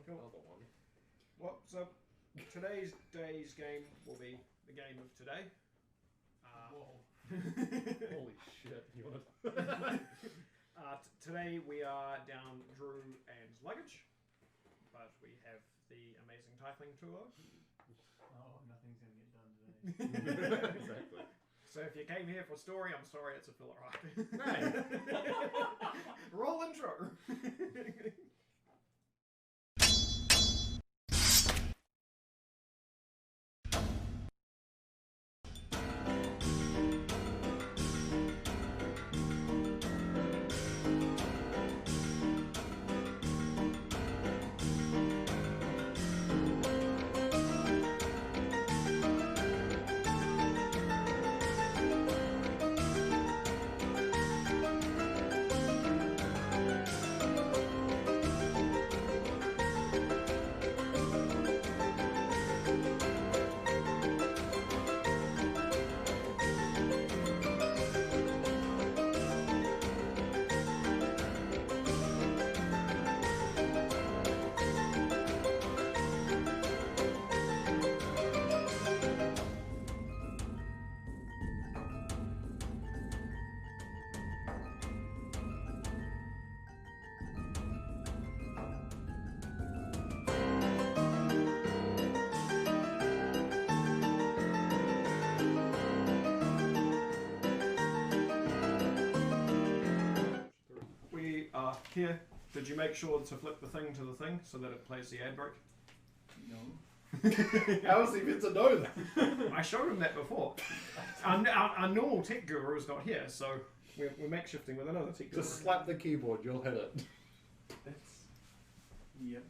another one. Well, so today's day's game will be the game of today. Whoa. Holy shit. You want Today we are down Drew and luggage, but we have the amazing tiefling tour. Oh, nothing's going to get done today. Exactly. So if you came here for story, I'm sorry, it's a filler arc. Hey. Roll intro. Here, did you make sure to flip the thing to the thing so that it plays the ad break? No. How is he meant to know that? I showed him that before. Our normal tech guru is not here, so we're makeshifting with another tech guru. Just slap the keyboard, you'll hit it. That's... Yep.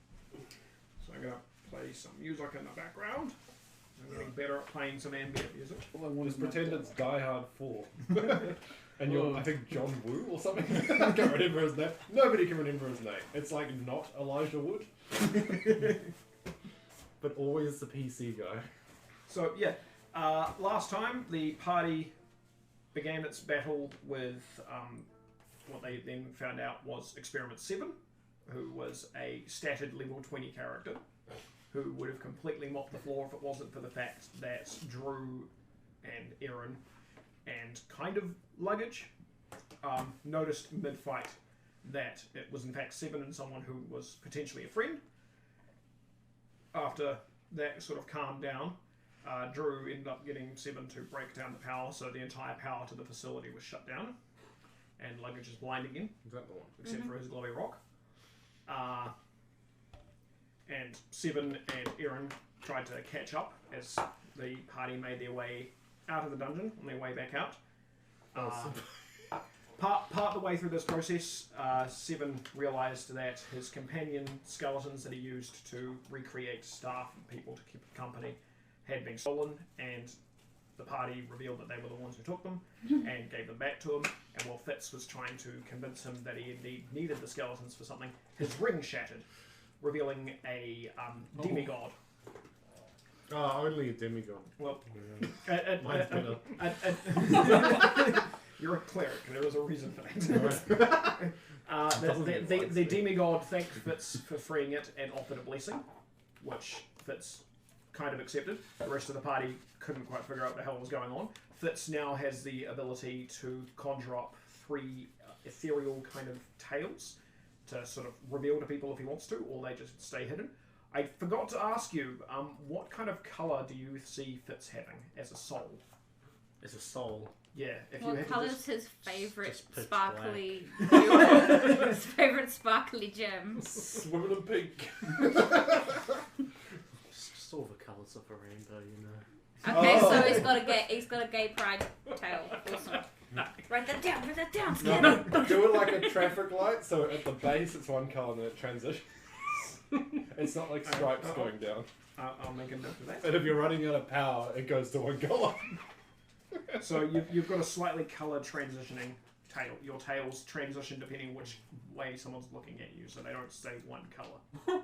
So I'm going to play some music in the background. I'm getting better at playing some ambient music. All I want is pretend it's Die Hard 4. And you're, I think, John Woo or something. I can't remember his name. Nobody can remember his name. It's like not Elijah Wood. But always the PC guy. So, yeah. Last time, the party began its battle with what they then found out was Experiment 7, who was a statted level 20 character, who would have completely mopped the floor if it wasn't for the fact that Drew and Aaron and kind of luggage noticed mid-fight that it was in fact Seven and someone who was potentially a friend. After that sort of calmed down, Drew ended up getting Seven to break down the power, so the entire power to the facility was shut down, and luggage is blind again, Is that the one? except for his glowy rock. And Seven and Aaron tried to catch up as the party made their way out of the dungeon on their way back out. Part the way through this process, Seven realised that his companion skeletons that he used to recreate staff and people to keep company had been stolen, and the party revealed that they were the ones who took them and gave them back to him. And while Fitz was trying to convince him that he indeed needed the skeletons for something, his ring shattered, revealing a demigod. Oh, only a demigod. Well, Mine's better. you're a cleric. There was a reason for that. The demigod thanked Fitz for freeing it and offered a blessing, which Fitz kind of accepted. The rest of the party couldn't quite figure out what the hell was going on. Fitz now has the ability to conjure up 3 ethereal kind of tails to sort of reveal to people if he wants to, or they just stay hidden. I forgot to ask you, what kind of colour do you see Fitz having as a soul? It's a soul. Yeah. If you What had to colour's just... his favourite Just pitch sparkly his favourite sparkly gem? Swimming in pink. Just all the colours of a rainbow, you know. Okay, so he's got a gay pride tail. Awesome. Write that down, scan No, it. do it like a traffic light, so at the base it's one colour and then it transitions. It's not like stripes going down. I'll make a note of that. And if you're running out of power, it goes to one colour. So you've got a slightly coloured transitioning tail. Your tails transition depending which way someone's looking at you, so they don't stay one colour.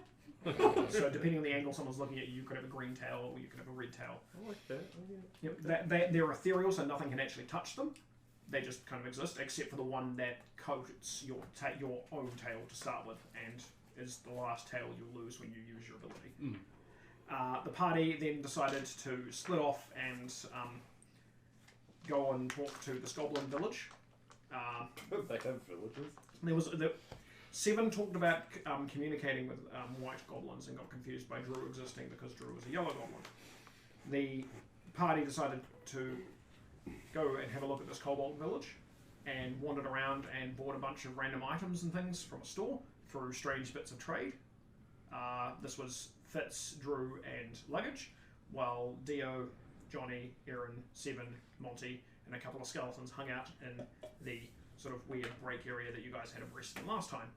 So depending on the angle someone's looking at you, you could have a green tail or you could have a red tail. I like that. Yep, they're ethereal, so nothing can actually touch them. They just kind of exist, except for the one that coats your own tail to start with, and is the last tail you'll lose when you use your ability. Mm. The party then decided to split off and go and talk to this goblin village. They have villages. There was 7 talked about communicating with white goblins and got confused by Drew existing because Drew was a yellow goblin. The party decided to go and have a look at this kobold village and wandered around and bought a bunch of random items and things from a store through strange bits of trade. This was Fitz, Drew, and luggage, while Dio, Johnny, Aaron, Seven, Monty, and a couple of skeletons hung out in the sort of weird break area that you guys had arrested last time.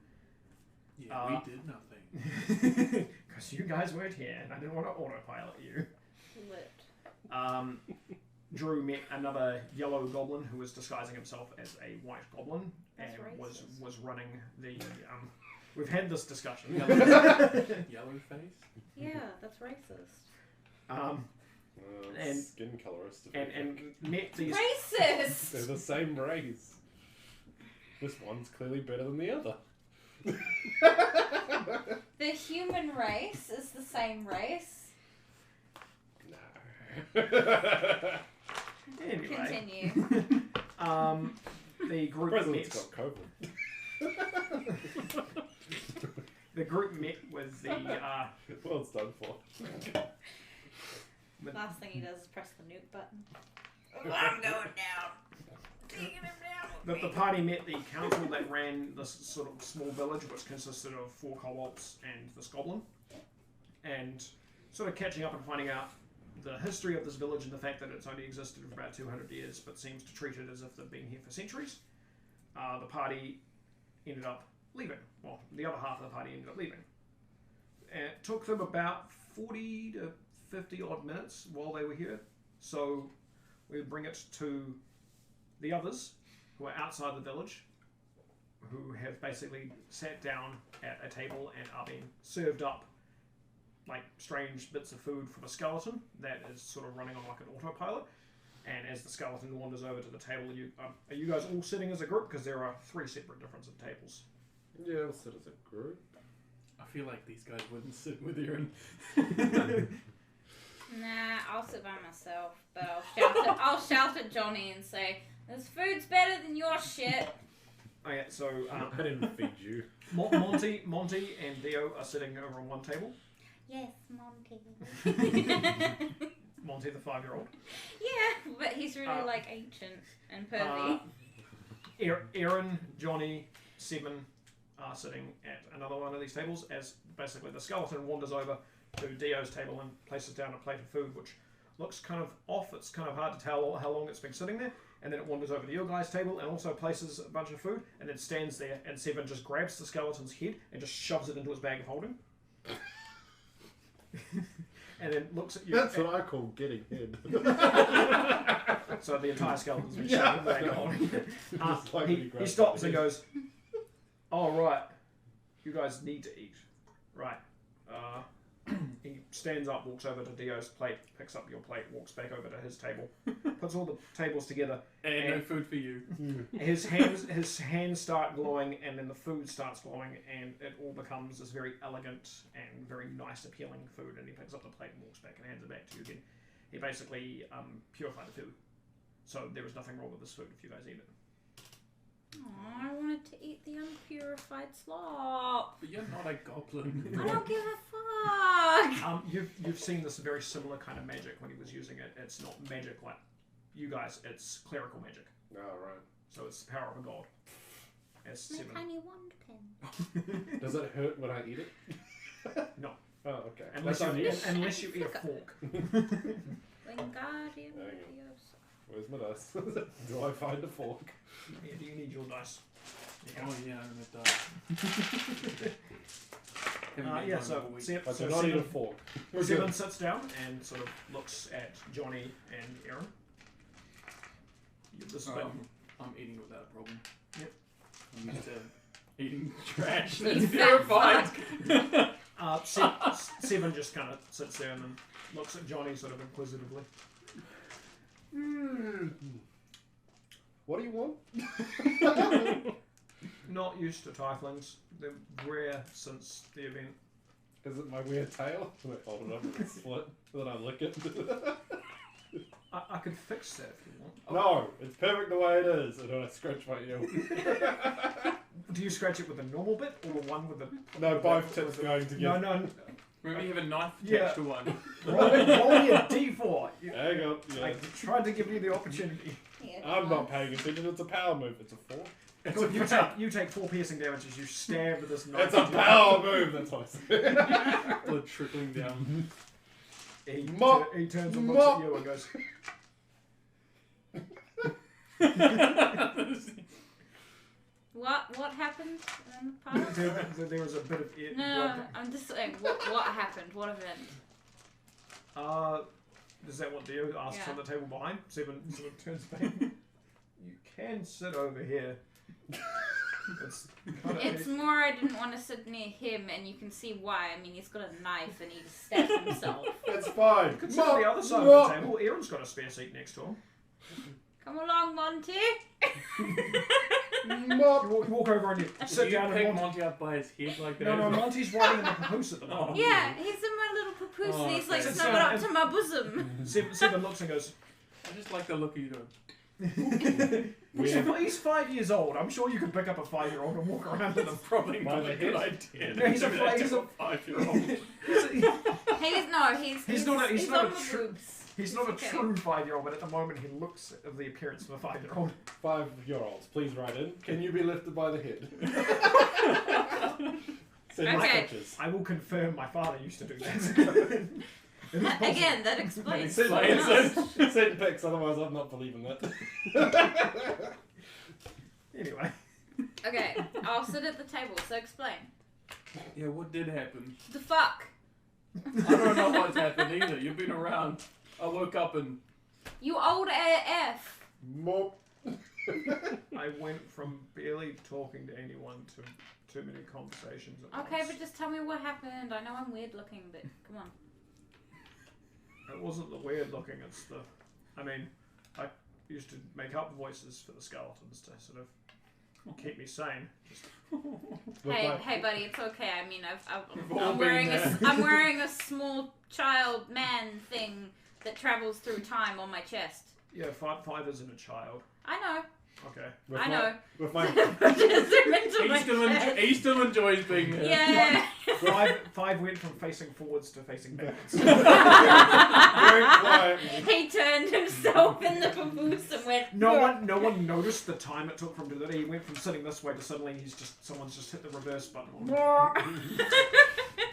Yeah, we did nothing. Because you guys weren't here, and I didn't want to autopilot you. Lit. Drew met another yellow goblin who was disguising himself as a white goblin and That's was running the. We've had this discussion. Yellow face? Yeah, that's racist. And skin colorist. and met these. Racist! They're the same race. This one's clearly better than the other. The human race is the same race. No. Anyway, Continue. the group President's met. got COVID. The group met with the. Well, it's done for. Last thing he does is press the nuke button. Oh, I'm going down. Taking him down. The party met the council that ran this sort of small village, which consisted of 4 kobolds and this goblin, and sort of catching up and finding out the history of this village and the fact that it's only existed for about 200 years, but seems to treat it as if they've been here for centuries. The party ended up leaving. Well, the other half of the party ended up leaving. It took them about 40 to 50 odd minutes while they were here, so we bring it to the others who are outside the village, who have basically sat down at a table and are being served up like strange bits of food from a skeleton that is sort of running on like an autopilot. And as the skeleton wanders over to the table, are you guys all sitting as a group? Because there are 3 separate different tables. Yeah, we'll sit as a group. I feel like these guys wouldn't sit with Aaron. Nah, I'll sit by myself, but I'll shout at Johnny and say, "This food's better than your shit." Okay, so I didn't feed you. Monty and Dio are sitting over on one table. Yes, Monty. Monty, the 5-year-old. Yeah, but he's really like ancient and pervy. Aaron, Johnny, Seven are sitting at another one of these tables as basically the skeleton wanders over to Dio's table and places down a plate of food, which looks kind of off. It's kind of hard to tell how long it's been sitting there. And then it wanders over to your guys' table and also places a bunch of food and then stands there, and Seven just grabs the skeleton's head and just shoves it into his bag of holding. And then looks at you. That's what I call getting hid. So the entire skeleton's been shoved in the bag of holding. Just like when you grab He stops the and head. goes, "Oh, right. You guys need to eat. Right." He stands up, walks over to Dio's plate, picks up your plate, walks back over to his table, puts all the tables together. And no food for you. His hands start glowing, and then the food starts glowing, and it all becomes this very elegant and very nice, appealing food. And he picks up the plate and walks back and hands it back to you again. He basically purified the food, so there is nothing wrong with this food if you guys eat it. Aw, I wanted to eat the unpurified slop. But you're not a goblin. I don't give a fuck. You've seen this very similar kind of magic when he was using it. It's not magic like you guys. It's clerical magic. Oh, right. So it's the power of a god. As My Seven. tiny wand pen. Does it hurt when I eat it? No. Oh, okay. Unless That's you, unusual. unless you eat a fork. Wingardium Hang on. Leviosa. Where's my dice? Do I find a fork? Yeah, do you need your dice? Oh yeah, I'm gonna die. Yeah, so, I do not eat a fork. Seven sits down and sort of looks at Johnny and Aaron. This is I'm eating without a problem. Yep. I'm used to eating trash You that's fat purified. Seven just kind of sits there and then looks at Johnny sort of inquisitively. What do you want? Not used to tieflings. They're rare since the event. Is it my weird tail? Wait, hold it up and it's split. Then I lick it. I could fix that if you want. No, it's perfect the way it is. And then I scratch my ear. Do you scratch it with the normal bit or the one with the... No, both tips going together. No. Maybe you have a knife attached Yeah. to one. Roll me a d4. Hang on. Yeah. I tried to give you the opportunity. Yeah, I'm not paying attention. It's a power move. It's a 4. It's Good, a you take 4 piercing damage as you stab this knife. It's a power move. That's what I said. Blood trickling down. He Mop. turns and looks at you and goes... What happened in the past? there was a bit of... No, I'm just saying, what happened? What event? Is that what Dio asks Yeah. on the table behind? Seven sort of turns back. You can sit over here. It's kind of... It's more I didn't want to sit near him, and you can see why. I mean, he's got a knife and he just stabbed himself. It's fine. Consider Mop. the other side Mop. of the table. Aaron's got a spare seat next to him. Come along, Monty. Mop. You walk over and you sit You down pick and Monty up by his head like that. No, Monty's riding in the papoose at the moment. Yeah, he's in my little papoose Oh, and he's like okay. snuggled up to my bosom. Seven looks and goes, I just like the look you do. he's 5 years old. I'm sure you could pick up a 5-year-old and walk around with him. Probably By not the a good head. idea. Yeah, he's a 5-year-old. He's not on a the true- boobs. He's not a Okay. true 5-year-old, but at the moment he looks of the appearance of a 5-year-old. 5-year-olds, please write in. Can you be lifted by the head? Send me Okay. pictures. I will confirm my father used to do that. It is possible. Again, that explains Send, so much. send pics, otherwise I'm not believing that. Anyway. Okay, I'll sit at the table, so explain. Yeah, what did happen? The fuck? I don't know what's happened either. You've been around. I woke up and... You old AF. Mop. I went from barely talking to anyone to too many conversations at Okay, once. but just tell me what happened. I know I'm weird looking, but come on. It wasn't the weird looking, it's the... I mean, I used to make up voices for the skeletons to sort of keep me sane. Hey, buddy, it's okay. I mean, We've all I'm been wearing there. I'm wearing a small child man thing that travels through time on my chest. Yeah, five isn't a child. I know. Okay. With I my- know. With my... Just zoom into my chest. He still enjoys being there. Yeah. Five went from facing forwards to facing backwards. Very quiet. He turned himself in the papoose and went. No one noticed the time it took for him to do that. He went from sitting this way to suddenly someone's just hit the reverse button on him.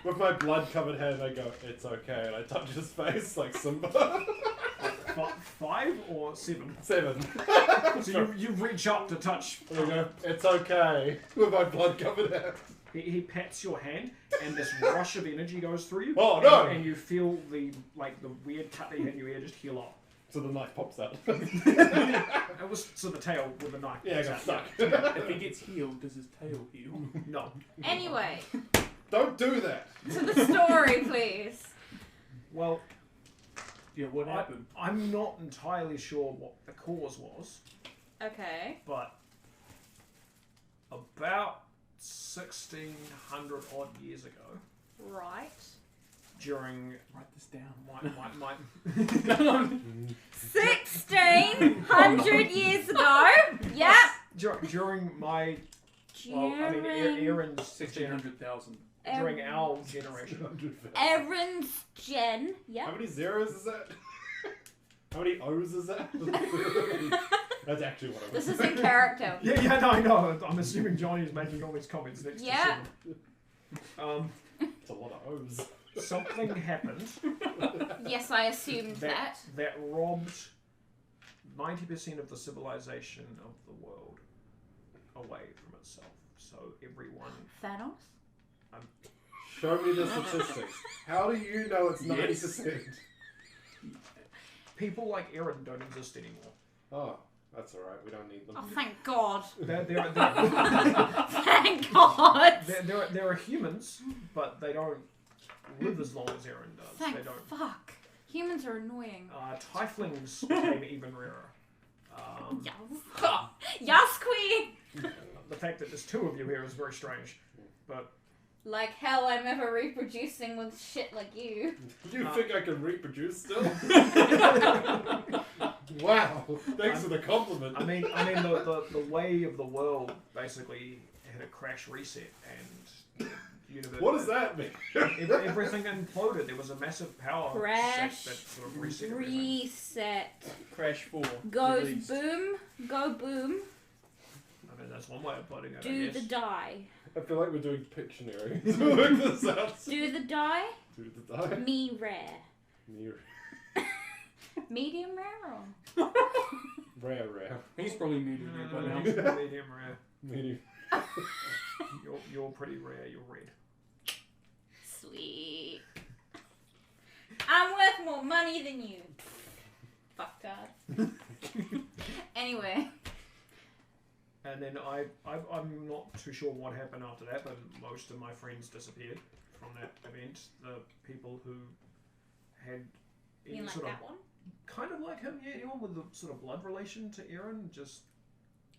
With my blood-covered hand, I go, it's okay, and I touch his face like Simba. 5 or 7? 7. So you reach up to touch. And I go, it's okay, with my blood-covered hand. He pats your hand, and this rush of energy goes through you. Oh, no! And you feel the weird cut that you had in your ear just heal up. So the knife pops out. It was the tail with the knife. Yeah, I got stuck. If he gets healed, does his tail heal? No. Anyway, Don't do that! to the story, please. Well, Yeah, what happened? I'm not entirely sure what the cause was, Okay. but about 1600 odd years ago, Right. during Write this down. my 1600 years ago. Yep. during my Aaron's 1600,000. during our generation. Aaron's gen. How Yep. many zeros is that? How many O's is that? That's actually what I was This is in character. Yeah, no, I know. I'm assuming Johnny is making all these comments next Yeah. to Seven. It's a lot of O's. Something happened Yes, I assumed that. that robbed 90% of the civilization of the world away from itself. So everyone... Thanos? Show me the statistics. How do you know it's 90%? People like Aaron don't exist anymore. Oh, that's alright. We don't need them. Oh, thank God. They're Thank God. There are humans, but they don't live as long as Aaron does. Thank They don't. fuck. Humans are annoying. Tieflings became even rarer. Yes. Yes, queen. the fact that there's 2 of you here is very strange. But Like hell, I'm ever reproducing with shit like you. You think I can reproduce still? Wow, thanks for the compliment. I mean, the way of the world basically had a crash reset, and the universe. What does that mean? Everything imploded. There was a massive power Crash. set that sort of reset everything. Reset. Crash 4. Goes released. boom. Go boom. I mean, that's one way of putting it. I Do guess. the die. I feel like we're doing Pictionary to work this out. Do the die. Do the die. Me rare. Near. Medium rare or? Rare. He's probably medium rare by now. Medium rare. Medium. You're pretty rare. You're red. Sweet. I'm worth more money than you. Fucktard. Anyway. And then I'm not too sure what happened after that, but most of my friends disappeared from that event. The people who had You like sort of that one? kind of like him, yeah, anyone with a sort of blood relation to Aaron, just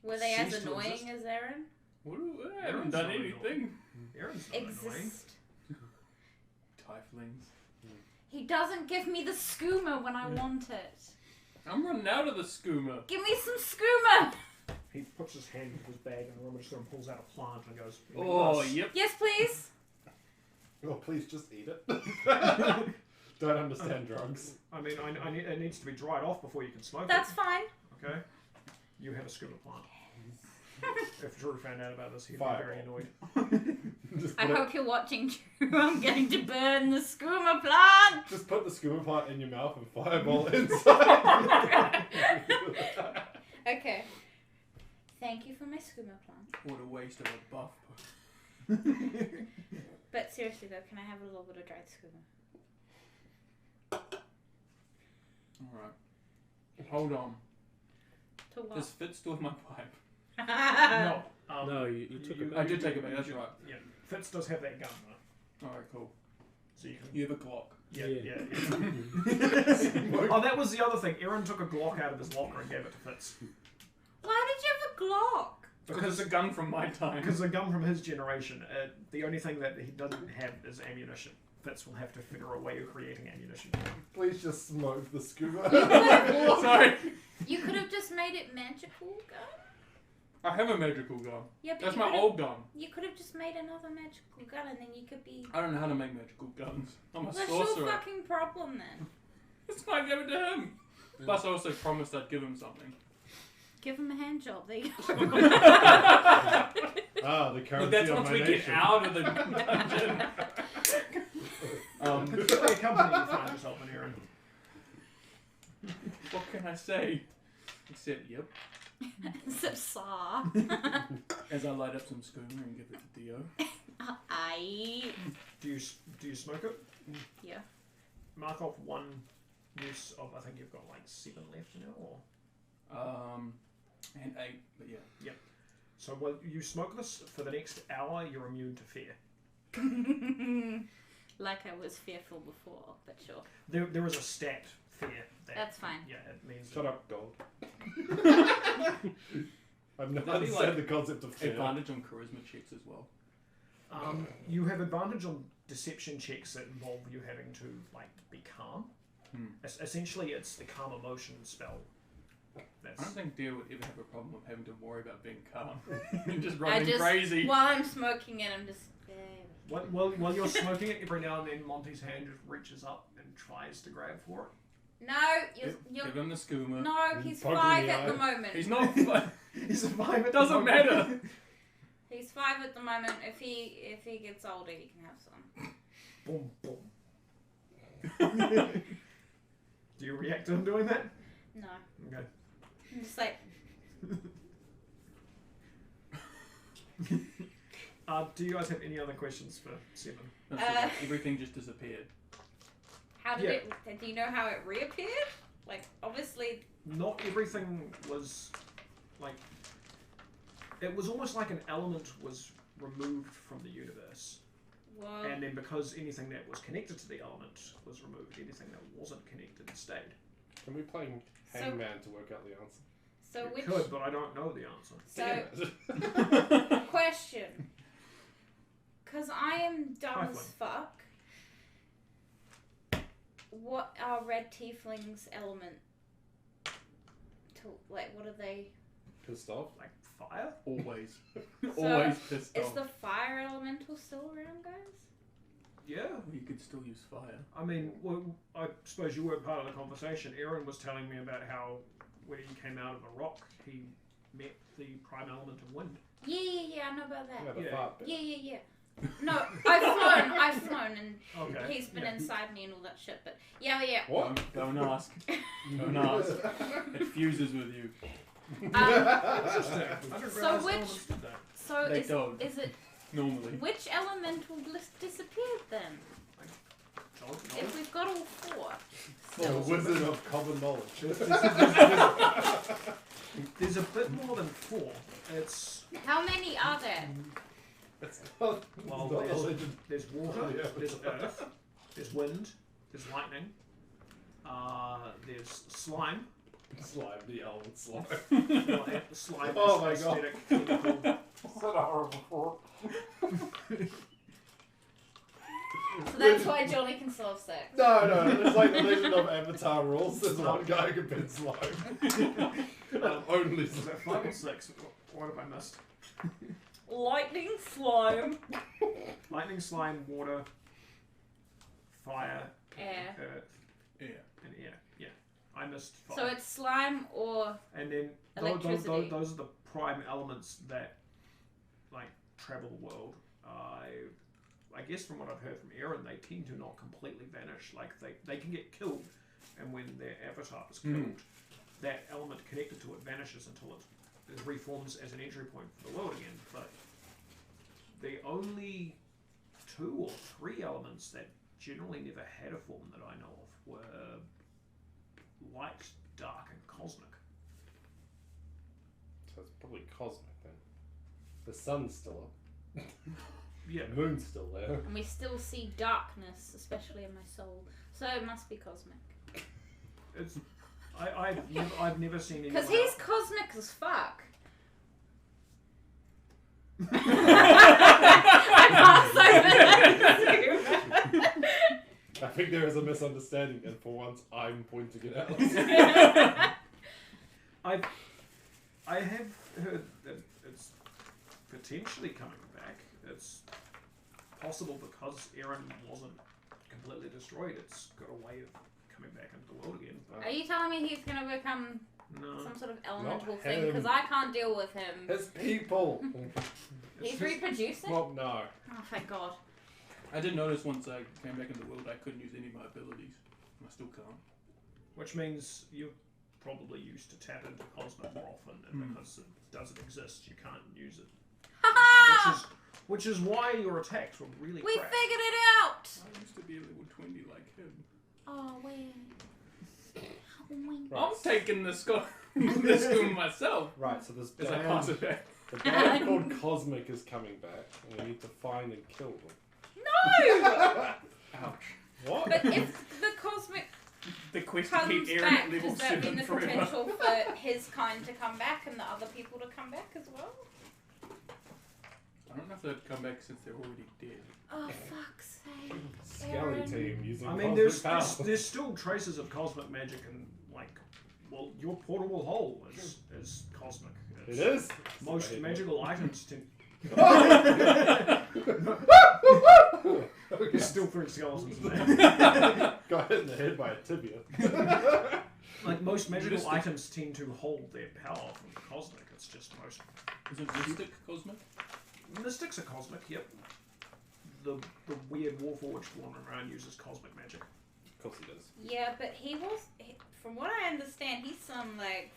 Were they as ceased to annoying exist. as Aaron? I haven't done anything. Aaron's not annoying. Exist. Tieflings. He doesn't give me the skooma when I want it. I'm running out of the skooma. Give me some skooma! He puts his hand into his bag and rummages and pulls out a plant and goes, Oh, "Yes." yep. Yes, please. Oh, please just eat it. Don't understand drugs. I mean, it needs to be dried off before you can smoke That's it. fine. Okay? You have a scuba plant. If Drew found out about this, he'd Fire. be very annoyed. Just I put, hope you're watching, Drew. I'm getting to burn the skooma plant. just put the scuba plant in your mouth and fireball inside. Okay. Thank you for my skooma plant. What a waste of a buff. But seriously though, can I have a little bit of dried skooma? Alright. Hold on. To what? Does Fitz still have my pipe? No. No, you took it. I did take it back, that's right. Yeah. Fitz does have that gun, though. Alright, cool. So you can... You have a Glock. Yeah, Yeah. yeah. Oh, that was the other thing. Aaron took a Glock out of his locker and gave it to Fitz. Why did you have a Glock? Because it's a gun from my time. Because a gun from his generation, the only thing that he doesn't have is ammunition. Fitz will have to figure a way of creating ammunition. Please just smoke the scuba. Sorry. You could have just made it magical gun. I have a magical gun. Yeah, but That's you my could've- old gun. You could have just made another magical gun, and then you could be. I don't know how to make magical guns. I'm a What's sorcerer. your fucking problem then? It's why I gave it to him. Plus, I also promised I'd give him something. Give him a hand job. There you go. Ah, the currency But that's of once my we nation. get out of the dungeon. Which way company you find yourself in, Aaron? What can I say? Except, yep. Zipsaw. As I light up some skooma and give it to Dio. I. Do you smoke it? Yeah. Mark off one use of, I think you've got like 7 left now, or? And 8, but yeah. Yep. So while you smoke this, for the next hour, you're immune to fear. Like I was fearful before, but sure. There is a stat fear. That's fine. Yeah, it means... Shut up, gold. I've never That'd be understood like the concept of fear. Advantage on charisma checks as well. You have advantage on deception checks that involve you having to, like, be calm. Essentially, it's the calm emotion spell. I don't think Dio would ever have a problem with having to worry about being calm. You're just I running just, crazy. while I'm smoking it, I'm just. While you're smoking it, every now and then Monty's hand just reaches up and tries to grab for it. No, you're. Give him the skooma. No, he's Poke 5 in the at the eye. moment. He's not. He's a 5 at the Doesn't moment. matter. He's 5 at the moment. If he gets older, he can have some. Boom, boom. Do you react to him doing that? No, Okay. I'm just like. Do you guys have any other questions for Seven? No, so everything just disappeared. How did it? Do you know how it reappeared? Like, obviously. Not everything was like. It was almost like an element was removed from the universe. Well, And then because anything that was connected to the element was removed, anything that wasn't connected stayed. Can we play Hangman to work out the answer? So You which could, but I don't know the answer. so question? Because I am dumb as Trifling. fuck. What are red tieflings' element? To like, what are they? Pissed off. Like fire? Always. So, Always pissed Is off. the fire elemental still around, guys? Yeah. You could still use fire. I mean, well, I suppose you weren't part of the conversation. Aaron was telling me about how when he came out of a rock, he met the prime element of wind. Yeah, I know about that. Yeah, the Yeah. fart bit. Yeah. No, I've flown, and Okay. he's been Yeah. inside me and all that shit. But yeah. What? Don't ask. Don't ask. It fuses with you. Interesting. I didn't So realise which- elements did that. So They don't. is it Normally. which elemental disappeared then? Don't know. If we've got all four. The wizard of common knowledge. There's a bit more than 4. It's How many are there? It's not, well, it's not a there's, legend. there's water, Oh, yeah. there's earth, there's wind, there's lightning, there's slime. Slime, the element slime. Well, slime Oh is my aesthetic, chemical. Said a horrible thought. So that's why Johnny can still have sex. No, it's like the legend of Avatar rules. There's one guy who can bend slime. Only Is that 5 or 6? What have I missed? Lightning, slime, Lightning, slime, water, fire, air. earth, Yeah. and air. Yeah, I missed 5. So it's slime or And then electricity. those are the prime elements that like travel the world. I guess from what I've heard from Aaron, they tend to not completely vanish. Like they can get killed, and when their avatar is killed, that element connected to it vanishes until it reforms as an entry point for the world again. But the only 2 or 3 elements that generally never had a form that I know of were light, dark, and cosmic. So it's probably cosmic then. The sun's still up. Yeah, The moon's still there. and we still see darkness, especially in my soul. So it must be cosmic. it's I've never seen anyone. Because he's cosmic as fuck. I can't say that. I think there is a misunderstanding, and for once, I'm pointing it out. I have heard that it's potentially coming back. It's possible because Aaron wasn't completely destroyed. It's got a way of coming back into the world again. But Are you telling me he's gonna become no, some sort of elemental Not thing? him. Because I can't deal with him. It's people. He's reproducing? Well, no. Oh, thank God. I did notice once I came back into the world I couldn't use any of my abilities. I still can't. which means you're probably used to tap into cosmic more often, and because it doesn't exist, you can't use it. Ha Which is why your attacks were really We crap. figured it out! I used to be a level 20 like him. Oh, wait. Right. I'm taking this to myself. Right, so this As I band, pass it back. the band called Cosmic is coming back, and we need to find and kill them. No! Ouch. What? But if the cosmic The quest to comes keep Aaron back, at level does that mean 7 the forever. potential for his kind to come back and the other people to come back as well? I don't know if they'd come back since they're already dead. Oh, fuck's sake. Skelly Aaron. team using I mean, cosmic power. there's still traces of cosmic magic, and like, well, your portable hole is cosmic. It is? Most It's magical items tend. Okay. There's still 3 skeletons in there. Got hit in the head by a tibia. Like most magical Mystic. items tend to hold their power from the cosmic. It's just most Isn't Mystic cosmic? mystics are cosmic. Yep. The weird warforged one around uses cosmic magic. Of course he does. Yeah, but from what I understand, he's some like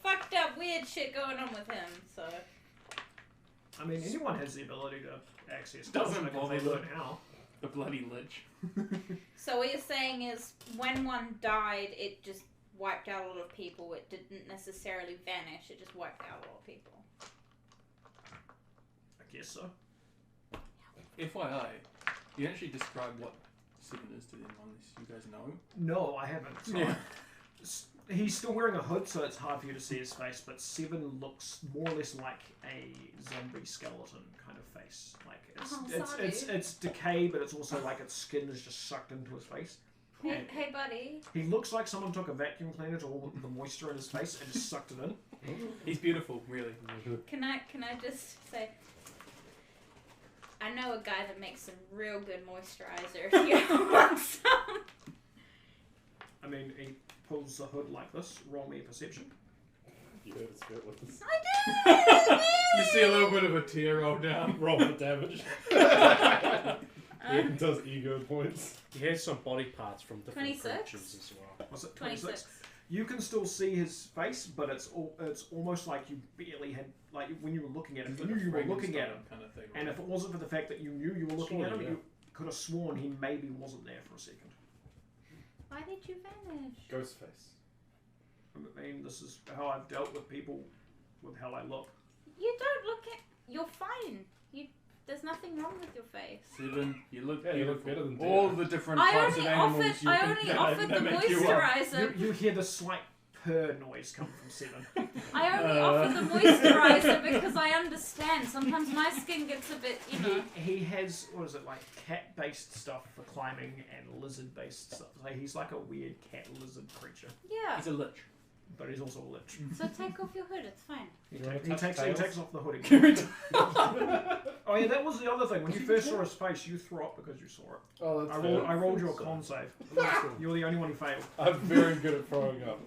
fucked up weird shit going on with him. So I mean, anyone has the ability to access Doesn't cosmic if bother they them. learn how. The bloody lich. So what you're saying is when one died, it just wiped out a lot of people. It didn't necessarily vanish. It just wiped out a lot of people. I guess so. FYI, you actually describe what 7 is to them on this. You guys know? No, I haven't. So Yeah. He's still wearing a hood, so it's hard for you to see his face, but 7 looks more or less like a zombie skeleton kind of face. Like it's decay, but it's also like its skin is just sucked into his face. Hey, buddy. He looks like someone took a vacuum cleaner to all the moisture in his face and just sucked it in. He's beautiful, really. Can I just say, I know a guy that makes some real good moisturizer. If you want some. I mean, he pulls the hood like this. Roll me a perception. You heard us fit with this. I did. You see a little bit of a tear roll down. Roll for damage. It does ego points. He has some body parts from different 26? creatures as well. Was it 26. You can still see his face, but it's almost like you barely had, like when you were looking at him, you knew you were looking at him. Kind of thing, And if it wasn't for the fact that you knew you were looking Sure, at him, yeah. you could have sworn he maybe wasn't there for a second. Why did you vanish? Ghostface. I mean, this is how I've dealt with people with how I look. You don't look at. You're fine. There's nothing wrong with your face. 7, you look Yeah, you look beautiful. better than all Dad. the different I types only of animals offered. you I can only that offered the make you up. moisturizer. You hear the slight purr noise come from 7. I only offered the moisturizer because I understand. Sometimes my skin gets a bit, He has, what is it, like cat-based stuff for climbing and lizard-based stuff. So he's like a weird cat-lizard creature, Yeah. He's a lich. but he's also a lich. So take off your hood. It's fine. He, You wanna he touch takes tails? off the hood. Oh yeah, that was the other thing. When you first saw his face, you threw up because you saw it. Oh, that's I rolled you a con save. You were the only one who failed. I'm very good at throwing up.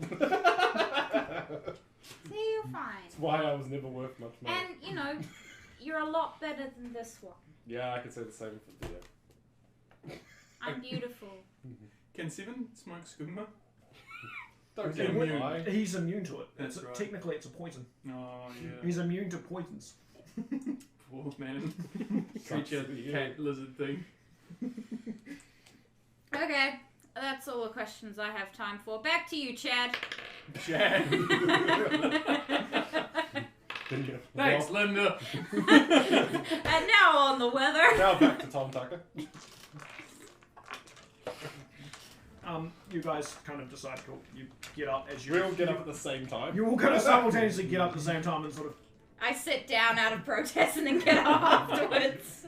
See, you're fine. That's why I was never worth much money. And, you're a lot better than this one. Yeah, I could say the same for Dia. I'm beautiful. Can 7 smoke skooma? Don't Yeah, get we- why. He's immune to it. That's right. Technically, it's a poison. Oh, yeah. He's immune to poisons. Poor man. Sucks Creature, to be you. cat, lizard thing. Okay, that's all the questions I have time for. Back to you, Chad. Chad. Thanks, Linda. And now on the weather. Now back to Tom Tucker. You guys kind of decide, cool. You get up as you. We all get up at the same time. You all kind of simultaneously get up at the same time and sort of. I sit down out of protest and then get up afterwards.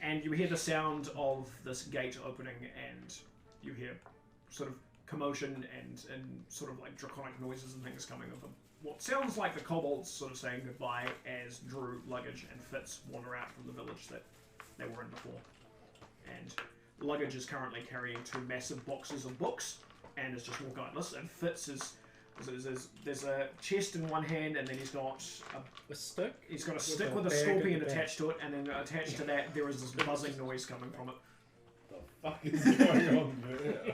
And you hear the sound of this gate opening, and you hear sort of commotion and sort of like draconic noises and things coming of them. What sounds like the kobolds sort of saying goodbye as Drew, Luggage, and Fitz wander out from the village that they were in before. And Luggage is currently carrying 2 massive boxes of books and is just walking like this. And Fitz is there's a chest in one hand, and then he's got A stick? He's got a With stick a with a bag scorpion at the back. attached to it, and then attached to that there is this buzzing noise coming from it. What the fuck is going on there?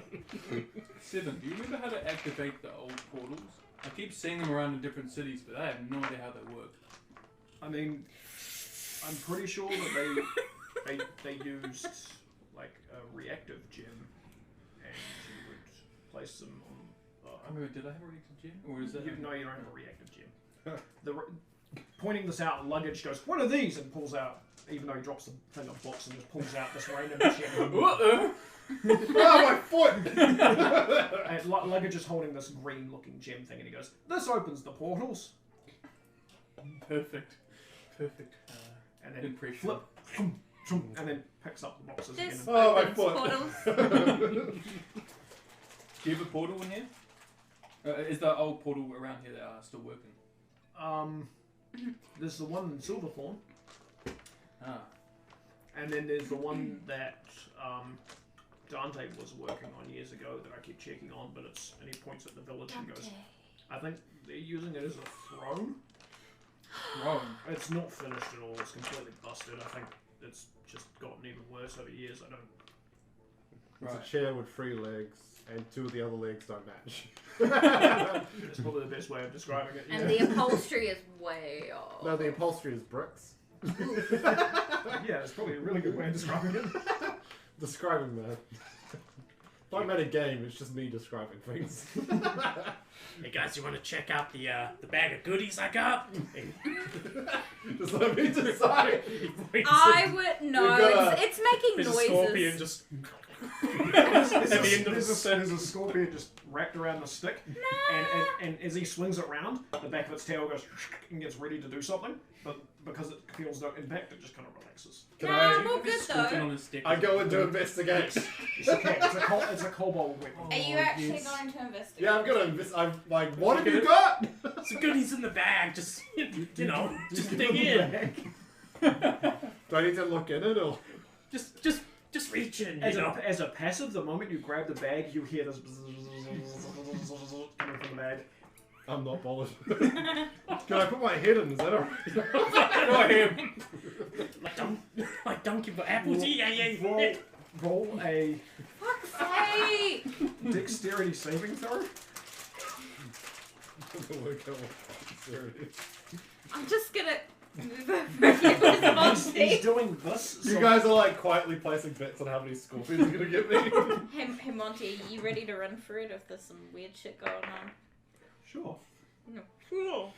7, do you remember how to activate the old portals? I keep seeing them around in different cities, but I have no idea how they work. I mean, I'm pretty sure that they used like a reactive gem, and you would place them on. I remember, did I have a reactive gem? Or is that... No, you don't have a reactive gem. Pointing this out, Luggage goes, "What are these?" and pulls out, even though he drops the thing of books and just pulls out this random gem. Uh-oh. Oh, my foot! And Luggage is holding this green-looking gem thing, and he goes, "This opens the portals." Perfect. And then Good pressure. flip, and then picks up the boxes again. This Oh, my opens foot. portals. Do you have a portal in here? Is the old portal around here that are still working? There's the one in Silverthorn, Ah. and then there's the one that Dante was working on years ago that I keep checking on, but and he points at the village and goes, "I think they're using it as a throne." Wrong. It's not finished at all. It's completely busted. I think it's just gotten even worse over years. I don't. It's Right. a chair with 3 legs, and 2 of the other legs don't match. It's probably the best way of describing it. And the upholstery is way off. No, the upholstery is bricks. Yeah, it's probably a really good way of describing it. Describing that. If I made a game, it's just me describing things. Hey guys, you want to check out the bag of goodies I got? Just let me decide. I would no. You've got It's making There's a noises. scorpion just... there's At the end of there's the a, stick. there's a scorpion just wrapped around the stick, and as he swings it round, the back of its tail goes and gets ready to do something, but because it feels no impact, it just kind of relaxes. Can Nah, I? I'm all good Squinting though. on his stick. I go into investigate. It's okay. It's a kobold weapon. Are you Oh, actually yes. going to investigate? Yeah, I'm gonna. I'm like, what have you got? Some goodies in the bag. Just you know, just dig in. Do I need to look in it or? Just reach in. As You know. as a passive, the moment you grab the bag, you hear this coming from the bag. I'm not bothered. Can I put my head in? Is that alright? Go ahead. Like donkey for apples. Yeah. Roll a Fuck's sake! dexterity saving throw. Work out what serious. I'm just gonna move over here with He's Monty. doing this. You so- guys are like quietly placing bets on how many scorpions are gonna get me. Hey Monty, are you ready to run through it if there's some weird shit going on? Sure. No. Cool.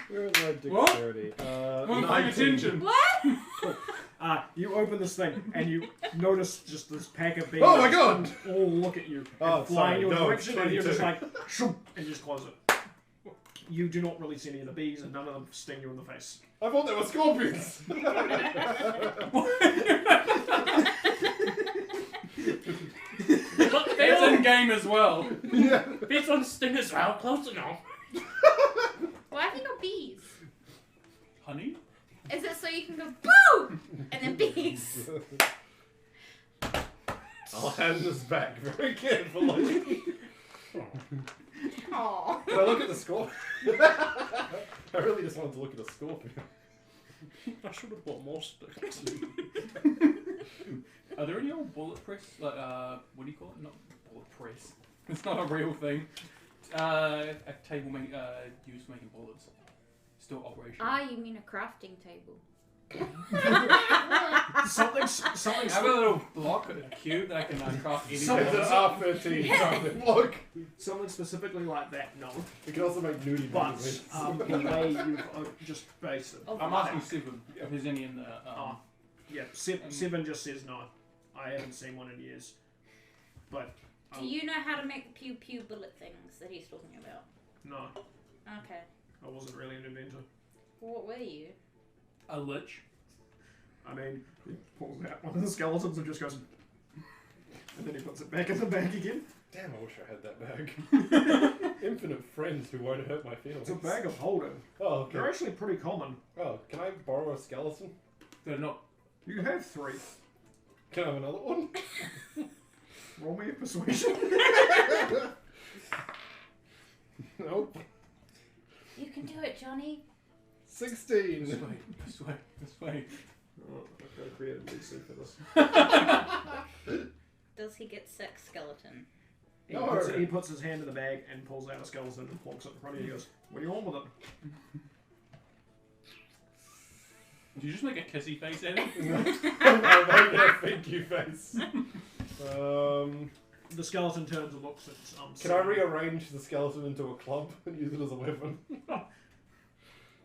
Where is my dexterity? I'm paying 19. attention. What? You open this thing and you notice just this pack of bees. Oh my god! All look at you Oh, and fly in sorry, your no, direction, and you're just 22. like, shoom, and you just close it. You do not really see any of the bees, and none of them sting you in the face. I thought they were scorpions! It's in game as well. Yeah. It's on sting as well. Close enough. Why have you got bees? Honey? Is it so you can go boo and then bees? I'll hand this back very carefully. Aww. Can I look at the scorpion? I really just wanted to look at a scorpion. I should have bought more sticks. Are there any old bullet press? Like, what do you call it? Not bullet press. It's not a real thing. A table used for making bullets. Still operational. Ah, you mean a crafting table? Something's I have a little block, a cube that I can craft anything. So- It's an R13 crafting block. something specifically like that. No, We can also make nudie but movies. the way you've just based it. Oh, I'm asking Seven if there's any in the. Yeah, Seven just says no. I haven't seen one in years. But Do you know how to make the pew pew bullet things that he's talking about? no, Okay. I wasn't really an inventor. What were you? A lich. I mean, he pulls out one of the skeletons and just goes, and then he puts it back in the bag again. Damn, I wish I had that bag. Infinite friends who won't hurt my feelings. It's a bag of holding. Oh, They're okay. actually pretty common. Oh, can I borrow a skeleton? They're not. You have 3. Can I have another one? Roll me a persuasion. Nope. You can do it, Johnny. 16. This way. This way. This way. Oh, I've got to create a DC for this. Does he get sex skeleton? No. He puts his hand in the bag and pulls out a skeleton and plonks it in front of you. He goes, "What do you want with it?" Did you just make a kissy face at him? I'm making a thank you face. The skeleton turns and looks at Can I rearrange the skeleton into a club and use it as a weapon?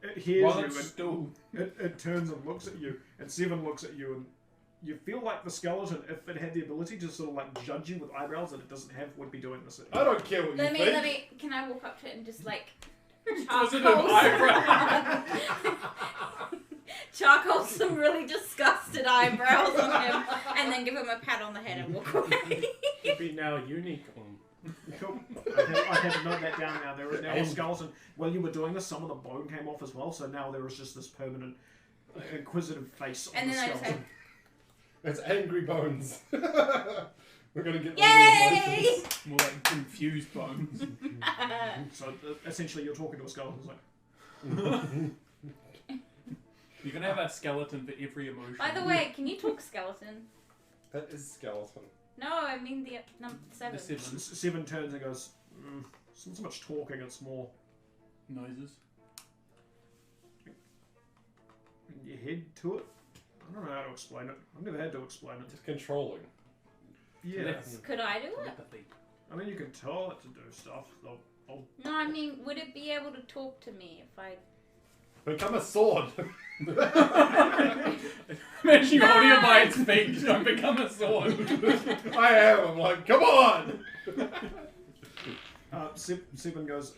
It hears While you it's and still. it turns and looks at you, and Seven looks at you, and you feel like the skeleton, if it had the ability to sort of like judge you with eyebrows that it doesn't have, would be doing this. I don't care what you think. Can I walk up to it and just like Positive charcoal eyebrow. charcoal some really disgusted eyebrows on him, and then give him a pat on the head and walk away. It'd be now unicorn. Cool. I had to note that down now. There was now a skeleton. While you were doing this, some of the bone came off as well, so now there was just this permanent inquisitive face on And the then I just skeleton. It's angry bones. We're gonna get all the Yay! emotions. More like confused bones. So essentially, you're talking to a skeleton. It's like, You're gonna have a skeleton for every emotion. By the way, can you talk skeleton? That is skeleton. No, I mean the number 7. The 7 Seven turns and goes, it's not so much talking, it's more noises. your head to it. I don't know how to explain it. I've never had to explain it. Just controlling. Yeah. Yes. Could I do it? Telepathy. I mean, you can tell it to do stuff. No, I mean, would it be able to talk to me if I... Become a sword. Imagine you holding it by its feet, just don't become a sword. I am. I'm like, come on. Sibin goes,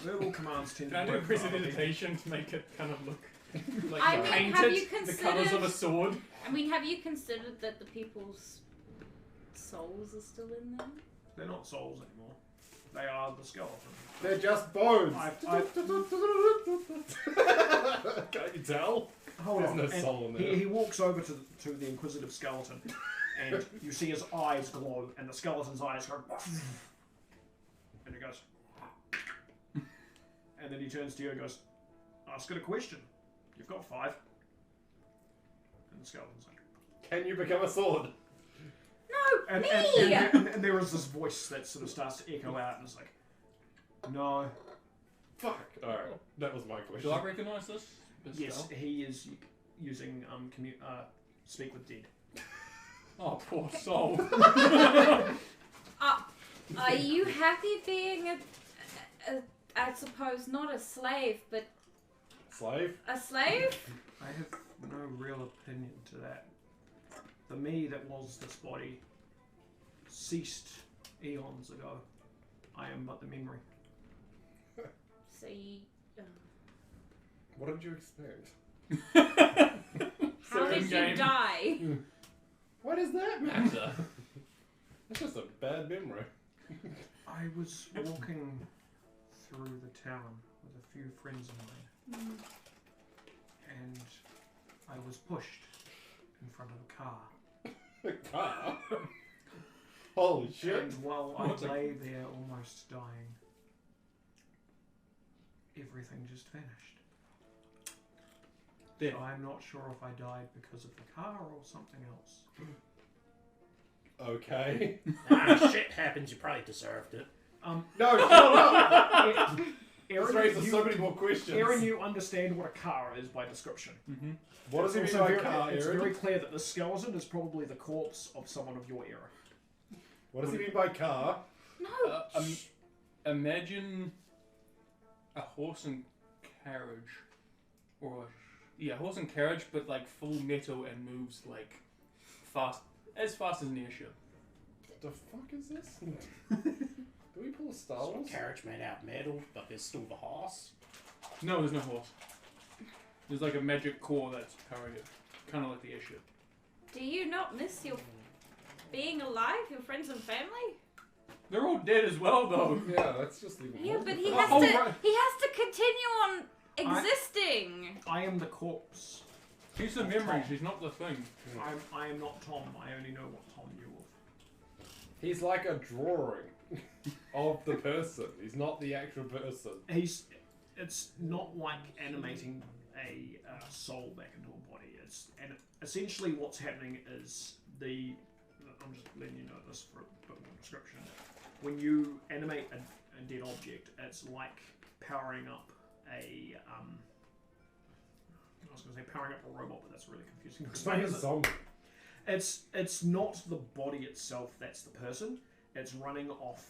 verbal commands tend Can I to do work. prestidigitation to make it kind of look like I mean, have you painted the colours of a sword? I mean, have you considered that the people's souls are still in them? They're not souls anymore. They are the skeleton. They're just bones. Can't you tell? Hold There's on. no And soul in there. he walks over to the inquisitive skeleton, and you see his eyes glow, and the skeleton's eyes go, and he goes, and then he turns to you and goes, ask it a question. You've got 5. And the skeleton's like, Can you become a sword? No, and, me! and there is this voice that sort of starts to echo out, and it's like, no. Fuck. Alright, that was my question. Do I recognise this? Yes, spell? he is using speak with dead. Oh, poor soul. Are you happy being a, I suppose, not a slave, but Slave? a slave? I have no real opinion to that. The me that was this body ceased eons ago. I am but the memory. So you... What did you expect? How did you game. die? Why does that matter? It's just a bad memory. I was walking through the town with a few friends of mine, and I was pushed in front of a car. A car? Holy shit. And while I lay there almost dying, everything just vanished. Dead. So I'm not sure if I died because of the car or something else. Okay. Shit happens, you probably deserved it. No, shut up! This Aaron, raises so many more questions. Aaron, you understand what a car is by description. Mm-hmm. What does he mean Also by very- car, It's Aaron? very clear that the skeleton is probably the corpse of someone of your era. What does he mean by car? No. Imagine a horse and carriage, or horse and carriage, but like full metal and moves like as fast as an airship. The fuck is this? Do we pull a Star So a Wars? carriage made out of metal, but there's still the horse. No, there's no horse. There's like a magic core that's powering it, kind of like the airship. Do you not miss your being alive, your friends and family? They're all dead as well, though. Yeah, that's just even Yeah, more but he difficult. has to. right. He has to continue on existing. I am the corpse. She's the memory, she's not the thing. I am not Tom. I only know what Tom knew of. He's like a drawing of the person. He's not the actual person. It's not like animating a soul back into a body. And essentially what's happening is I'm just letting you know this for a bit more description. When you animate a dead object, it's like powering up I was going to say powering up a robot, but that's really confusing to It's like explain. a zombie. It's not the body itself that's the person. It's running off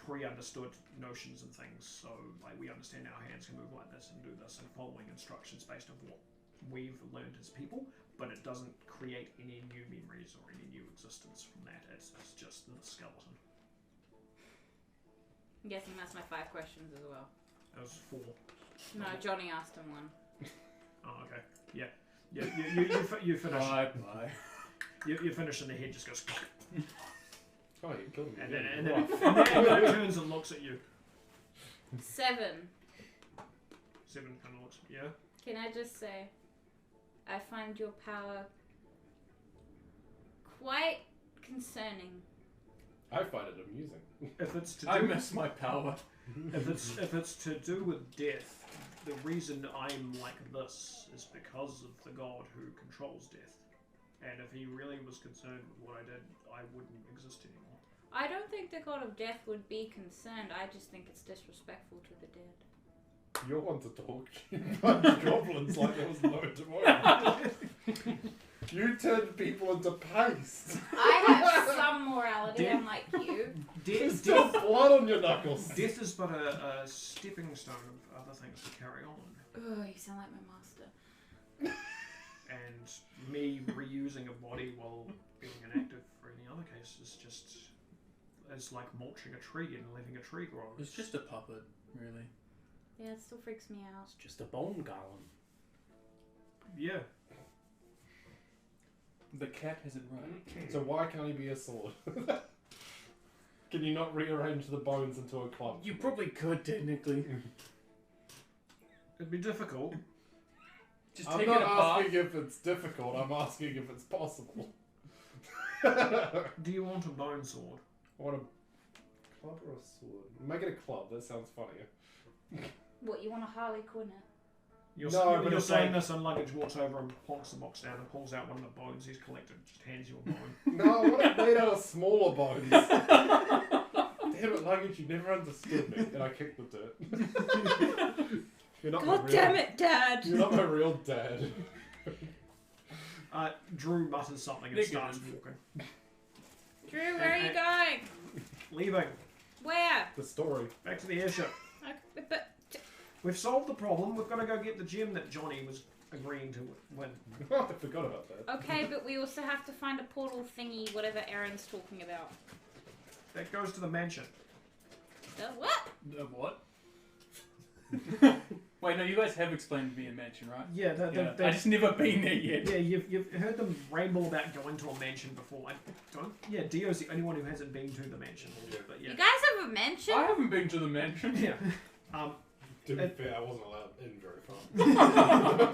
pre-understood notions and things. So like we understand our hands can move like this and do this, and following instructions based on what we've learned as people. But it doesn't create any new memories or any new existence from that. It's just the skeleton. I'm guessing that's my 5 questions as well. That was 4. No, Johnny asked him one. Oh, okay. Yeah. You finish. Bye. You finish, and the head just goes. Oh, you killed me. And then Right. it turns and looks at you. 7. 7 kind of looks. Yeah. Can I just say, I find your power quite concerning. I find it amusing. If it's to I do, miss my power. if it's to do with death, the reason I'm like this is because of the god who controls death. And if he really was concerned with what I did, I wouldn't exist anymore. I don't think the god of death would be concerned. I just think it's disrespectful to the dead. You're one to talk. You punch goblins like there was no tomorrow. You turned people into paste. I have some morality, unlike you. There's still blood on your knuckles. Death is but a stepping stone of other things to carry on. Oh, you sound like my master. And me reusing a body while being inactive for any other case is just... It's like mulching a tree and letting a tree grow. It's just a puppet, really. Yeah, it still freaks me out. It's just a bone golem. Yeah. The cat has it right. So why can't he be a sword? Can you not rearrange the bones into a club? You probably could, technically. It'd be difficult. Just I'm take not it apart. asking if it's difficult, I'm asking if it's possible. Do you want a bone sword? I want a club or a sword? Make it a club, that sounds funnier. What, you want a Harley Quinn it? You're, No, but you're it's saying like- this and Luggage walks over and plonks the box down and pulls out one of the bones he's collected, just hands you a bone. No, I want it made out of smaller bones. Damn it, Luggage, you never understood me. And I kicked the dirt. You're not my God real, damn it, Dad! You're not my real dad. Drew mutters something and Negative. starts walking. Drew, where are you going? Leaving. Where? The story. Back to the airship. But We've solved the problem. We've got to go get the gem that Johnny was agreeing to win. I forgot about that. okay, but we also have to find a portal thingy, whatever Aaron's talking about. That goes to the mansion. The what? What? Wait, no, you guys have explained to me a mansion, right? Yeah, I just never been there yet. yeah, you've heard them ramble about going to a mansion before. I don't. Yeah, Dio's the only one who hasn't been to the mansion. But yeah. You guys have a mansion? I haven't been to the mansion. Yeah. To be fair, I wasn't allowed in very far.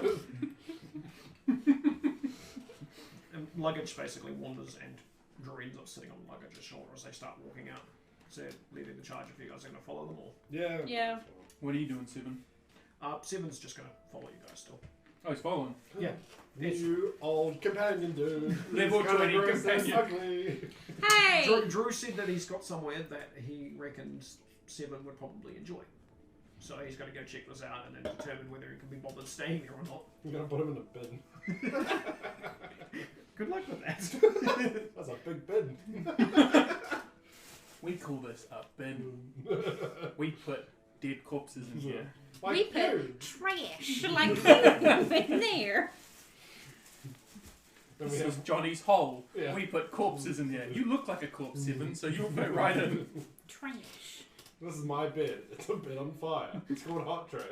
And Luggage basically wanders and Drew ends up sitting on Luggage's shoulder as they start walking out. So leading the charge if you guys are going to follow them all. Yeah. Yeah. What are you doing, Seven? Seven's just going to follow you guys still. Oh, he's following. Yeah. You old companion dude. Level He's kinda 20 gross and companion. ugly. Hey! Drew said that he's got somewhere that he reckons Seven would probably enjoy. So he's going to go check this out and then determine whether he can be bothered staying there or not. I'm gonna put him in a bin. Good luck with that. That's a big bin. We call this a bin. We put dead corpses in here. Like We put you. trash like in there. Then we This is have, Johnny's hole. Yeah. We put corpses in there. You look like a corpse, Seven, so you'll fit right in. Trash. this is my bed. It's a bed on fire. It's called hot trash.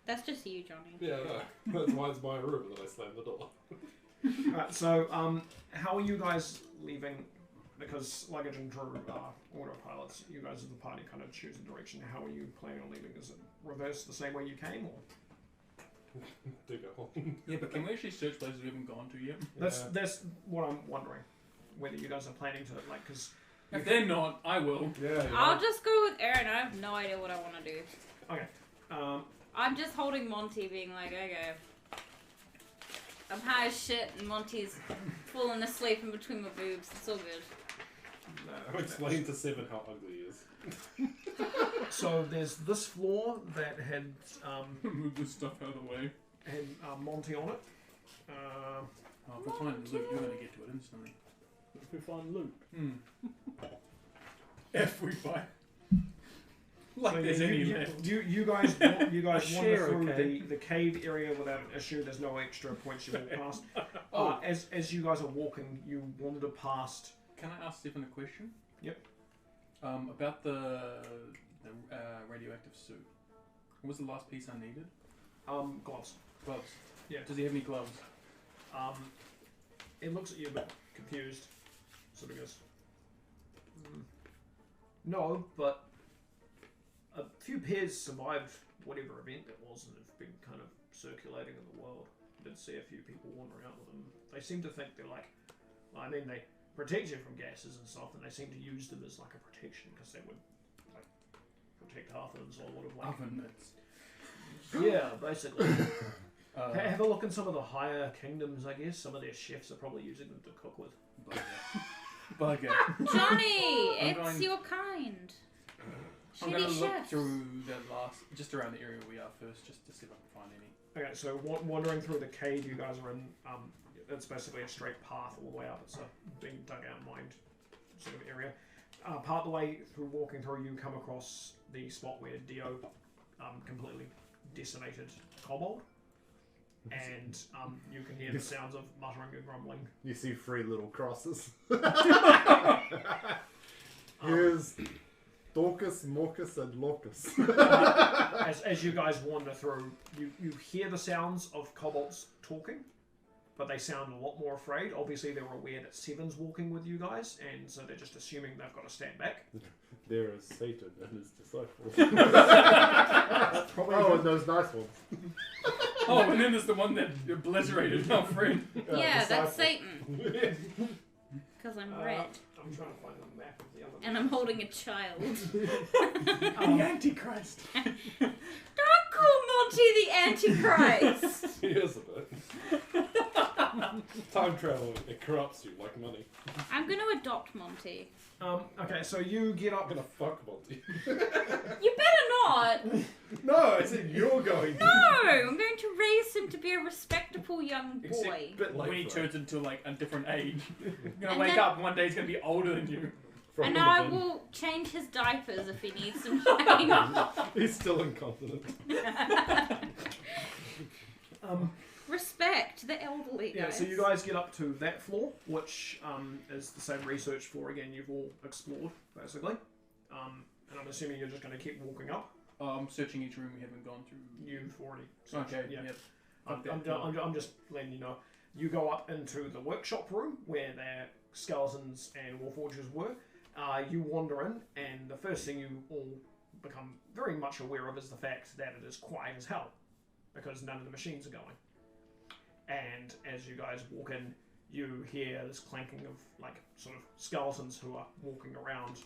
That's just you, Johnny. Yeah, no. That's why it's my room that I slammed the door. Alright, so how are you guys leaving? Because Luggage and Drew are autopilots. You guys as the party kind of choose a direction. How are you planning on leaving? Is it reverse the same way you came, or Dig a hole. Yeah, but can we actually search places we haven't gone to yet? that's what I'm wondering. Whether you guys are planning to because If they're not, I will. Yeah, I'll just go with Aaron. I have no idea what I want to do. okay. I'm just holding Monty, being like, okay. I'm high as shit, and Monty's falling asleep in between my boobs. It's all good. I'm explaining to Seven how ugly he is. So there's this floor that had Move this stuff out of the way. Monty on it. Oh, if we find loot, you're going to get to it instantly. If we find loot. If we find... Like So there's you, any you, left. you guys wander Share, through okay. the cave area without an issue. There's no extra points you walk past. As you guys are walking, you wander past. Can I ask Stephen a question? Yep. About the radioactive suit. What was the last piece I needed? Gloves. Gloves. Yeah. Does he have any gloves? It looks at you a bit confused. Sort of goes, no, but a few pairs survived whatever event it was and have been kind of circulating in the world. I did see a few people wandering out with them. They seem to think they're like, well, I mean, they protect you from gases and stuff, and they seem to use them as like a protection because they would like protect ovens or would have like Oven mitts. yeah, basically. Have a look in some of the higher kingdoms, I guess. Some of their chefs are probably using them to cook with. Bugger. Johnny, I'm it's going- your kind. I'm going to Shitty look chefs. through just around the area we are first, just to see if I can find any. Okay, so wandering through the cave you guys are in, it's basically a straight path all the way up. It's a being dug out mined sort of area. Part of the way through walking through, you come across the spot where Dio completely decimated Kobold. And you can hear the sounds of muttering and grumbling. You see 3 little crosses. Here's Dorcas, Morcus, and Lorcus. As you guys wander through, you hear the sounds of kobolds talking, but they sound a lot more afraid. Obviously, they're aware that Seven's walking with you guys, and so they're just assuming they've got to stand back. There is Satan and his disciples. Probably and those nice ones. Oh, and then there's the one that obliterated our friend. Yeah, that's disciple. Satan. Because I'm red. I'm trying to find the map of the other. And I'm holding a child. The Antichrist. Don't call Monty the Antichrist! He is a bit. Time travel, it corrupts you like money. I'm going to adopt Monty. Okay, so you get I'm up. gonna fuck Monty. You better not! No, I said you're going to. No! I'm going to raise him to be a respectable young boy. Bit late When he for turns into like a different age. You're gonna And wake then- up one day, he's gonna be older than you. From And the I bin. will change his diapers if he needs some change. He's still incontinent. Respect the elderly, Yeah, guys. so you guys get up to that floor, which is the same research floor again you've all explored, basically. And I'm assuming you're just going to keep walking up. I'm searching each room we haven't gone through. You've already searched, Okay, yeah. yep. I'm just letting you know. You go up into the workshop room where their skeletons and warforges were. You wander in, and the first thing you all become very much aware of is the fact that it is quiet as hell, because none of the machines are going. And as you guys walk in, you hear this clanking of like sort of skeletons who are walking around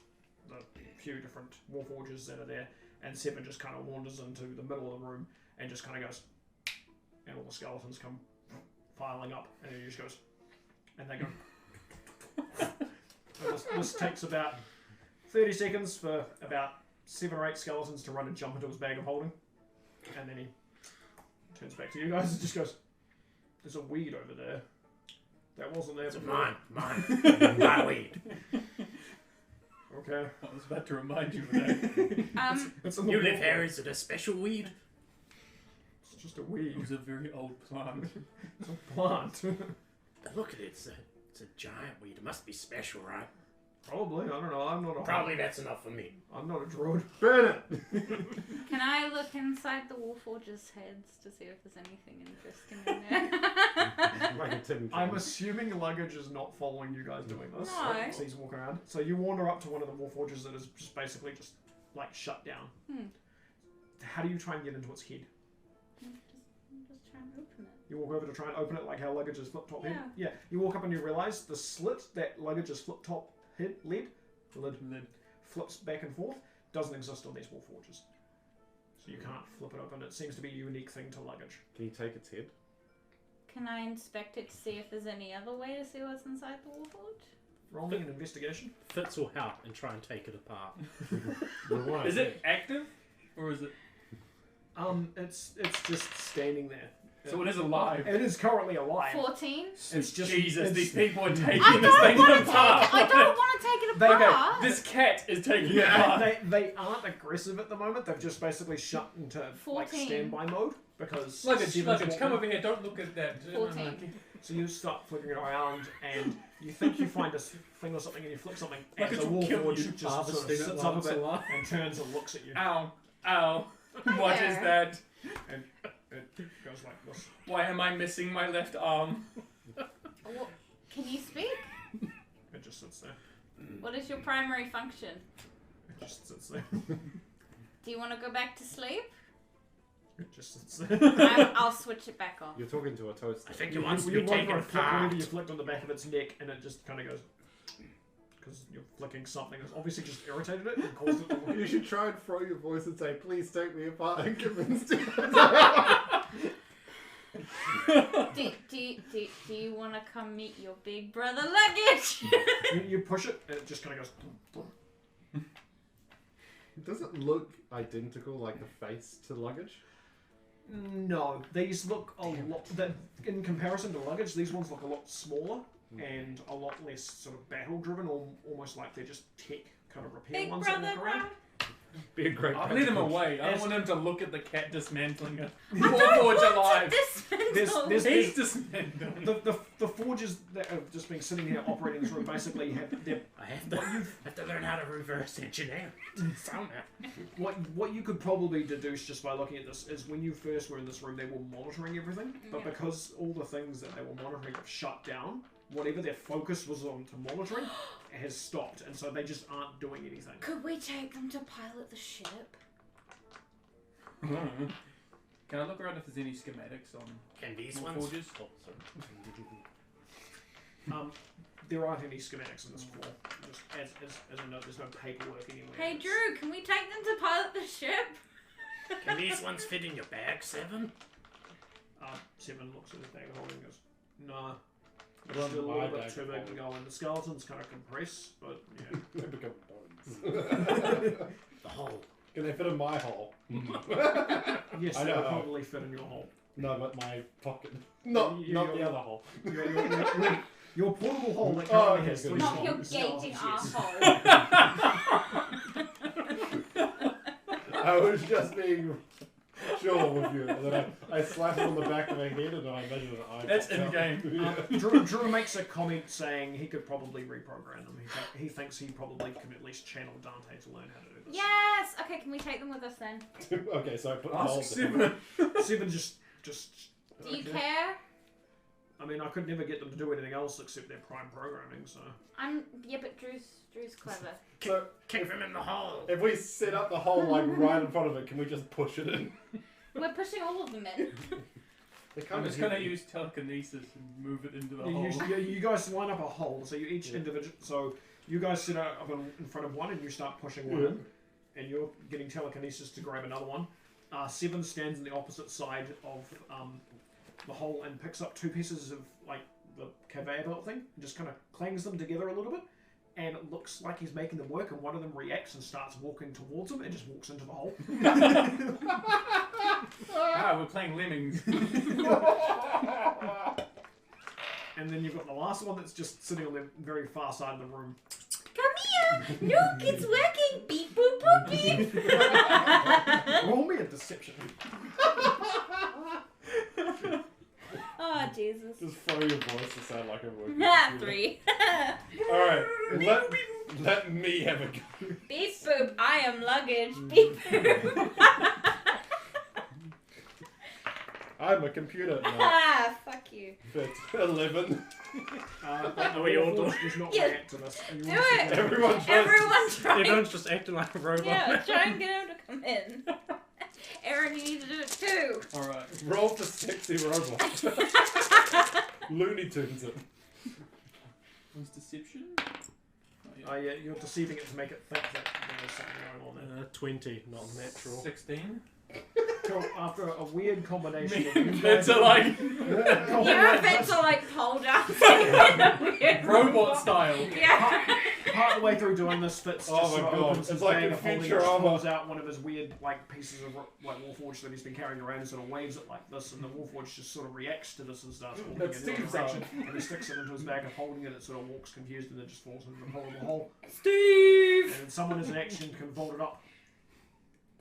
the few different warforges that are there, and Seven just kind of wanders into the middle of the room and just kind of goes, and all the skeletons come filing up, and he just goes, and they go. And this takes about 30 seconds for about 7 or 8 skeletons to run and jump into his bag of holding, and then he turns back to you guys and just goes, "There's a weed over there. That wasn't there It's before." mine. My weed. Okay. I was about to remind you of that. It's in the You live wall. here, is it a special weed? It's just a It weed. was a very old plant. It's a plant. Look at it, it's a giant weed. It must be special, right? Probably. I don't know. I'm not a Probably that's enough for me. I'm not a druid. Burn it! Can I look inside the Warforges' heads to see if there's anything interesting in there? Like a tin I'm can. assuming luggage is not following you guys doing this. No. So he's walking around. So you wander up to one of the warforges that is just basically just like shut down. How do you try and get into its head? I'm just trying to open it. You walk over to try and open it like how luggage is flip top head. Yeah. Yeah. You walk up and you realise the slit that luggage is flip top head lid flips back and forth doesn't exist on these warforges. So you can't flip it open. It seems to be a unique thing to luggage. Can you take its head? Can I inspect it to see if there's any other way to see what's inside the Warforge? Roll me an investigation. Fitz will help and try and take it apart. Right. Is it active? Or is it... It's just standing there. So it is alive. It is currently alive. 14? It's just Jesus, these people are taking I this thing don't apart. want to take it They go, apart. This cat is taking it Yeah, apart. they aren't aggressive at the moment. They've just basically shut into like 14. standby mode because Luggage, Seven's luggage, come walking. over here. Don't look at that. 14. So you start flicking it around, and you think you find a thing or something, and you flick something, and Luggage the will kill warforge you. just sort of Harvesting it sits up a once bit a while. and turns and looks at you, Ow. Ow. What is there. that? and it goes like this. Why am I missing my left arm? What, can you speak? It just sits there. What is your primary function? It just sits there. Do you want to go back to sleep? It just sits there. I'll switch it back off. You're talking to a toaster. I think it wants to You be want taken to flick apart. whenever you flicked on the back of its neck, and it just kind of goes. Because you're flicking something that's obviously just irritated it and caused it to look. You should try and throw your voice and say, "Please take me apart and convince me." Do you want to come meet your big brother luggage? You push it, and it just kind of goes. Does it look identical, like the face to luggage? No, these look a lot. In comparison to luggage, these ones look a lot smaller and a lot less sort of battle driven, or almost like they're just tech kind of repair Big ones brother, that walk around. Be a great. I'll lead him practical- away. I don't As- want him to look at the cat dismantling it. I don't want to dismantle. There's He's dismantling. the forges that have just been sitting here operating this room basically have their I have to learn how to reverse engineer somehow. what you could probably deduce just by looking at this is when you first were in this room they were monitoring everything, but Yeah. because all the things that they were monitoring have shut down, whatever their focus was on to monitoring has stopped, and so they just aren't doing anything. Could we take them to pilot the ship? Can I look around if there's any schematics on Can these more ones? forges? Oh, sorry. There aren't any schematics in this floor. Just as a note, there's no paperwork anywhere. Hey It's- Drew, can we take them to pilot the ship? Can these ones fit in your bag, Seven? Seven looks at his bag of holding and goes, nah. I It's run still a my little bit bag too of big to go in. The skeletons kind of compress, but yeah. They become bones. The hole. Can they fit in my hole? Yes, I they know will how. probably fit in your hole. No, but my pocket. Not You're- the other hole. Your portable hole that Oh, currently okay, has good. three Not your skeletons, gaping yes. asshole. I was just being sure with you. And then I slapped it on the back of her head and I measured an eye. That's popped out. in-game. Drew makes a comment saying he could probably reprogram them. He thinks he probably can at least channel Dante to learn how to do this. Yes! Okay, can we take them with us then? Okay, so I put the Ask hole Seven. Seven just. Do you Okay. care? I mean, I could never get them to do anything else except their prime programming. So Yeah, but Drew's clever. So Kick them in the hole. if we set up the hole like right in front of it, can we just push it in? We're pushing all of them in. They I'm kind just gonna use telekinesis and move it into the hole. you guys line up a hole. So you each individual. So you guys sit up in front of one and you start pushing one in, and you're getting telekinesis to grab another one. Seven stands on the opposite side of the hole and picks up two pieces of like the conveyor belt thing, and just kind of clangs them together a little bit, and it looks like he's making them work. And one of them reacts and starts walking towards him, and just walks into the hole. We're playing Lemmings. And then you've got the last one that's just sitting on the very far side of the room. Come here! Look, it's working! Beep boop boop beep! Roll me a deception. Oh, Jesus. Just throw your voice to sound like a working Ah, computer. 3. Alright, let me have a go. Beep boop, I am luggage. Beep boop. I'm a computer. No, Ah, fuck you. Fitz. 11. Are we all does not Yeah. react to this. And you Do want to it. see- Everyone tries Everyone try. Everyone's just acting like a robot. Yeah, try and get him to come in. Aaron, you need to do it too. Alright. roll for sexy robot. Looney Tunes it. Was deception? Yeah, you're deceiving it to make it think that there's something going on there. 20, not natural. 16. Cool. After a weird combination Me of you and guys- Fitz are like Your events are like pole dancing. robot style. Yeah. Part of the way through doing this, Fitz Oh just my sort of God, opens his it's like bag in of holding, Futurama. pulls out one of his weird like pieces of like Warforged that he's been carrying around and sort of waves it like this, and the Warforged just sort of reacts to this and starts holding That's it in Steve's direction, and he sticks it into his bag of holding it. It sort of walks confused and then just falls into the horrible hole. Steve! And someone as an action can fold it up.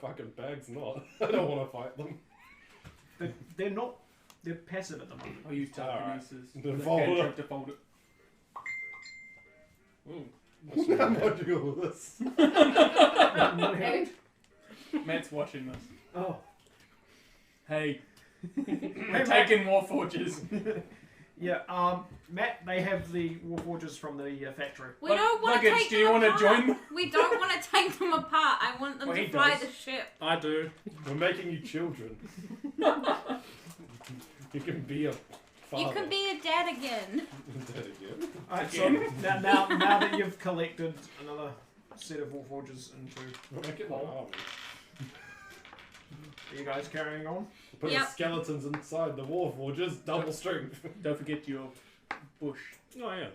Fucking bags not. I don't want to fight them. They're not. They're passive at the moment. I'll use telekinesis. Then The fold it cantrip up. to fold it. Ooh. How logical is this? In one hand. Matt's watching this. Oh. Hey, Hey, we're Matt. taking war forges. Yeah, Matt, they have the Warforges from the factory. We don't want to Luggage, take do them you want to apart. join them? We don't want to take them apart. I want them Well, to he fly does. the ship. I do. We're making you children. You can be a father. You can be a dad again. That again. Alright, so now that you've collected another set of Warforges into, We're making an army. are you guys carrying on? Put Yep. skeletons inside the Warforges, double strength. Don't forget your bush, Oh, yeah.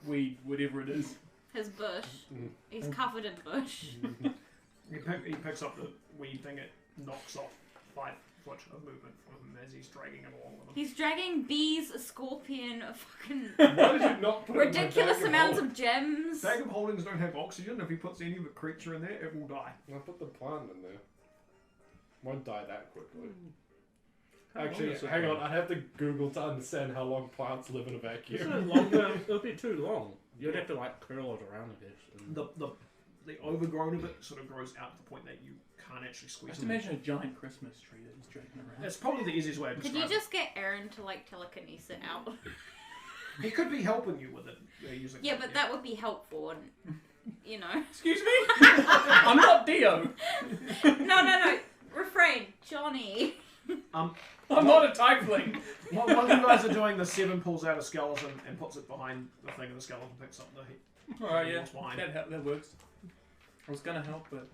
weed, whatever it is. His bush. Mm. He's covered in bush. He picks up the weed thing. It knocks off 5 foot of movement from him as he's dragging it along with him. He's dragging bees, a scorpion, a fucking Why did you not put ridiculous it in my amounts bag of gems. Bag of holdings don't have oxygen. If he puts any of the creature in there, it will die. I put the plant in there. Won't die that quickly. Actually, hang on. I'd have to Google to understand how long plants live in a vacuum. Isn't it longer? It'll be too long. You'd have to like curl it around a bit. And... The overgrown of it sort of grows out to the point that you can't actually squeeze Just it. imagine a giant Christmas tree that he's dragging around. That's probably the easiest way of Could describing you just get Aaron to like telekinesis it out? it. He could be helping you with it. Using Yeah, but that would be helpful, and you know. Excuse me? I'm not Dio. No. Refrain, Johnny. I'm not a tiefling. While you guys are doing, the 7 pulls out a skeleton and puts it behind the thing, and the skeleton picks up the Alright, yeah. That's fine. That works. I was gonna help, but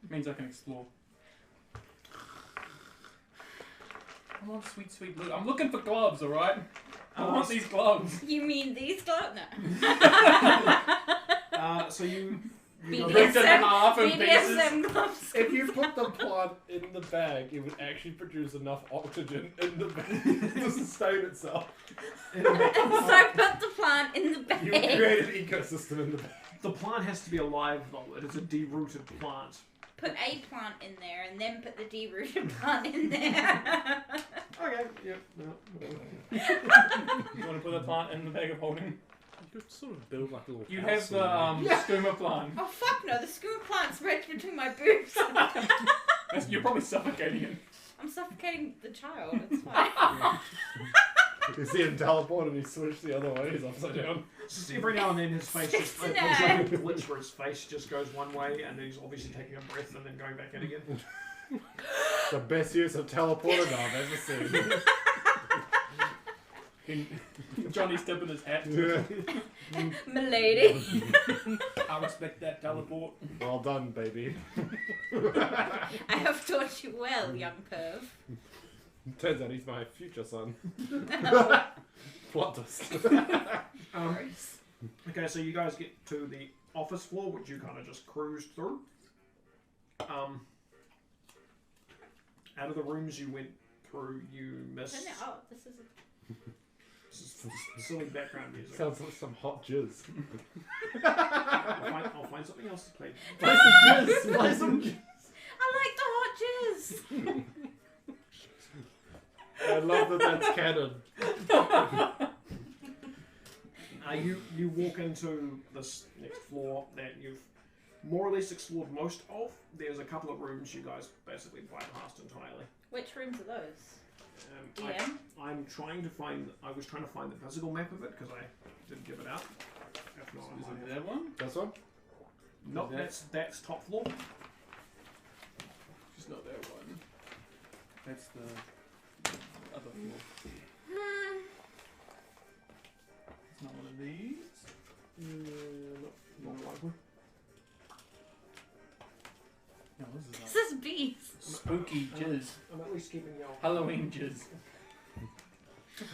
it means I can explore. I want sweet, sweet loot. I'm looking for gloves, alright? I want these gloves. You mean these gloves? No. So you Ripped in half in pieces. BDSM gloves. If you put the plant in the bag, it would actually produce enough oxygen in the bag to sustain itself. So put the plant in the bag. You create an ecosystem in the bag. The plant has to be alive though. It is a derooted plant. Put a plant in there and then put the derooted plant in there. Okay. Yep. No, You want to put a plant in the bag of holding? You could sort of build like a little. You house have the in there. skooma plant. Oh fuck no, the skooma plant's right between my boobs. You're probably suffocating it. I'm suffocating the child, it's fine. You see him teleport and he switched the other way, he's upside down. just every now and then his face just Six there's nine. like a glitch where his face just goes one way and then he's obviously taking a breath and then going back in again. The best use of teleporter I've ever seen. Johnny's tipping his hat. Milady. I respect that teleport. Well done, baby. I have taught you well, young perv. Turns out he's my future son. Plot twist. Okay, so you guys get to the office floor, which you kind of just cruised through. Out of the rooms you went through, you missed. Oh, this is This is silly background music. Sounds like some hot jizz. I'll find something else to play. Play some jizz! Play some jizz! I like the hot jizz. I love that that's canon. You walk into this next floor that you've more or less explored most of. There's a couple of rooms you guys basically bypassed entirely. Which rooms are those? I was trying to find the physical map of it because I didn't give it out. If not, I Is might it have. that one? This one? Nope, Is that's top floor. It's not that one. That's the other floor. It's not one of these. Not likely. No, this is This is bees. spooky jizz. I'm at least keeping your. Halloween jizz.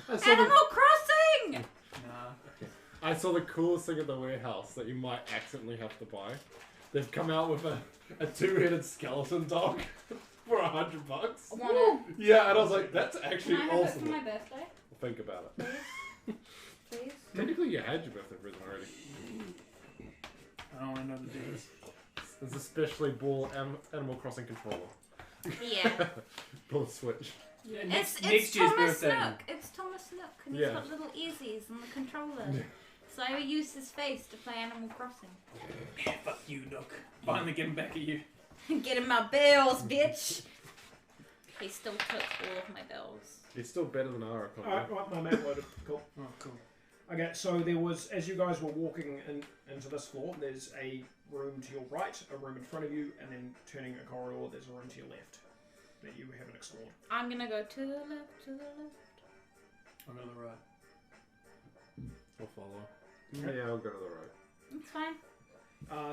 Animal Crossing! Nah. I saw the coolest thing at the warehouse that you might accidentally have to buy. They've come out with a two-headed skeleton dog for $100. I want it. Yeah, and I was like, that's Can actually I have it awesome. for my birthday? Think about it. Please? Technically, you had your birthday present already. I don't want to know the dates. There's a specially ball Animal Crossing controller. Yeah. Pull the switch. Yeah, It's next year's Thomas birthday. Nook. It's Thomas Nook, and Yeah. he's got little easies on the controller. So I use his face to play Animal Crossing. Man, fuck you, Nook. Finally getting back at you. Get him my bills, bitch! He still took all of my bills. It's still better than our account. Alright, right, my map loaded. Cool. Oh, cool. Okay, so there was, as you guys were walking into this floor, there's a room to your right, a room in front of you, and then turning a corridor, there's a room to your left that you haven't explored. I'm gonna go to the left, to the left. I'll go to the right. I'll follow. Yeah, I'll go to the right. It's fine.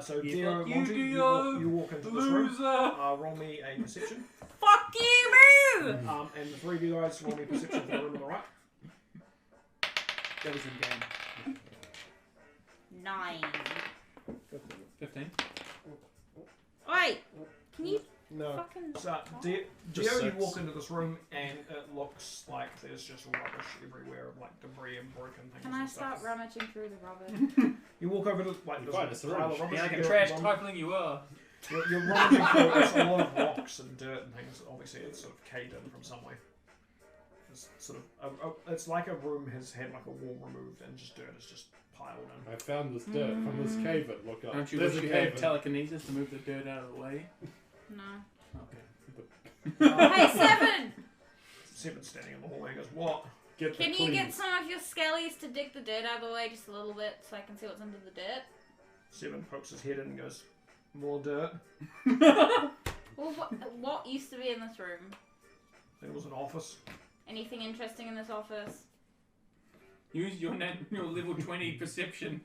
So, Yeah, dear fuck you, Monty, Dio. you walk into this room. Loser! Roll me a perception. Fuck you, boo! And the three of you guys roll me a perception for the room on the right. That was in game. 9. 15. Wait, can you No. fucking... So, Just Geo, you 6. walk into this room and it looks like there's just rubbish everywhere, like debris and broken things. Can I and start stuff. rummaging through the rubbish? You walk over to like You there's find a a syringe. pile of rubbish. Yeah, like a you're trash rum- trifling you are. You're rummaging through. There's a lot of rocks and dirt and things. Obviously, it's sort of caved in from somewhere. It's sort of it's like a room has had like a wall removed and just dirt is just piled in. I found this dirt from this cave. It look up. Don't you There's wish a you cave. had telekinesis to move the dirt out of the way? No. Okay. Hey, Seven! Seven's standing in the hallway and goes, "What?" Get the Can you clean. get some of your skellies to dig the dirt out of the way just a little bit so I can see what's under the dirt? Seven pokes his head in and goes, "More dirt." Well, what used to be in this room? I think it was an office. Anything interesting in this office? Use your level 20 perception.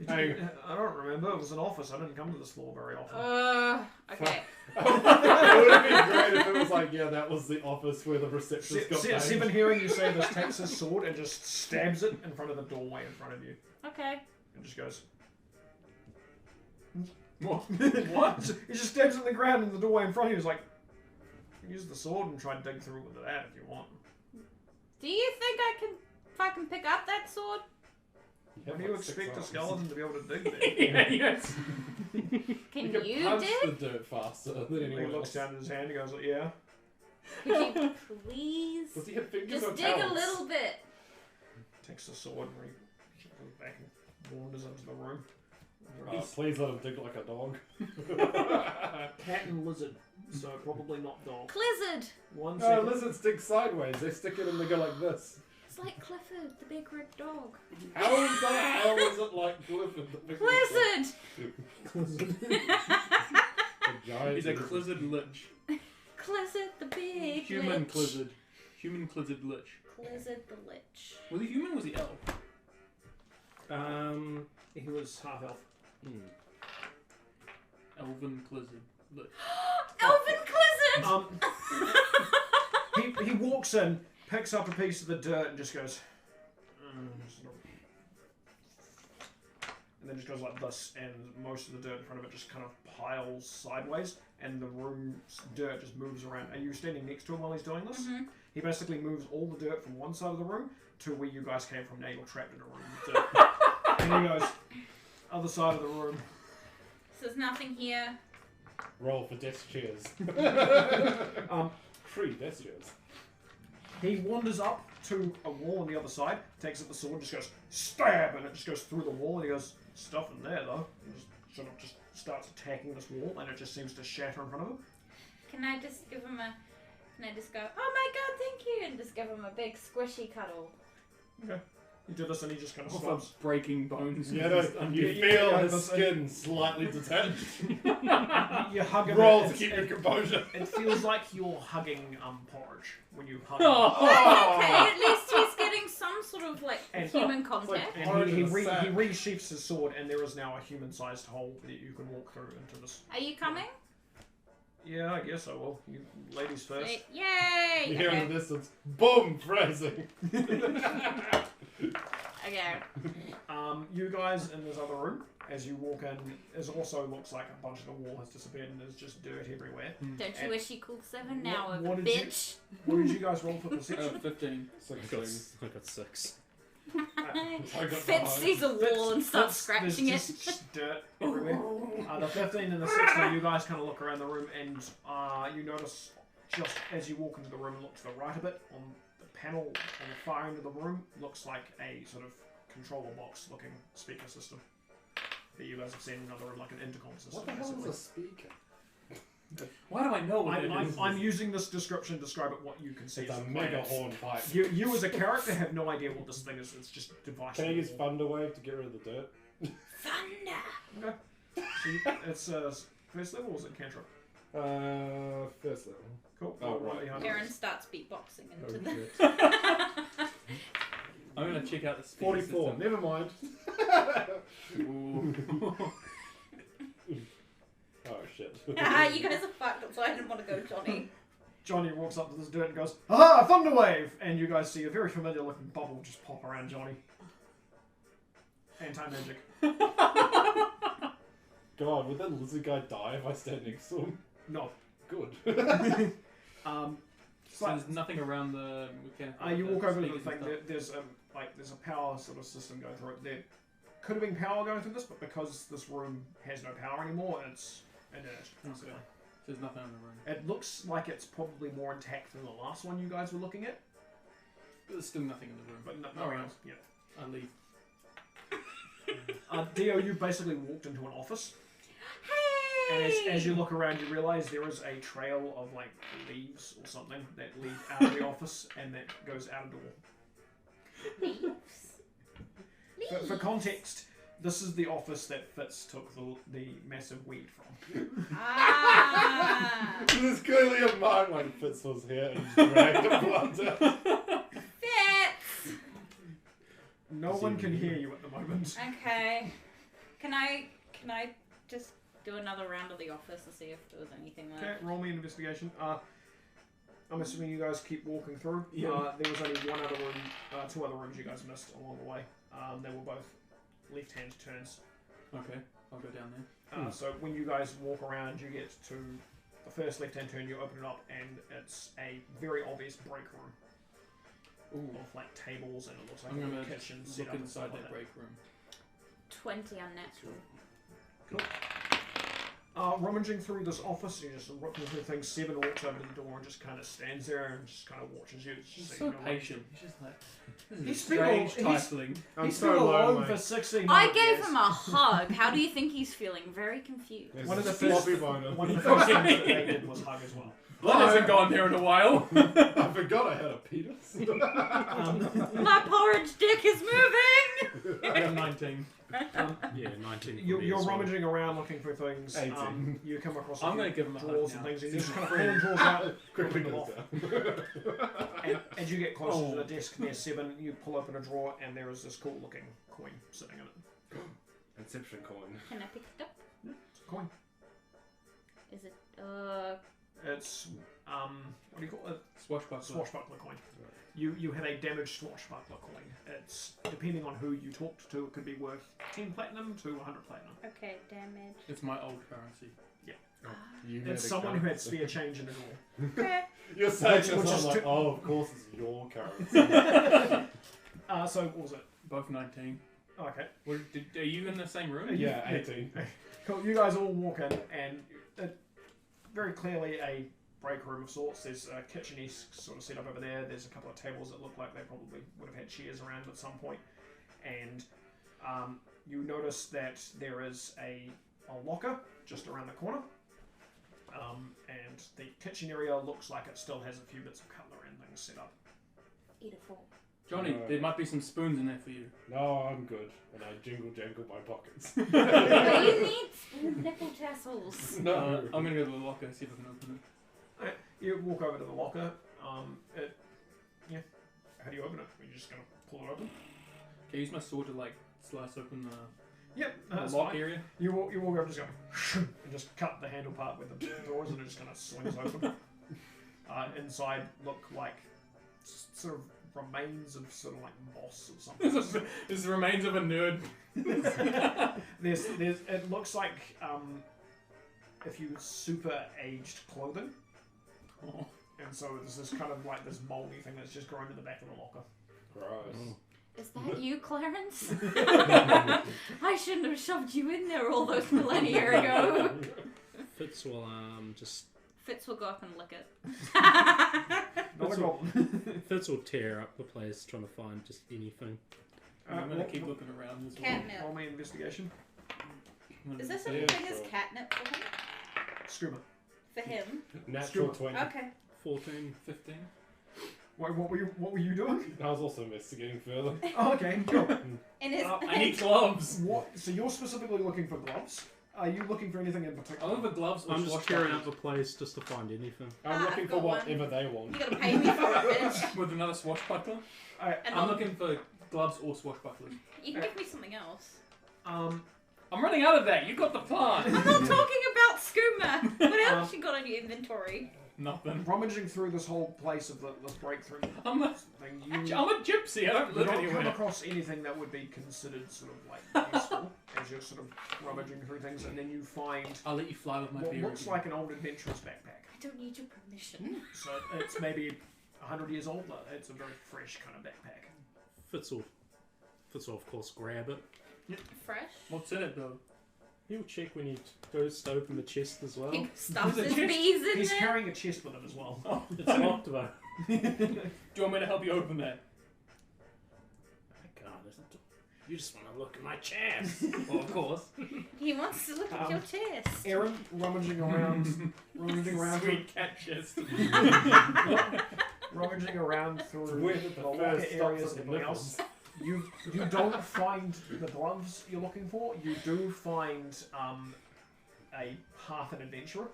Hey. I don't remember. It was an office. I didn't come to this floor very often. Okay. It would have been great if it was like, yeah, that was the office where the receptionist got paid. Seven hearing you say this takes his sword and just stabs it in front of the doorway in front of you. Okay. And just goes, What? "What?" He just stabs it in the ground in the doorway in front of you. He's like, "Use the sword and try and dig through with that if you want." Do you think I can fucking pick up that sword? How do you expect a skeleton to be able to dig there? Yeah, yes. Can You you can punch dig? the dirt faster than He anyone looks else. down at his hand and goes, "Yeah." Could you please Does he have fingers or just dig a talons? little bit? Takes the sword and he goes back and wanders into the room. Please let him dig like a dog. Cat and lizard, so probably not dog. Clizzard! One No, second. lizards dig sideways. They stick it and they go like this. It's like Clifford, the big red dog. How is that? How is it like Clifford? The big Clizzard! A giant He's a lizard. Clizzard Lich. Clizzard, the big Human lich. Clizzard. Human Clizzard Lich. Clizzard the lich. Was he human or was he elf? He was half elf. Elven Clizzard Lich. Elven Clizzard! He walks in, picks up a piece of the dirt and just goes, and then just goes like this, and most of the dirt in front of it just kind of piles sideways, and the room's dirt just moves around. Are you standing next to him while he's doing this? Mhm. He basically moves all the dirt from one side of the room to where you guys came from. Now you're trapped in a room with dirt. And he goes, other side of the room. So there's nothing here. Roll for desk chairs. 3 desk chairs. He wanders up to a wall on the other side, takes up the sword, just goes stab, and it just goes through the wall. And he goes, stuff in there though. And just sort of just starts attacking this wall, and it just seems to shatter in front of him. Can I just give him a... Can I just go, oh my god, thank you, and just give him a big squishy cuddle? Okay. You do this, and he just kind of Also stops. breaking bones. Yeah, no, you Yeah, feel yeah, his that's- skin slightly detached. You hug him. Roll and to keep it, your composure. it feels like you're hugging porridge when you hug Oh. Okay, at least he's getting some sort of like And- human contact. him. Porridge And he in a sack. resheaths his sword, and there is now a human-sized hole that you can walk through into this. Are you coming? Yeah, I guess I will. You ladies first. Sweet. Yay! You hear in Okay. the distance, boom, phrasing. Okay. You guys in this other room, as you walk in, it also looks like a bunch of the wall has disappeared and there's just dirt everywhere. Don't you And wish you called 7 now, what- a what did you- bitch? What did you guys roll for perception? 15. I got 6. I got Fitz behind. sees a wall and starts scratching there's it. just dirt everywhere. The 15 and the 16, you guys kind of look around the room and you notice just as you walk into the room, look to the right a bit, on the panel on the far end of the room, looks like a sort of controller box looking speaker system that you guys have seen in another room, like an intercom system. What the hell is basically. a speaker? Why do I know what it is? I'm using this description to describe it what you can see It's as a the mega players. horn pipe. You as a character have no idea what this thing is. It's just a device. Can I on the use wall. Thunderwave to get rid of the dirt? Thunder! Okay. So it's first level or is it cantrip? First level. Cool. Oh, Roll right. D100. Aaron starts beatboxing into Oh, the... shit. I'm gonna check out the speaker 44, system. never mind. Ooh. Oh shit. You guys are fucked, so I didn't want to go Johnny. Johnny walks up to this dirt and goes, "Aha, Thunderwave!" And you guys see a very familiar looking bubble just pop around Johnny. Anti-magic. God, would that lizard guy die if I stand next to him? No. Good. So there's nothing around the mechanical. You walk over to the speakers thing. and stuff? There's a power sort of system going through it. There could have been power going through this, but because this room has no power anymore, it's inert. Okay. There's nothing in the room. It looks like it's probably more intact than the last one you guys were looking at, But there's still nothing in the room. but no Alright. else. Yeah. I leave. Dio, you basically walked into an office, Hey! and as you look around, you realise there is a trail of like leaves or something that lead out of the office and that goes out a door. Leaves. For context, this is the office that Fitz took the massive weed from. Ah! There's clearly a mark when Fitz was here and just dragged a plant out. Fitz! No one can hear you at the moment. Okay. Can I just do another round of the office and see if there was anything Okay, there? roll me an investigation. I'm assuming you guys keep walking through. Yeah. There was only one other room, two other rooms you guys missed along the way. They were both left-hand turns. Okay, I'll go down there. So when you guys walk around, you get to the first left-hand turn. You open it up, and it's a very obvious break room. With like tables, and it looks like I'm a gonna kitchen just set look up and inside stuff like that break room. 20 unnatural. Rummaging through this office, you just looking through things. Seven walks over to the door and just kind of stands there and just kind of watches you. He's So so you know what- patient. He's just like, this is He's a strange been all- titling. He's been alone for 16 I months. gave him a hug. How do you think he's feeling? Very confused. There's One of a the first- sloppy boner. One of the first things that they did was hug as well. Blood hasn't gone there in a while. I forgot I had a penis. My porridge dick is moving! I got 19. Yeah, 19. You're rummaging around looking for things. 18. You come across I'm going to give him a drawers hug and now. things, and you just kind of pulling drawers out, Quickly open them goes off. down. And as you get closer to the desk near Seven, you pull open a drawer, and there is this cool looking coin sitting in it. Inception coin. Can I pick it up? It's a coin. Is it, It's what do you call it? Swashbuckler. Swashbuckler coin. You had a damaged swashbuckler coin. It's depending on who you talked to, it could be worth 10 platinum to 100 platinum. okay, damage. It's my old currency. You It's someone who had spare change in the door. Okay. You're saying Which this, is I'm like, too- oh, of course it's your currency. So what was it? Both 19. Oh, okay. Are you in the same room? Yeah, 18. Cool. You guys all walk in, and very clearly a break room of sorts. There's a kitchen-esque sort of setup over there. There's a couple of tables that look like they probably would have had chairs around at some point. And you notice that there is a locker just around the corner. And the kitchen area looks like it still has a few bits of cutlery and things set up. Eat a fork. Johnny, there might be some spoons in there for you. No, I'm good. And I jangle my pockets. But you need spoon nipple tassels. No. I'm going to go to the locker and see if I can open it. You walk over to the locker. How do you open it? Are you just going to pull it open? Can I use my sword to like slice open the Yep, that's lock fine. area? You walk over, just go and just cut the handle part with the doors, and it just kind of swings open. Inside look like sort of remains of sort of like moss or something. This is the remains of a nerd. There's it looks like if you super aged clothing, Oh. and so there's this kind of like this moldy thing that's just grown in the back of the locker. Gross. Is that you, Clarence? I shouldn't have shoved you in there all those millennia ago. Fitz will just Fitz will go up and lick it. Not a problem. Fitz will tear up the place trying to find just anything. I'm going to keep looking around as well. Catnip. Roll me investigation. Is there such Yeah, a thing as sure. catnip for him? Skooma. For him? Natural 20. Okay. 14. 15. Wait, what were you doing? I was also investigating further. Oh, okay, cool. In his I need gloves. What? So you're specifically looking for gloves? Are you looking for anything in I particular? love the gloves. or I'm just tearing swashbucklers. out the place just to find anything. I'm Ah, looking I've for got one. whatever they want. You gotta pay me for it, bitch. With another swashbuckler. Alright, And I'm looking for gloves or swashbucklers. You can give me something else. I'm running out of that. You got the plant. I'm not talking about skooma. What else you got on your inventory? Nothing. rummaging through this whole place of this breakthrough I'm a thing, you gypsy. I don't you live don't come anywhere. across anything that would be considered sort of like useful. as you're sort of rummaging through things, and then you find I'll let you fly with my what beer. looks again. like an old adventurer's backpack. I don't need your permission. So it's maybe 100 years old, but it's a very fresh kind of backpack. Fitz will of course grab it. Fresh. What's in it though? He'll check when he goes to open the chest as well. He stuffs There's a his chest. bees in He's there. carrying a chest with him as well. Oh, It's locked though. do you want me to help you open that? I can't. You just want to look at my chest. Well, of course. He wants to look at your chest. Aaron rummaging around Sweet cat chest. rummaging around through Where did the the locker first stops areas at and the everything else. You don't find the gloves you're looking for. You do find a half an adventurer.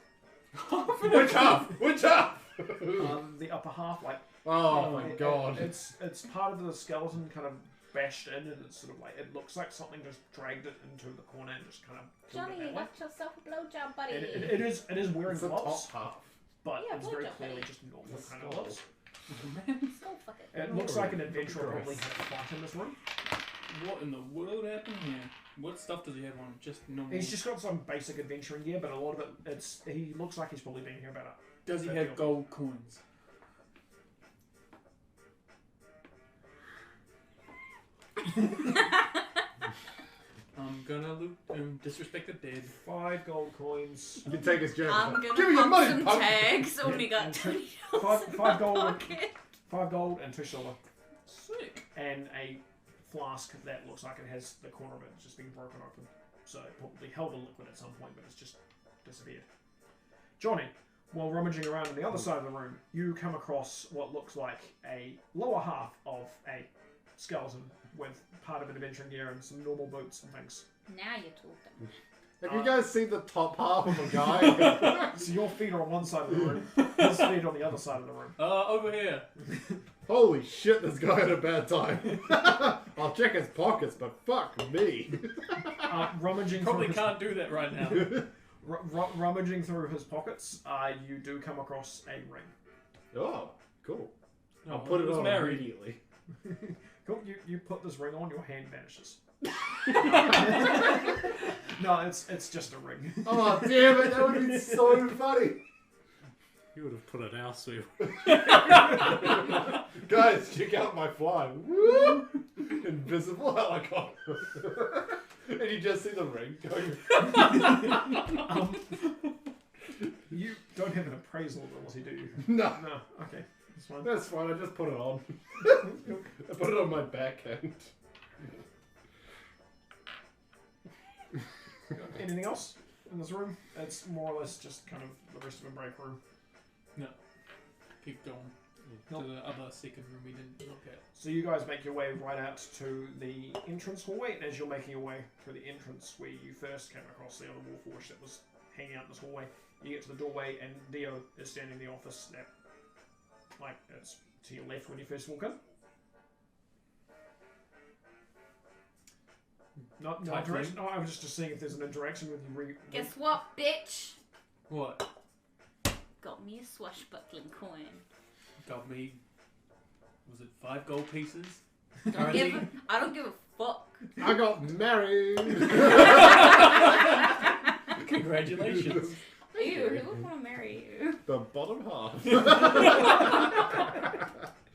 Which half? Which half? The upper half, like Oh my god. it's part of the skeleton kind of bashed in, and it's sort of like it looks like something just dragged it into the corner and just kind of killed Johnny, it you that way. got yourself a blowjob, buddy. It is wearing It's the gloves, top half. but Yeah, it's very blowjob, clearly buddy. just normal It's kind of skull. gloves. Skull fuck it. It looks like an adventurer Gross. probably had a fight in this room. What in the world happened here? What stuff does he have on? Just normal. He's just got some basic adventuring gear, but a lot of he looks like he's probably been here about a Does he 50 have or- gold coins? I'm gonna loot and disrespect the dead. 5 gold coins. You can take his jab. I'm Give gonna me your pump money, some punk. tags. Only got $20 Five in gold. my pocket. 5 gold and 2 silver. Sick. And a flask that looks like it has the corner of it just been broken open. So it probably held a liquid at some point, but it's just disappeared. Johnny, while rummaging around on the other side of the room, you come across what looks like a lower half of a skeleton with part of an adventuring gear and some normal boots and things. Now you're talking. Have you guys seen the top half of a guy? So your feet are on one side of the room, his feet on the other side of the room. Over here. Holy shit, this guy had a bad time. I'll check his pockets, but fuck me. Rummaging Probably through his, can't do that right now. rummaging through his pockets, you do come across a ring. Oh, cool. No, I'll put he it was on married. immediately. Cool. You put this ring on, your hand vanishes. No, it's just a ring. Oh, damn it, that would have been so funny. You would have put it elsewhere. Guys, check out my fly. Woo! Invisible helicopter. And you just see the ring going. You don't have an appraisal ability, do you? No, No. Okay, that's fine. that's fine, I just put it on. I put it on my backhand. Anything else in this room? It's more or less just kind of the rest of a break room. Keep going. Nope. To the other second room we didn't look at. So you guys make your way right out to the entrance hallway, and as you're making your way through the entrance where you first came across the other warforged that was hanging out in this hallway, you get to the doorway and Dio is standing in the office that, like, it's to your left when you first walk in. No Type interaction. thing. No, I was just seeing if there's an interaction with you. Guess what, bitch? What? Got me a swashbuckling coin. Got me. Was it 5 gold pieces? I don't give a fuck. I got married. Congratulations. Ew, who would want to marry you? The bottom half.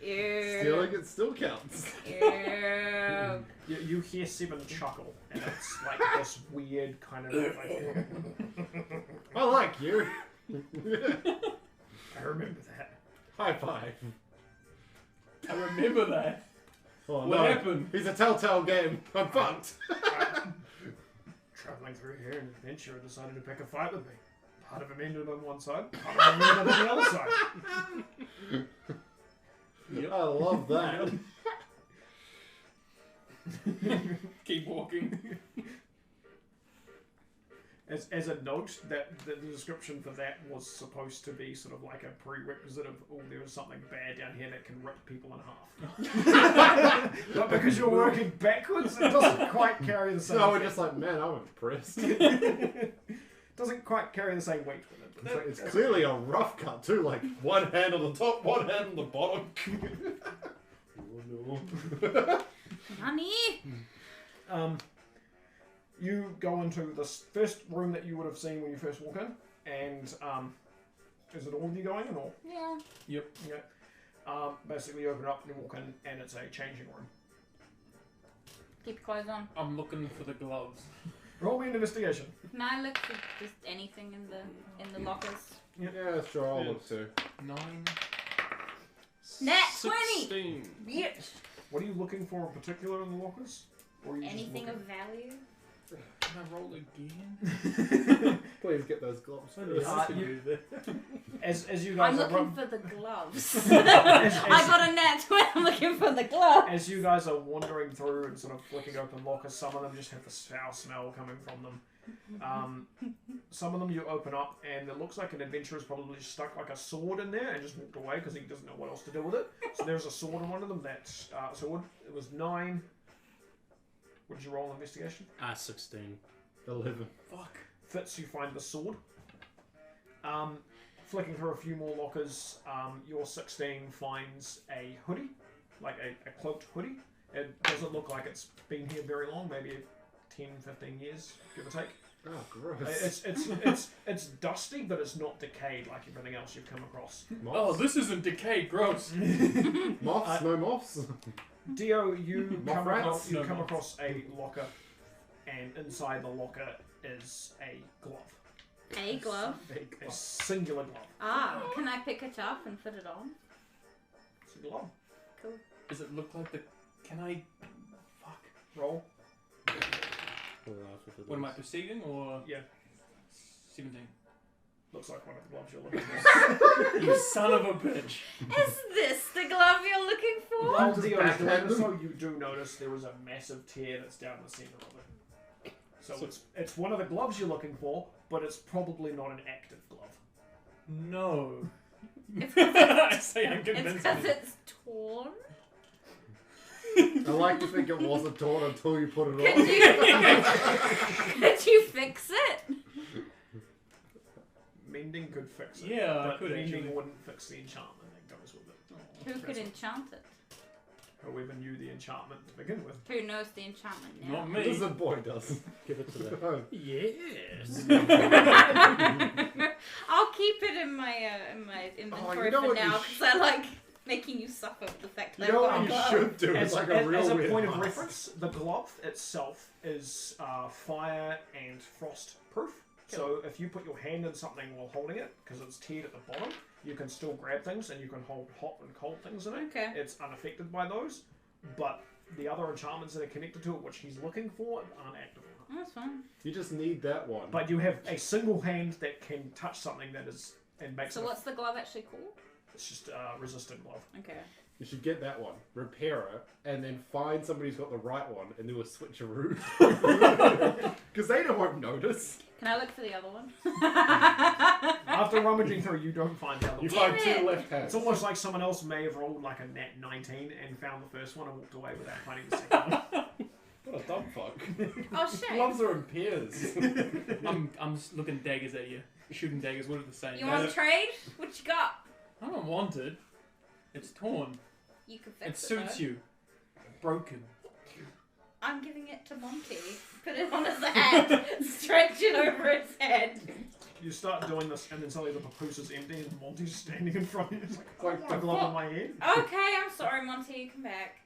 Ew. Stealing it still counts. Ew. You hear Seven chuckle, and it's like this weird kind of like. I like you. I remember that. High five. I remember that. Oh, What no. happened? He's a telltale game. I'm fucked. Traveling through here, an adventurer decided to pick a fight with me. Part of him ended on one side, part of him ended on the other side. Yep. I love that. Keep walking. As a note, that the description for that was supposed to be sort of like a prerequisite of, oh, there is something bad down here that can rip people in half. But because you're working backwards, it doesn't quite carry the same No, we're effect. just like, man, I'm impressed. Doesn't quite carry the same weight with it. But It's, like, it's that's clearly a rough cut too, like one hand on the top, one hand on the bottom. Oh no. Nani? You go into this first room that you would have seen when you first walk in, and is it all of you going in, or? Yeah. Yep. Okay. Basically, you open it up and you walk in, and it's a changing room. Keep your clothes on. I'm looking for the gloves. Roll me an investigation. Can I look for just anything in the lockers? Yeah, sure, I'll look too. 9. Nat 20! 16. Yes. What are you looking for in particular in the lockers? Or are you Anything just of value? Can I roll again? Please get those gloves. As you guys I'm are looking run- for the gloves. as, I got a nat 20. I'm looking for the gloves. as you guys are wandering through and sort of flicking open lockers, some of them just have this foul smell coming from them. Some of them you open up and it looks like an adventurer's probably just stuck like a sword in there and just walked away because he doesn't know what else to do with it. So there's a sword in one of them. That sword. It was 9. What did you roll investigation? 16. 11. Fuck. Fitz, you find the sword. Flicking through a few more lockers, your 16 finds a hoodie, like a cloaked hoodie. It doesn't look like it's been here very long, maybe 10, 15 years, give or take. Oh, gross. It's dusty, but it's not decayed like everything else you've come across. Oh, this isn't decayed. Gross. Moths? No moths? Dio, you Moth come rats? across a locker, and inside the locker is a glove. A glove. A singular glove. Ah, can I pick it up and put it on? It's a glove. Cool. Does it look like the... Can I... Fuck. Roll. What am I perceiving, or... Yeah. 17. Looks like one of the gloves you're looking for. You son of a bitch. Is this the glove you're looking for? While Dio is doing backhand this, them. though, you do notice there is a massive tear that's down the centre of it. So it's one of the gloves you're looking for, but it's probably not an active glove. No. It's 'cause I say I'm it's convinced. because it's torn. I like to think it wasn't torn until you put it Could on. you, could you fix it? Mending could fix it. Yeah, I but could mending actually. wouldn't fix the enchantment that goes with it. Who could enchant it? Whoever knew the enchantment to begin with. Who knows the enchantment now? Not me. Lizard boy does. Give it to them. Oh. Yes. I'll keep it in my inventory you know for what you now because I like making you suffer with the fact that You know I've what got you a glove. should do? It's like a real as a weird point of mask. reference, the glove itself is fire and frost proof. So if you put your hand in something while holding it, because it's tiered at the bottom, you can still grab things and you can hold hot and cold things in it. Okay. It's unaffected by those, but the other enchantments that are connected to it, which he's looking for, aren't active on it. That's fine. You just need that one. But you have a single hand that can touch something that is and makes So it. what's the glove actually called? It's just a resistant glove. Okay. You should get that one, repair it, and then find somebody who's got the right one and do a switcheroo. Because they won't notice. Can I look for the other one? After rummaging through, you don't find the other You one. find Damn two it. left hands. It's almost like someone else may have rolled like a nat 19 and found the first one and walked away without finding the second one. What a dumb fuck. Oh shit. Gloves are in pairs. I'm just looking daggers at you. Shooting daggers, what are the same? You want to trade? What you got? I don't want it. It's torn. You can It fix it. suits though. you. Broken. I'm giving it to Monty. Put it on his head. Stretch it over his head. You start doing this, and then suddenly the papoose is empty, and Monty's standing in front of you. It's like, I Like want a the glove fuck? on my head. Okay, I'm sorry, Monty. Come back.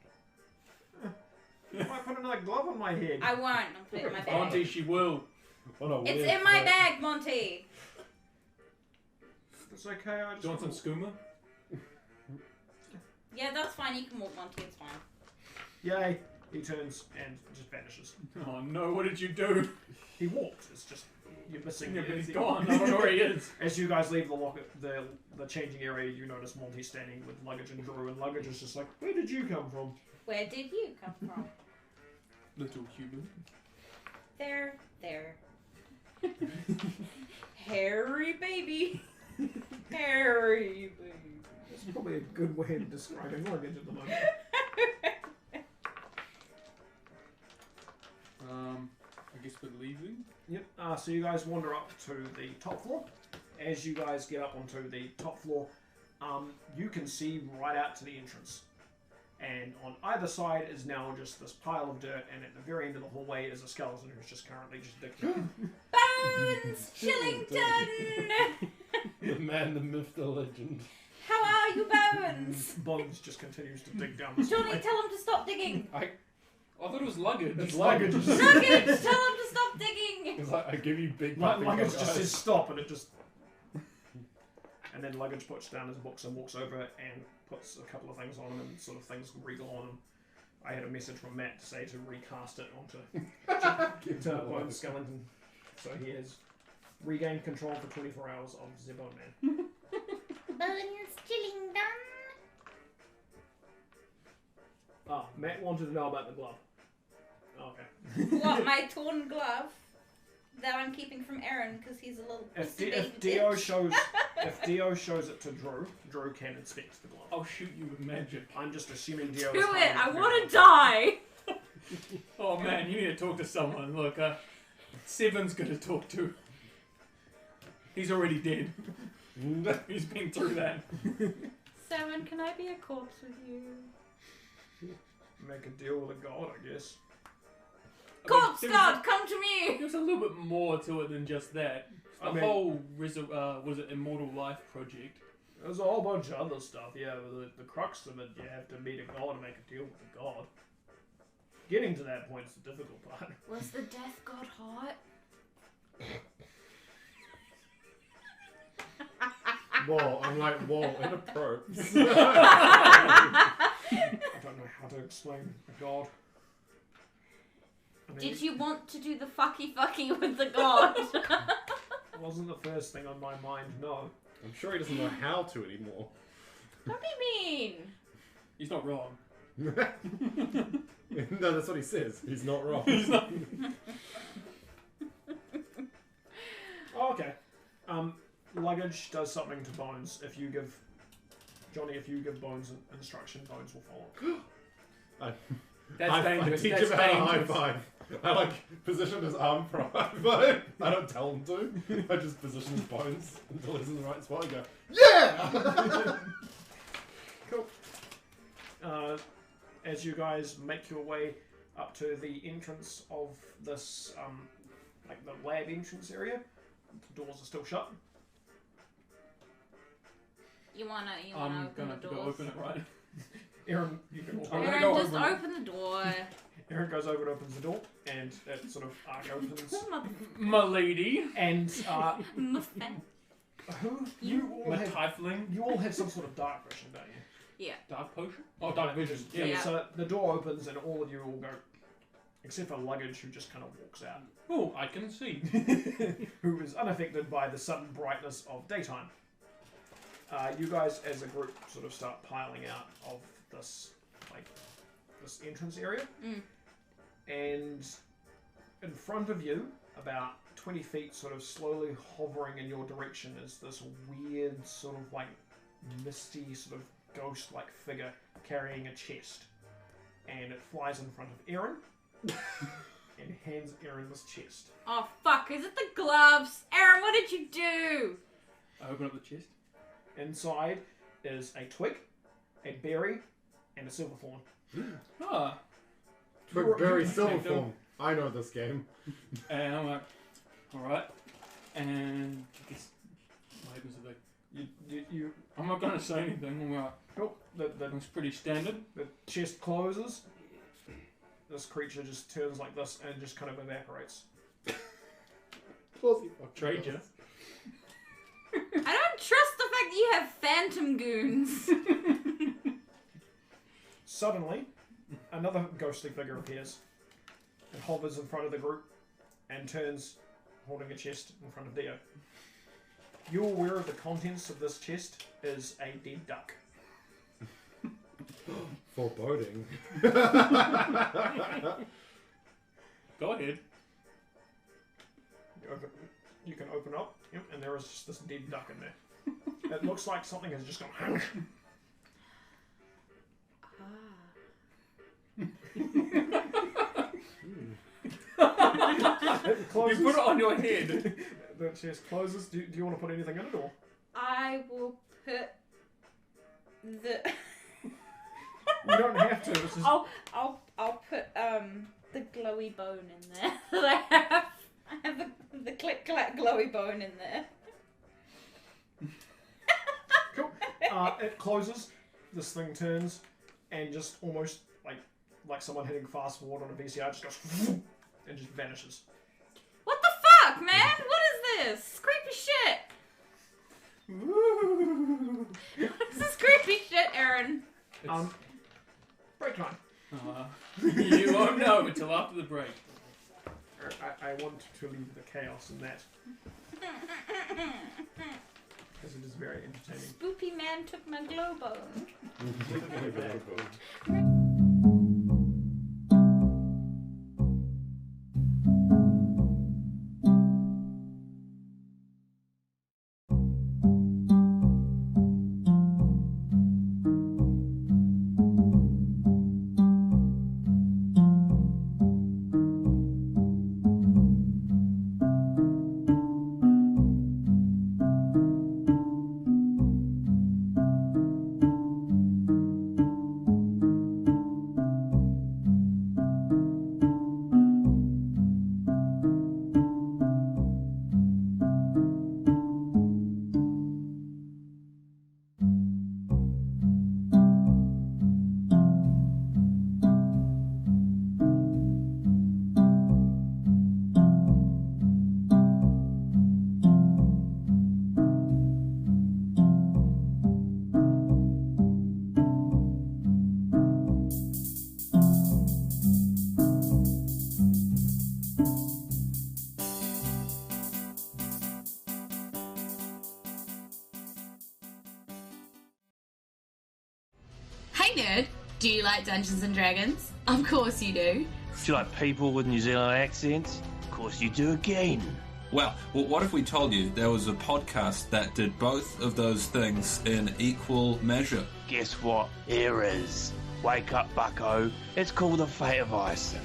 I might put another glove on my head. I won't. I'll put it in my bag. Auntie, she will. What a It's weird in my flirt. bag, Monty. It's okay, I just Do you want some skooma? Yeah, that's fine. You can walk, Monty. It's fine. Yay. He turns and just vanishes. Oh no, what did you do? He walked. It's just, you're missing Yeah, the but he's the- gone. I don't know where he is. As you guys leave the locker, the changing area, you notice Monty standing with luggage and Drew, and luggage is just like, where did you come from? Where did you come from? Little human. There. Hairy baby. Hairy baby. That's probably a good way of describing luggage at the moment. I guess we're leaving. Yep. So you guys wander up to the top floor. As you guys get up onto the top floor, you can see right out to the entrance. And on either side is now just this pile of dirt, and at the very end of the hallway is a skeleton who's just currently just digging. Bones! Chillington! The man, the myth, the legend. How are you, Bones? Bones just continues to dig down this Johnny, hallway. tell him to stop digging. I thought it was luggage. It's luggage. Luggage, tell him to stop digging. It's like, I give you big Luggage guys. just says stop, and it just... And then Luggage puts down his books and walks over and puts a couple of things on him, and sort of things regal on him. I had a message from Matt to say to recast it onto to Bone Skeleton. So he has regained control for 24 hours of the Bone Man. Bones Chillington. Ah, Matt wanted to know about the glove. Okay. What, my torn glove? That I'm keeping from Aaron because he's a little If pussy baby Dio bitch. shows it to Drew can inspect the glove. I'll shoot you with magic. I'm just assuming Dio. Do it! I want to die! Oh man, you need to talk to someone. Look, Seven's gonna talk to. He's already dead. He's been through that. Seven, can I be a corpse with you? Make a deal with a god, I guess. Corpse there God, come to me! There's a little bit more to it than just that. The whole was it Immortal Life project. There's a whole bunch of other stuff, yeah, but the crux of it, you have to meet a god to make a deal with a god. Getting to that point is the difficult part. Was the death god hot? Whoa, I'm like, whoa, inappropriate. I don't know how to explain a god. I mean, Did you want to do the fucky with the god? it wasn't the first thing on my mind, no. I'm sure he doesn't know how to anymore. Don't be mean. He's not wrong. No, that's what he says. He's not wrong. Oh, okay. Luggage does something to Bones. If you give Bones an instruction, Bones will follow. That's I dangerous. teach That's him how to high dangerous. five. I like position his arm for a high five. I don't tell him to. I just position his bones until he's in the right spot and go, yeah! Cool. As you guys make your way up to the entrance of this, like the lab entrance area, the doors are still shut. You wanna I'm open gonna the go doors? open it right. Aaron, you can walk I'm over. gonna Aaron, go just over it. open the door. Aaron goes over and opens the door, and it sort of arc opens. My lady. And Muffin. who you all My have, tiefling. you all have some sort of dark vision, don't you? Yeah. Dark potion? Oh, dark vision. Yeah. Yeah. So the door opens, and all of you all go, except for Luggage, who just kind of walks out. Oh, I can see. Who is unaffected by the sudden brightness of daytime. You guys, as a group, sort of start piling out of this entrance area, and in front of you, about 20 feet, sort of slowly hovering in your direction, is this weird, sort of like misty, sort of ghost-like figure carrying a chest, and it flies in front of Aaron. And hands Aaron this chest. Oh fuck, is it the gloves? Aaron, what did you do? I open up the chest. Inside is a twig, a berry, and a silver thorn. Ah. Twig Berry Take Silver them. Form. I know this game. And I'm like, alright. And I guess my weapons are big. You I'm not gonna say anything. I'm like, oh, the that's pretty standard. chest closes. This creature just turns like this and just kind of evaporates. Trade you. I don't trust the fact that you have phantom goons. Suddenly, another ghostly figure appears and hovers in front of the group and turns, holding a chest in front of Dio. You're aware of the contents of this chest is a dead duck. Foreboding. Go ahead. You can open up, yep, and there is just this dead duck in there. It looks like something has just gone. It closes. You put it on your head. The chest closes. Do you want to put anything in it, or? I will put the... You don't have have to. It's just... I'll put the glowy bone in there. I have the click clack glowy bone in there. Cool. It closes. This thing turns, and just almost like someone hitting fast forward on a VCR, just goes and just vanishes. What the fuck, man? What is this? Creepy shit. What is this creepy shit, Aaron? Break time. You won't know until after the break. I want to leave the chaos in that. Because it is very entertaining. Spoopy man took my glow bone. Hey nerd, do you like Dungeons and Dragons? Of course you do. Do you like people with New Zealand accents? Of course you do again. Well, what if we told you there was a podcast that did both of those things in equal measure? Guess what? Here is. Wake up, bucko. It's called The Fate of Isen.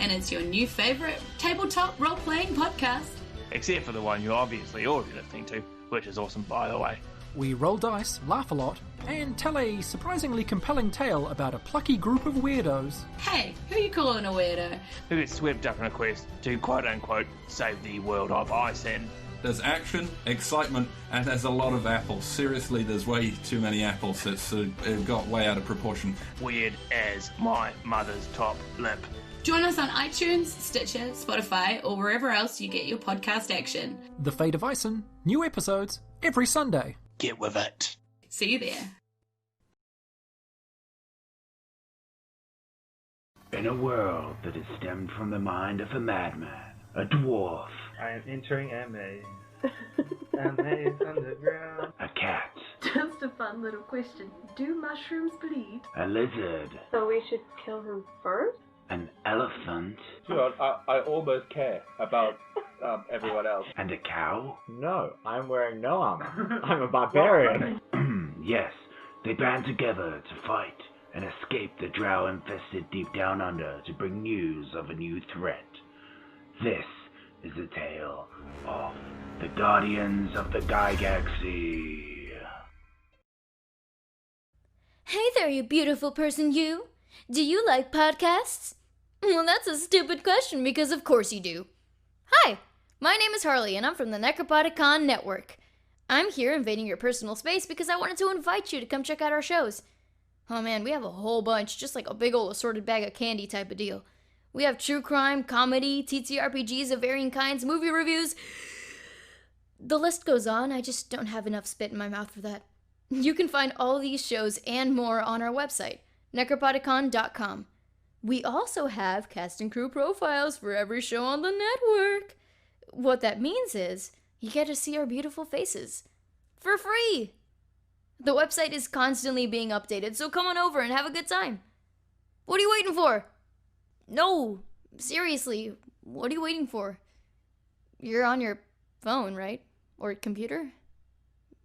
And it's your new favourite tabletop role-playing podcast. Except for the one you're obviously already listening to, which is awesome, by the way. We roll dice, laugh a lot, and tell a surprisingly compelling tale about a plucky group of weirdos. Hey, who you calling a weirdo? Who gets swept up in a quest to, quote-unquote, save the world of Isen. There's action, excitement, and there's a lot of apples. Seriously, there's way too many apples. It got way out of proportion. Weird as my mother's top lip. Join us on iTunes, Stitcher, Spotify, or wherever else you get your podcast action. The Fate of Isen, new episodes every Sunday. Get with it. See you there. In a world that is stemmed from the mind of a madman, a dwarf. I am entering a maze. A maze underground. A cat. Just a fun little question. Do mushrooms bleed? A lizard. So we should kill him first? An elephant. Sure, I almost care about everyone else. And a cow. No, I'm wearing no armor. I'm a barbarian. Yes, they band together to fight and escape the drow infested deep down under to bring news of a new threat. This is the tale of the Guardians of the Gigaxy. Hey there, you beautiful person, you. Do you like podcasts? Well, that's a stupid question because of course you do. Hi, my name is Harley and I'm from the Necropodicon Network. I'm here invading your personal space because I wanted to invite you to come check out our shows. Oh man, we have a whole bunch, just like a big old assorted bag of candy type of deal. We have true crime, comedy, TTRPGs of varying kinds, movie reviews. The list goes on, I just don't have enough spit in my mouth for that. You can find all these shows and more on our website, necropodicon.com. We also have cast and crew profiles for every show on the network. What that means is, you get to see our beautiful faces. For free! The website is constantly being updated, so come on over and have a good time. What are you waiting for? No, seriously, what are you waiting for? You're on your phone, right? Or computer?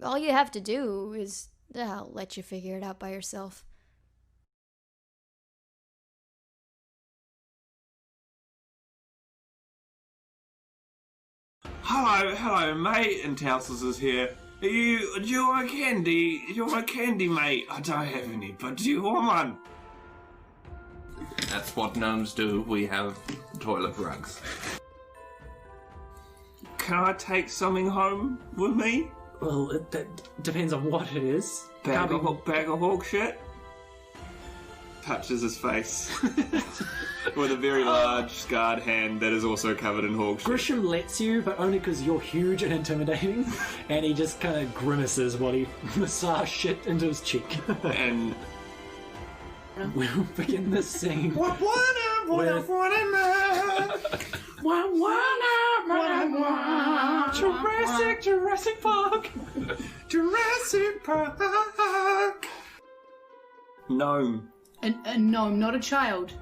All you have to do is, I'll let you figure it out by yourself. Hello, mate, and Towsels is here. Do you want candy? Do you want candy, mate? I don't have any, but do you want one? That's what gnomes do. We have toilet rugs. Can I take something home with me? Well, that depends on what it is. Bag of hog shit? Touches his face with a very large scarred hand that is also covered in hog shit. Grisham lets you, but only because you're huge and intimidating, and he just kind of grimaces while he massages shit into his cheek. And we'll begin this scene. Jurassic Park. Jurassic Park. Gnome. A gnome, not a child.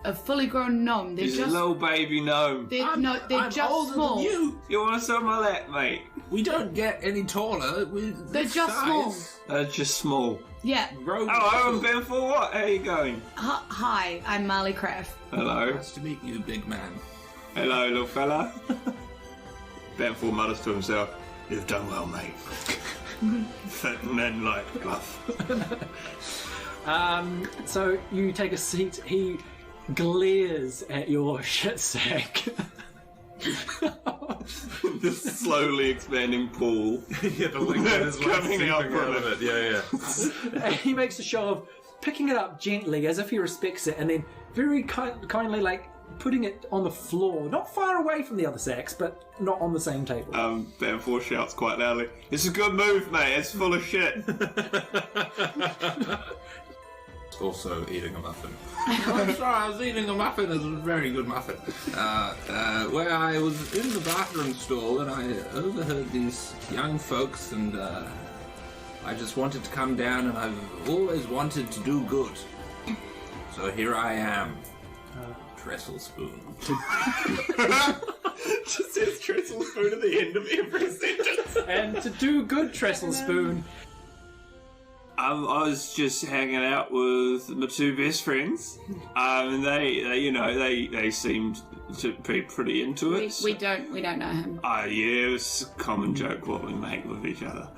A fully grown gnome. They're He's just a little baby gnome. they're just small. You want to suck my lap, mate? We don't get any taller. They're just small. They're just small. Yeah. Hello, I'm Ben for what? How you going? Hi, I'm Marley Craft. Hello. Nice to meet you, big man. Hello, little fella. Ben Four mutters to himself, "You've done well, mate." Fat men like bluff. So you take a seat. He glares at your shit sack. The slowly expanding pool. Yeah, the liquid is like coming out out of it. Yeah. And he makes a show of picking it up gently as if he respects it, and then very kindly, like, putting it on the floor, not far away from the other sacks, but not on the same table. Ben Four shouts quite loudly, "It's a good move, mate. It's full of shit." Also eating a muffin. I'm sorry, I was eating a muffin. It was a very good muffin. Where I was in the bathroom stall and I overheard these young folks, and I just wanted to come down, and I've always wanted to do good. So here I am. Trestle spoon. Just says trestle spoon at the end of every sentence. And to do good, Trestle Spoon. I was just hanging out with my two best friends, and they seemed to be pretty into it. We don't know him. Yeah, it's a common joke what we make with each other.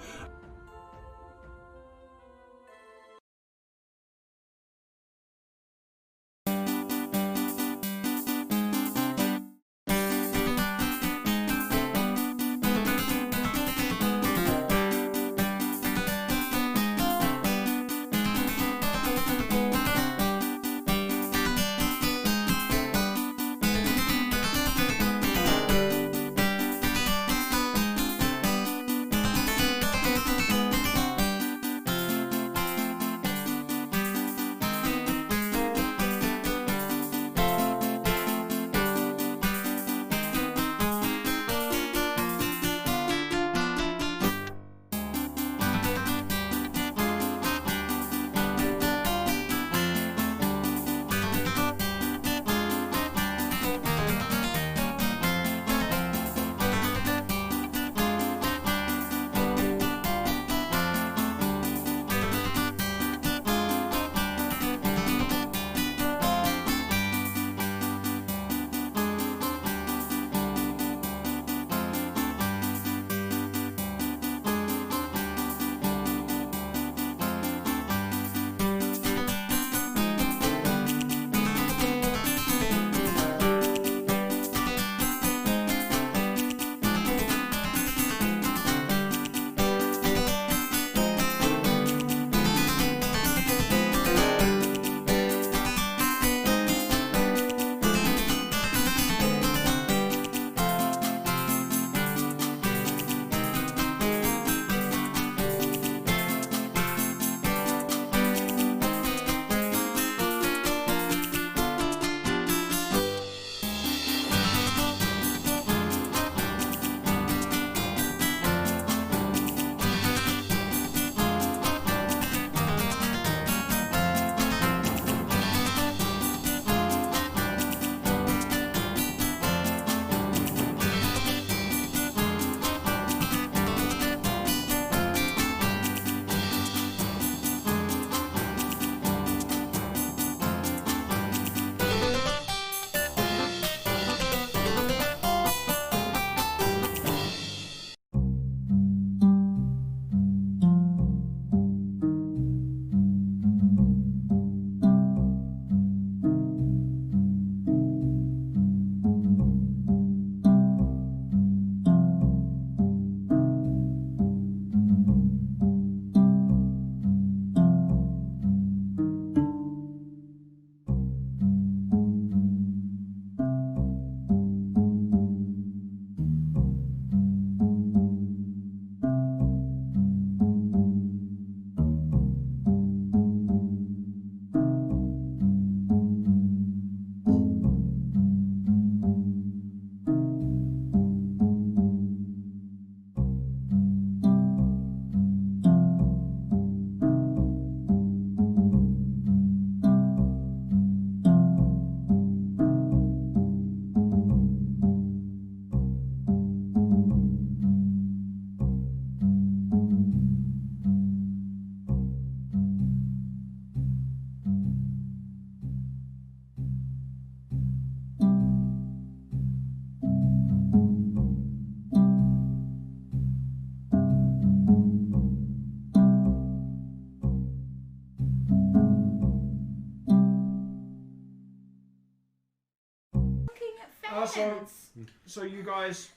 So you guys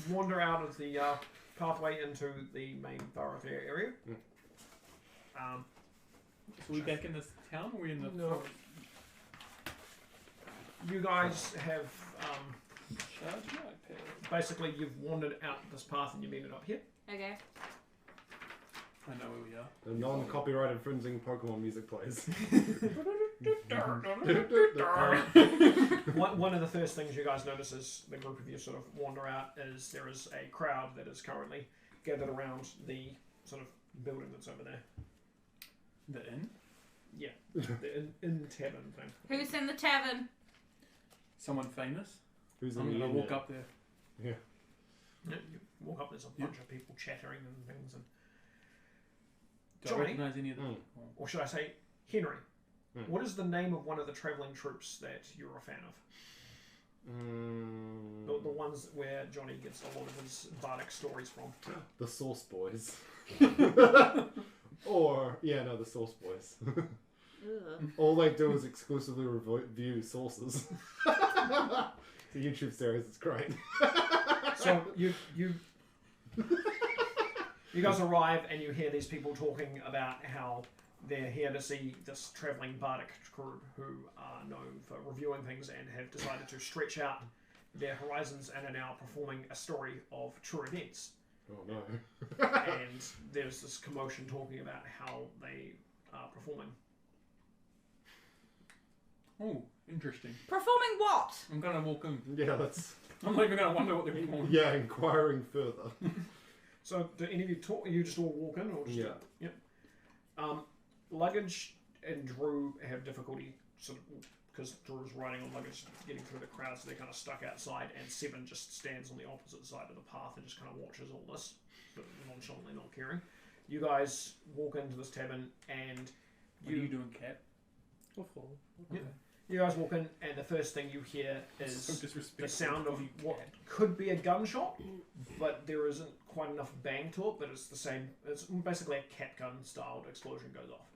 wander out of the pathway into the main thoroughfare area. So we back in this town, or we in the forest? You guys have Charge my iPad. basically you've wandered out this path and you've ended up here. Okay. I know where we are. The non-copyright infringing Pokemon music plays. One of the first things you guys notice as the group of you sort of wander out is there is a crowd that is currently gathered around the sort of building that's over there. The inn? Yeah, the inn tavern thing. Who's in the tavern? Someone famous? Who's I'm in the gonna inn walk yet? up there. Yeah, you walk up, there's a bunch of people chattering and things. And Do I Johnny, recognise any of them? or should I say Henry, what is the name of one of the travelling troops that you're a fan of? The ones where Johnny gets a lot of his bardic stories from. The Sauce Boys. Or, the Sauce Boys. All they do is exclusively review sources. It's a YouTube series, it's great. So you guys arrive and you hear these people talking about how they're here to see this travelling bardic crew who are known for reviewing things and have decided to stretch out their horizons and are now performing a story of true events. Oh no. And there's this commotion talking about how they are performing. Oh, interesting. Performing what? I'm gonna walk in. Yeah, that's... I'm not even gonna wonder what they're performing. Yeah, inquiring further. So, do any of you talk? You just all walk in, or just Yeah. Yep. Luggage and Drew have difficulty, sort of, because Drew's riding on luggage, getting through the crowd, so they're kind of stuck outside. And Seven just stands on the opposite side of the path and just kind of watches all this, but nonchalantly, not caring. You guys walk into this tavern, and What are you doing, Cat? Yeah. You guys walk in, and the first thing you hear is the sound of what could be a gunshot, but there isn't quite enough bang to it. But it's the same. It's basically a cat gun styled explosion goes off.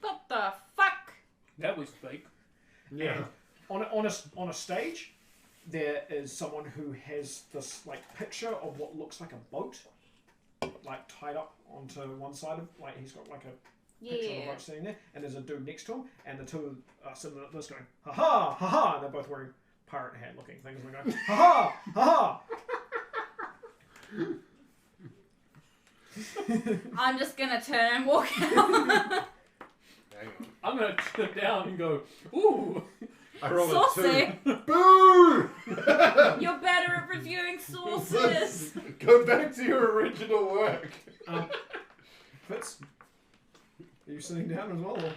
What the fuck? That was fake. Yeah. And on a stage, there is someone who has this picture of what looks like a boat, tied up onto one side of he's got a picture of a boat sitting there, and there's a dude next to him, and the two are sitting at this going, ha ha, ha ha, and they're both wearing pirate hat looking things, and they're going, ha ha, ha ha. I'm just gonna turn and walk out. I'm gonna sit down and go, ooh. I roll Saucy. a 2. Boo! You're better at reviewing sources. Go back to your original work. Fitz, are you sitting down as well? Or?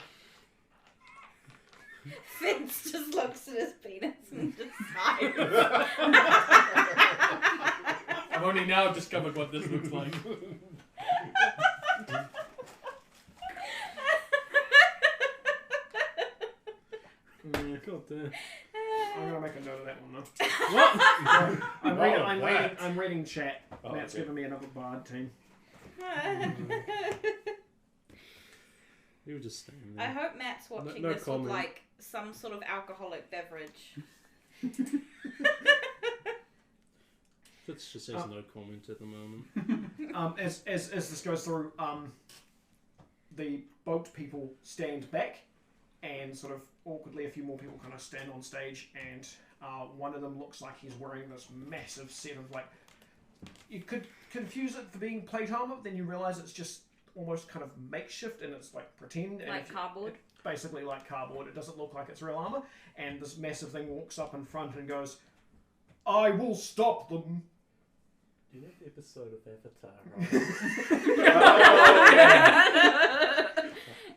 Fitz just looks at his penis and decides. I've only now discovered what this looks like. God damn. I'm gonna make a note of that one though. What? I'm reading chat. Oh, Matt's okay. giving me another bard team. You were just staying I there. hope Matt's watching No this comment. with some sort of alcoholic beverage. Fitz just says no comment at the moment. As this goes through, the boat people stand back, and sort of awkwardly a few more people kind of stand on stage, and one of them looks like he's wearing this massive set of you could confuse it for being plate armor, but then you realise it's just almost kind of makeshift, and it's pretend. And Cardboard? Basically like cardboard. It doesn't look like it's real armor, and this massive thing walks up in front and goes, "I will stop them." You know the episode of Avatar,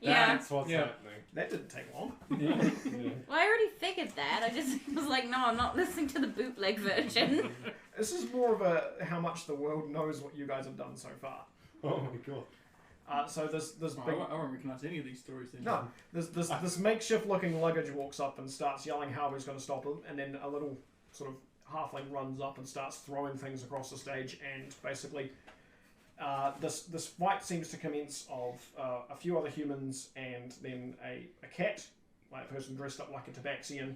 Yeah. That's what's happening. That didn't take long. Yeah. Well, I already figured that. I just was like, no, I'm not listening to the bootleg version. This is more of a how much the world knows what you guys have done so far. Oh my god. So this I big won't recognise any of these stories then. no this makeshift looking luggage walks up and starts yelling how he's going to stop him, and then a little sort of halfling runs up and starts throwing things across the stage, and basically this fight seems to commence of a few other humans and then a cat, a person dressed up like a Tabaxi,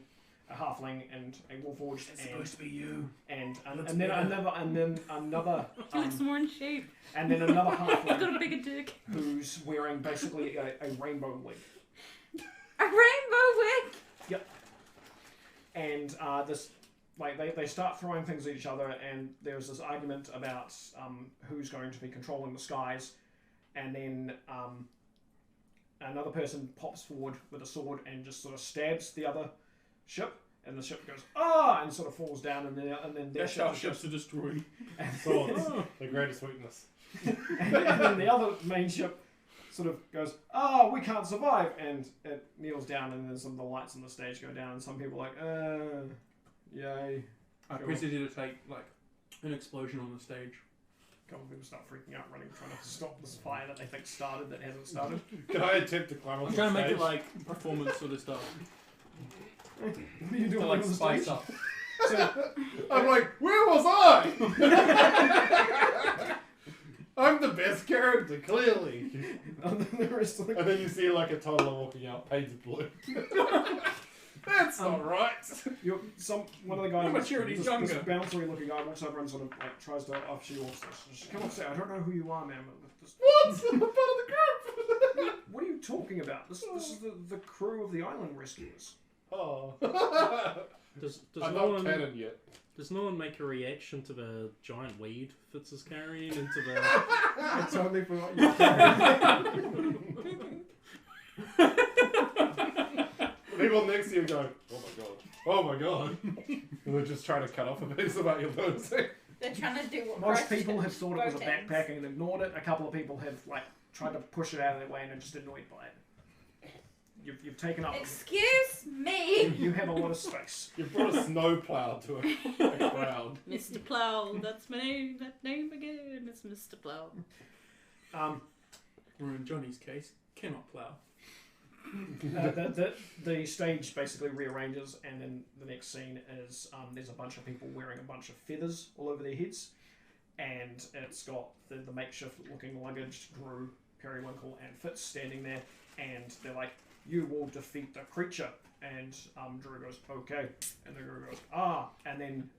a halfling and a warforged. It's supposed to be you. And Looks then better. another. He looks more in shape. And then another He's got a halfling bigger dick. who's wearing basically a rainbow wig. A rainbow wig. Yep. And this, like, they start throwing things at each other, and there's this argument about who's going to be controlling the skies, and then another person pops forward with a sword and just sort of stabs the other ship, and the ship goes and sort of falls down, and then their That's how ships are destroyed. Swords, the greatest weakness. and then the other main ship sort of goes, we can't survive, and it kneels down, and then some of the lights on the stage go down, and some people are like, yay. I proceeded to take like an explosion on the stage. A couple of people start freaking out, running, trying to stop this fire that they think started that hasn't started. Can I attempt to climb on I'm the trying to stage? make it like performance sort of stuff. What are you doing To like on the spice stage? up. I'm like, where was I? I'm the best character, clearly. And then you see like a toddler walking out, painted blue. That's not right. One of the guys, Maturity's this younger. bouncery looking guy, walks over and sort of like tries to off she walks. Come on, say, I don't know who you are, man. What? I'm part of the group. What are you talking about? This is the crew of the island rescuers. Oh. Does I'm no not one canon yet. Does no one make a reaction to the giant weed Fitz is carrying into the? I totally forgot you were carrying. People next to you go, oh my god, oh my god. And they're just trying to cut off a piece about your lunacy. They're trying to do what Most Christ people have thought it was a rotates. backpack and ignored it. A couple of people have like tried to push it out of their way and are just annoyed by it. You've taken up. Excuse me. You have a lot of space. You've brought a snowplow to a crowd. Mr. Plow, that's my name. That name again. It's Mr. Plow. Or in Johnny's case, cannot plow. The stage basically rearranges, and then the next scene is there's a bunch of people wearing a bunch of feathers all over their heads, and it's got the makeshift looking luggage, Drew, Periwinkle, and Fitz standing there, and they're like, you will defeat the creature, and Drew goes, okay, and the Drew goes, and then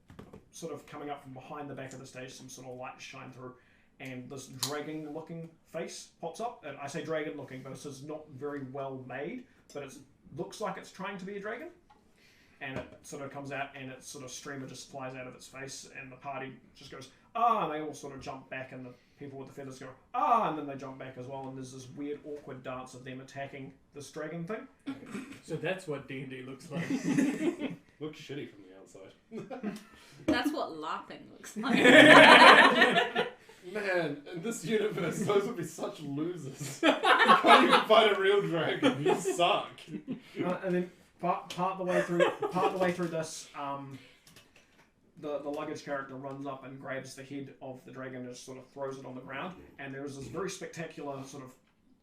sort of coming up from behind the back of the stage, some sort of lights shine through, and this dragon-looking face pops up. And I say dragon-looking, but this is not very well made, but it looks like it's trying to be a dragon. And it sort of comes out, and its sort of streamer just flies out of its face, and the party just goes, and they all sort of jump back, and the people with the feathers go, and then they jump back as well, and there's this weird, awkward dance of them attacking this dragon thing. So that's what D&D looks like. Looks shitty from the outside. That's what laughing looks like. Man, in this universe, those would be such losers. You can't even fight a real dragon. You suck. And then part the way through this, the luggage character runs up and grabs the head of the dragon and just sort of throws it on the ground. And there is this very spectacular sort of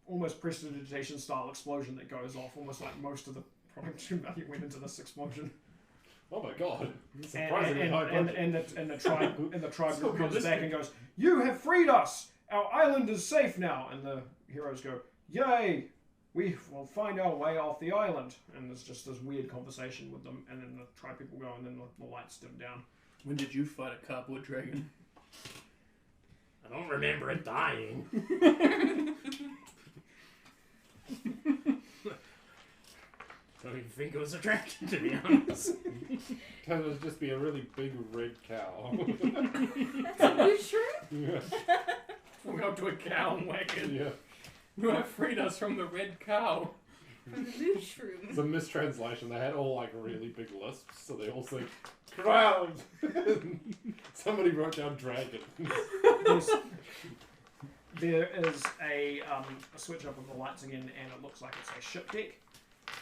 almost prestidigitation style explosion that goes off, almost like most of the production value went into this explosion. Oh my god! Surprisingly high budget. And the tribe So group comes realistic. back and goes, "You have freed us. Our island is safe now." And the heroes go, "Yay! We will find our way off the island." And there's just this weird conversation with them. And then the tribe people go, and then the lights dim down. When did you fight a cardboard dragon? I don't remember it dying. Don't even think it was attractive, to be honest. That would just be a really big red cow. That's a blue shroom? Yeah. Walk up to a cow and whack it. Yeah. You have freed us from the red cow. From the blue shroom. It's a mistranslation. They had all like really big lisps, so they all said crowd. Somebody wrote down dragon. There is a switch up of the lights again, and it looks like it's a ship deck.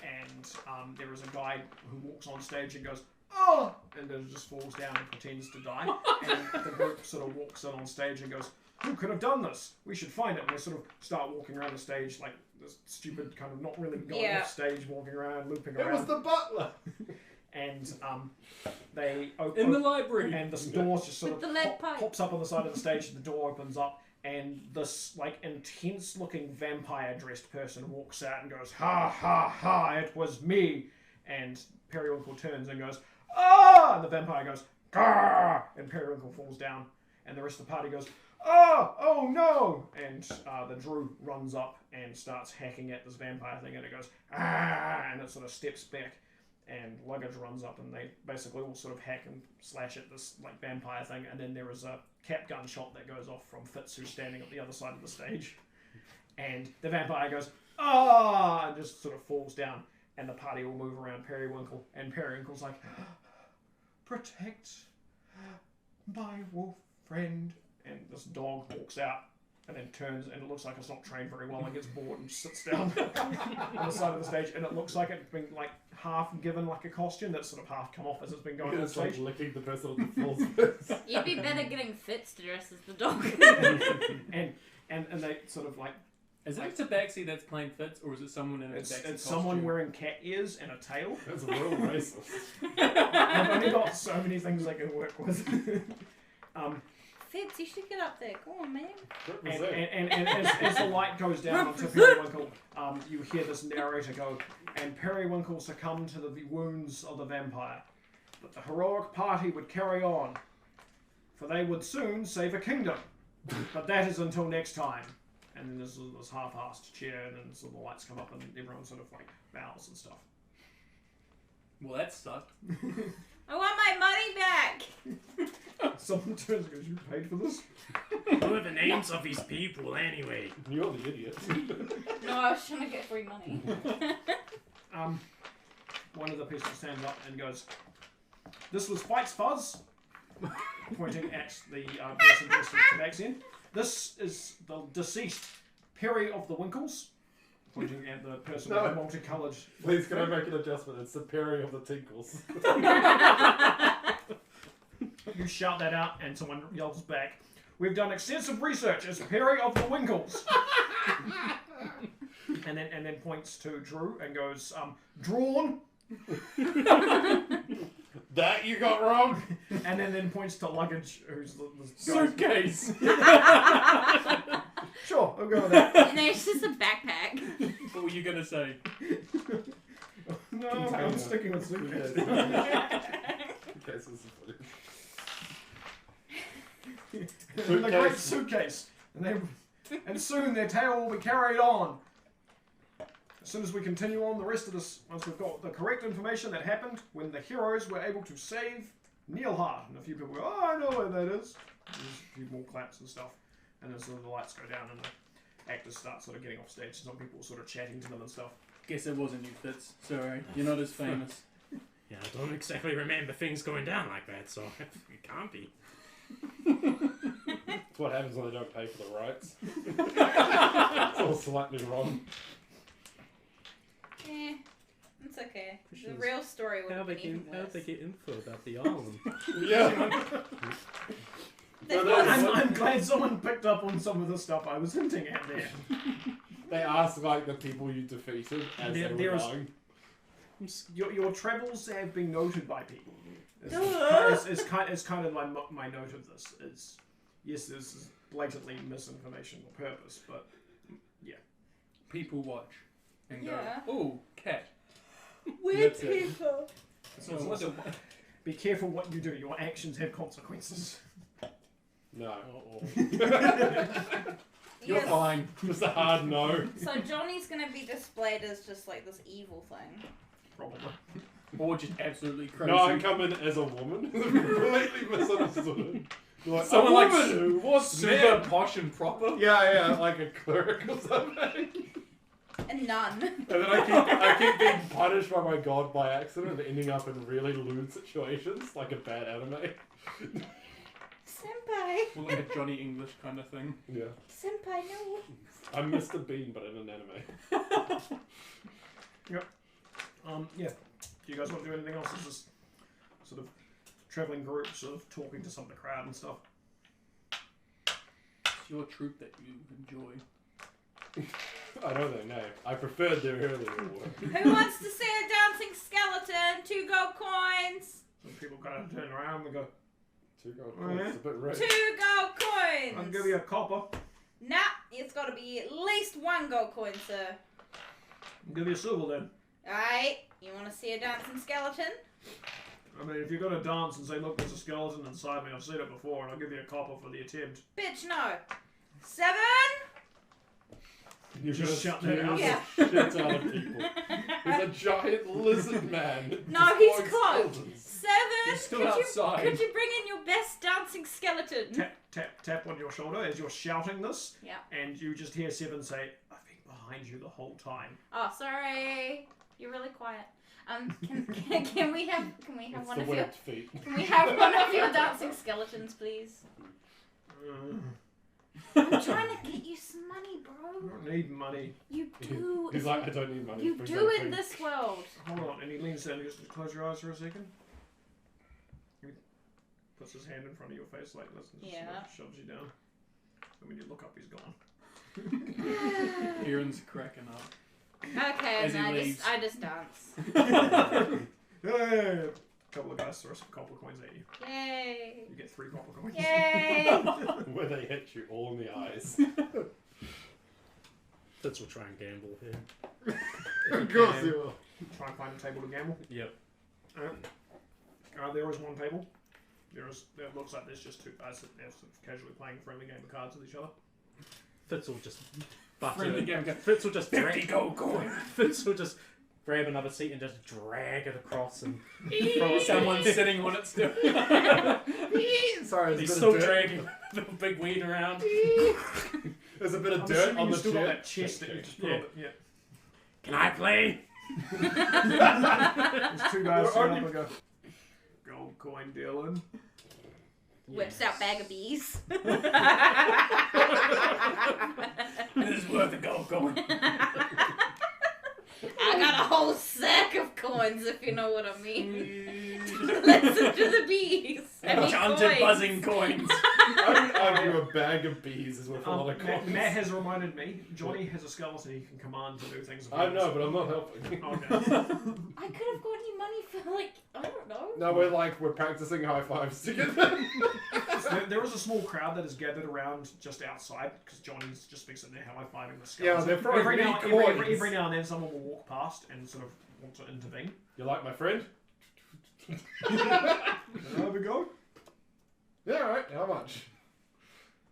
And there is a guy who walks on stage and goes, "Oh!" and then just falls down and pretends to die. And the group sort of walks in on stage and goes, "Who could have done this? We should find it." And they sort of start walking around the stage like this stupid kind of not really going off stage, walking around, looping around. It was the butler. And they in the library, and this door just sort With the of lead pipe. pops up on the side of the stage. The door opens up, and this like intense-looking vampire-dressed person walks out and goes, "Ha ha ha! It was me!" and Periwinkle turns and goes, "Ah!" And the vampire goes, "Grrr!" And Periwinkle falls down, and the rest of the party goes, "Oh! Oh no!" And the Drew runs up and starts hacking at this vampire thing, and it goes, "Ah!" And it sort of steps back, and Luggage runs up, and they basically all sort of hack and slash at this like vampire thing, and then there is a cap gun shot that goes off from Fitz, who's standing at the other side of the stage, and the vampire goes, "Ah!" and just sort of falls down, and the party all move around Periwinkle, and Periwinkle's like, "Protect my wolf friend," and this dog walks out and then turns, and it looks like it's not trained very well, and gets bored and sits down on the side of the stage, and it looks like it's been like half given like a costume that's sort of half come off as it's been going on It's stage. like licking the person on the falls. You'd be better getting Fitz to dress as the dog. and they sort of like... Is it a Tabaxi that's playing Fitz, or is it someone in a Tabaxi It's someone costume? wearing cat ears and a tail. That's real racist. I've only got so many things I can work with. Fitz, you should get up there. Come on, man. And as the light goes down onto Periwinkle, you hear this narrator go, "And Periwinkle succumbed to the wounds of the vampire. But the heroic party would carry on, for they would soon save a kingdom. But that is until next time." And then there's this half-assed chair, and then sort of the lights come up, and everyone sort of like bows and stuff. Well, that sucked. I want my money back. Someone turns and goes, "You paid for this?" Who are the names of these people anyway? You're the idiot. No, I was trying to get free money. One of the people stands up and goes, "This was Fight's Fuzz," pointing at the person dressed in Tabaxi. "This is the deceased Perry of the Winkles," pointing at the person with the multicoloured... Please, can I make an adjustment? It's the Perry of the Tinkles. You shout that out, and someone yells back, "We've done extensive research as Perry of the Winkles." and then points to Drew and goes, "Drawn." That you got wrong. And then points to Luggage, who's the suitcase. Sure, I'll go with that. No, it's just a backpack. What were you gonna say? No, I'm sticking with suitcase. The great suitcase. And soon their tale will be carried on. As soon as we continue on the rest of this, once we've got the correct information that happened when the heroes were able to save Neilhart. And a few people go, "Oh, I know where that is." There's a few more claps and stuff. And then sort of the lights go down and the actors start sort of getting off stage. Some people are sort of chatting to them and stuff. Guess it wasn't you, Fitz. Sorry, you're not as famous. Yeah, I don't exactly remember things going down like that, so it can't be. That's what happens when they don't pay for the rights. It's all slightly wrong. Eh, it's okay. The real story would How have they been even get, how worse. they get info about the island? Yeah. I'm glad someone picked up on some of the stuff I was hinting at there. They ask like the people you defeated as they were dying. Your travels have been noted by people. It's kind of like my note of this is, yes, this is blatantly misinformation on purpose, but yeah. People watch and Yeah. go, "Oh, cat." Weird That's it. people. So it's also, be careful what you do. Your actions have consequences. No. You're Yes. fine. Just a hard no. So Johnny's gonna be displayed as just like this evil thing. Probably. Or just absolutely crazy. No, I come in as a woman. Completely misunderstood. Like, Someone a like woman who was super men. posh and proper. Yeah, like a cleric or something. A nun. And then I keep being punished by my god by accident and ending up in really lewd situations, like a bad anime. Senpai. Well, like a Johnny English kind of thing. Yeah. Senpai, no. I'm Mr. Bean, but in an anime. Yep. Yeah. Do you guys want to do anything else? Is this sort of traveling group, sort of talking to some of the crowd and stuff? It's your troop that you enjoy. I know their name. I preferred their earlier work. Who wants to see a dancing skeleton? 2 gold coins. Some people kind of turn around and go, 2 gold Oh, coins. yeah? It's a bit rich. 2 gold coins. "I'll give you a copper. Nah, it's got to be at least 1 gold coin, sir. I'll give you a silver then." Alright, you want to see a dancing skeleton? I mean, if you're gonna dance and say, look, there's a skeleton inside me, I've seen it before, and I'll give you a copper for the attempt. Bitch, no. 7? You're Just gonna shut that out. Yeah. shit out of people. He's a giant lizard man. No, he's destroying close. skeletons. 7? He's still could outside. could you bring in your best dancing skeleton? Tap, tap, tap on your shoulder as you're shouting this, Yeah. and you just hear 7 say, I've been behind you the whole time. Oh, sorry. You're really quiet. Can we have It's one the of your webbed feet. Can we have one of your dancing skeletons, please? I'm trying to get you some money, I bro. don't need money. You do. He's like, I don't need money. You for do anything. in this world. Hold on, and he leans down and just close your eyes for a second. He puts his hand in front of your face like this and Yeah. just shoves you down. And when you look up, he's gone. Aaron's cracking up. Okay, As he and leaves. I just dance. Yay! A couple of guys throw some copper coins at you. Yay! You get 3 copper coins. Yay! Where they hit you all in the eyes. Fitz will try and gamble here. Of course he will. Try and find a table to gamble. Yep. There is one table. It looks like there's just 2 guys sitting there sort of casually playing a friendly game of cards with each other. Fitz will just Friendly game. Fitz will just 50 gold coin. Fitz will just grab another seat and just drag it across and throw it. Someone's sitting on it still. Sorry, He's there's a still bit of dirt. dragging the big weed around. There's a bit of I'm dirt assuming on you the still chair. got that chest that you just put Yeah. on it. Yeah. Can I play? There's 2 guys We're sitting only- up and go, gold coin Dylan. Whips out bag of bees. This is worth a gold coin. I got a whole sack of coins, if you know what I mean. Listen to the bees. Enchanted coins. buzzing coins. I would argue a bag of bees is worth a lot of coins. Matt has reminded me, Johnny has a skeleton he can command to do things. I know, but I'm not helping. Okay. I could have got you money for, like, I don't know. No, we're practicing high fives together. There is a small crowd that is gathered around just outside because Johnny's just been sitting there high-fiving the Yeah, skeleton. they're throwing every, me now, coins. every now and then someone will walk past and sort of want to intervene. You like my friend? Have a go? Yeah, alright. How much?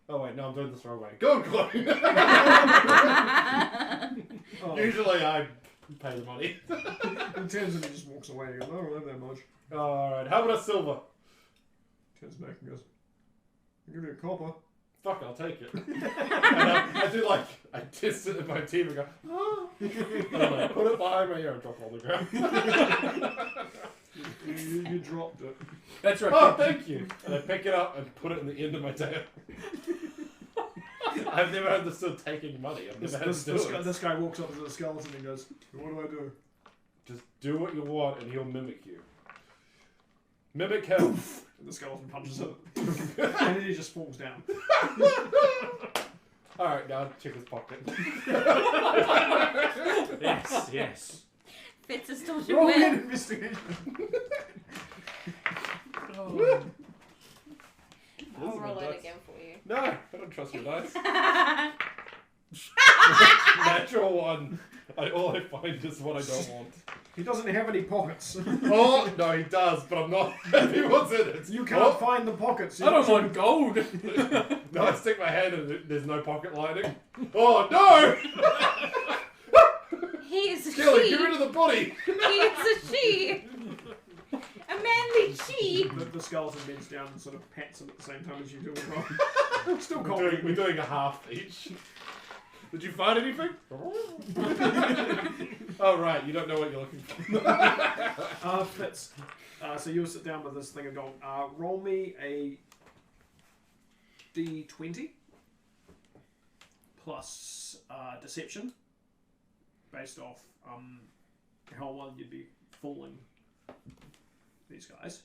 Oh wait, no, I'm doing this the wrong way. Gold coin! Oh. Usually I pay the money. He turns and he just walks away and goes, I don't have that much. Alright, how about a silver? Turns back and goes, I'll give you a copper. Fuck, I'll take it. And I do like, I test it in my team and go, oh. And I'm like, put it behind my ear and drop it on the ground. You dropped it. That's right. Oh, thank you. And I pick it up and put it in the end of my tail. I've never understood taking money. I've never had to do it. This guy walks up to the skeleton and goes, what do I do? Just do what you want and he'll mimic you. Mimic him. And the skeleton punches it. And then he just falls down. Alright, now check his pocket. Yes, yes. Fitz is told you Roll win. an investigation. I'll roll it again for you. No, I don't trust your dice. Natural one. All I find is what I don't want. He doesn't have any pockets. Oh, no, he does, but I'm not happy what's in it. You can't find the pockets. I don't want gold. No, I stick my hand in there's no pocket lining. Oh, no! He is a Kelly, she. get rid of the body! He is a she. A manly she. The skeleton bends down and sort of pats him at the same time as you do as well. Still cold. We're doing a half each. Did you find anything? Oh, right, you don't know what you're looking for. Fitz. So you'll sit down with this thing of gold. Roll me a D20 plus deception based off how well you'd be fooling these guys.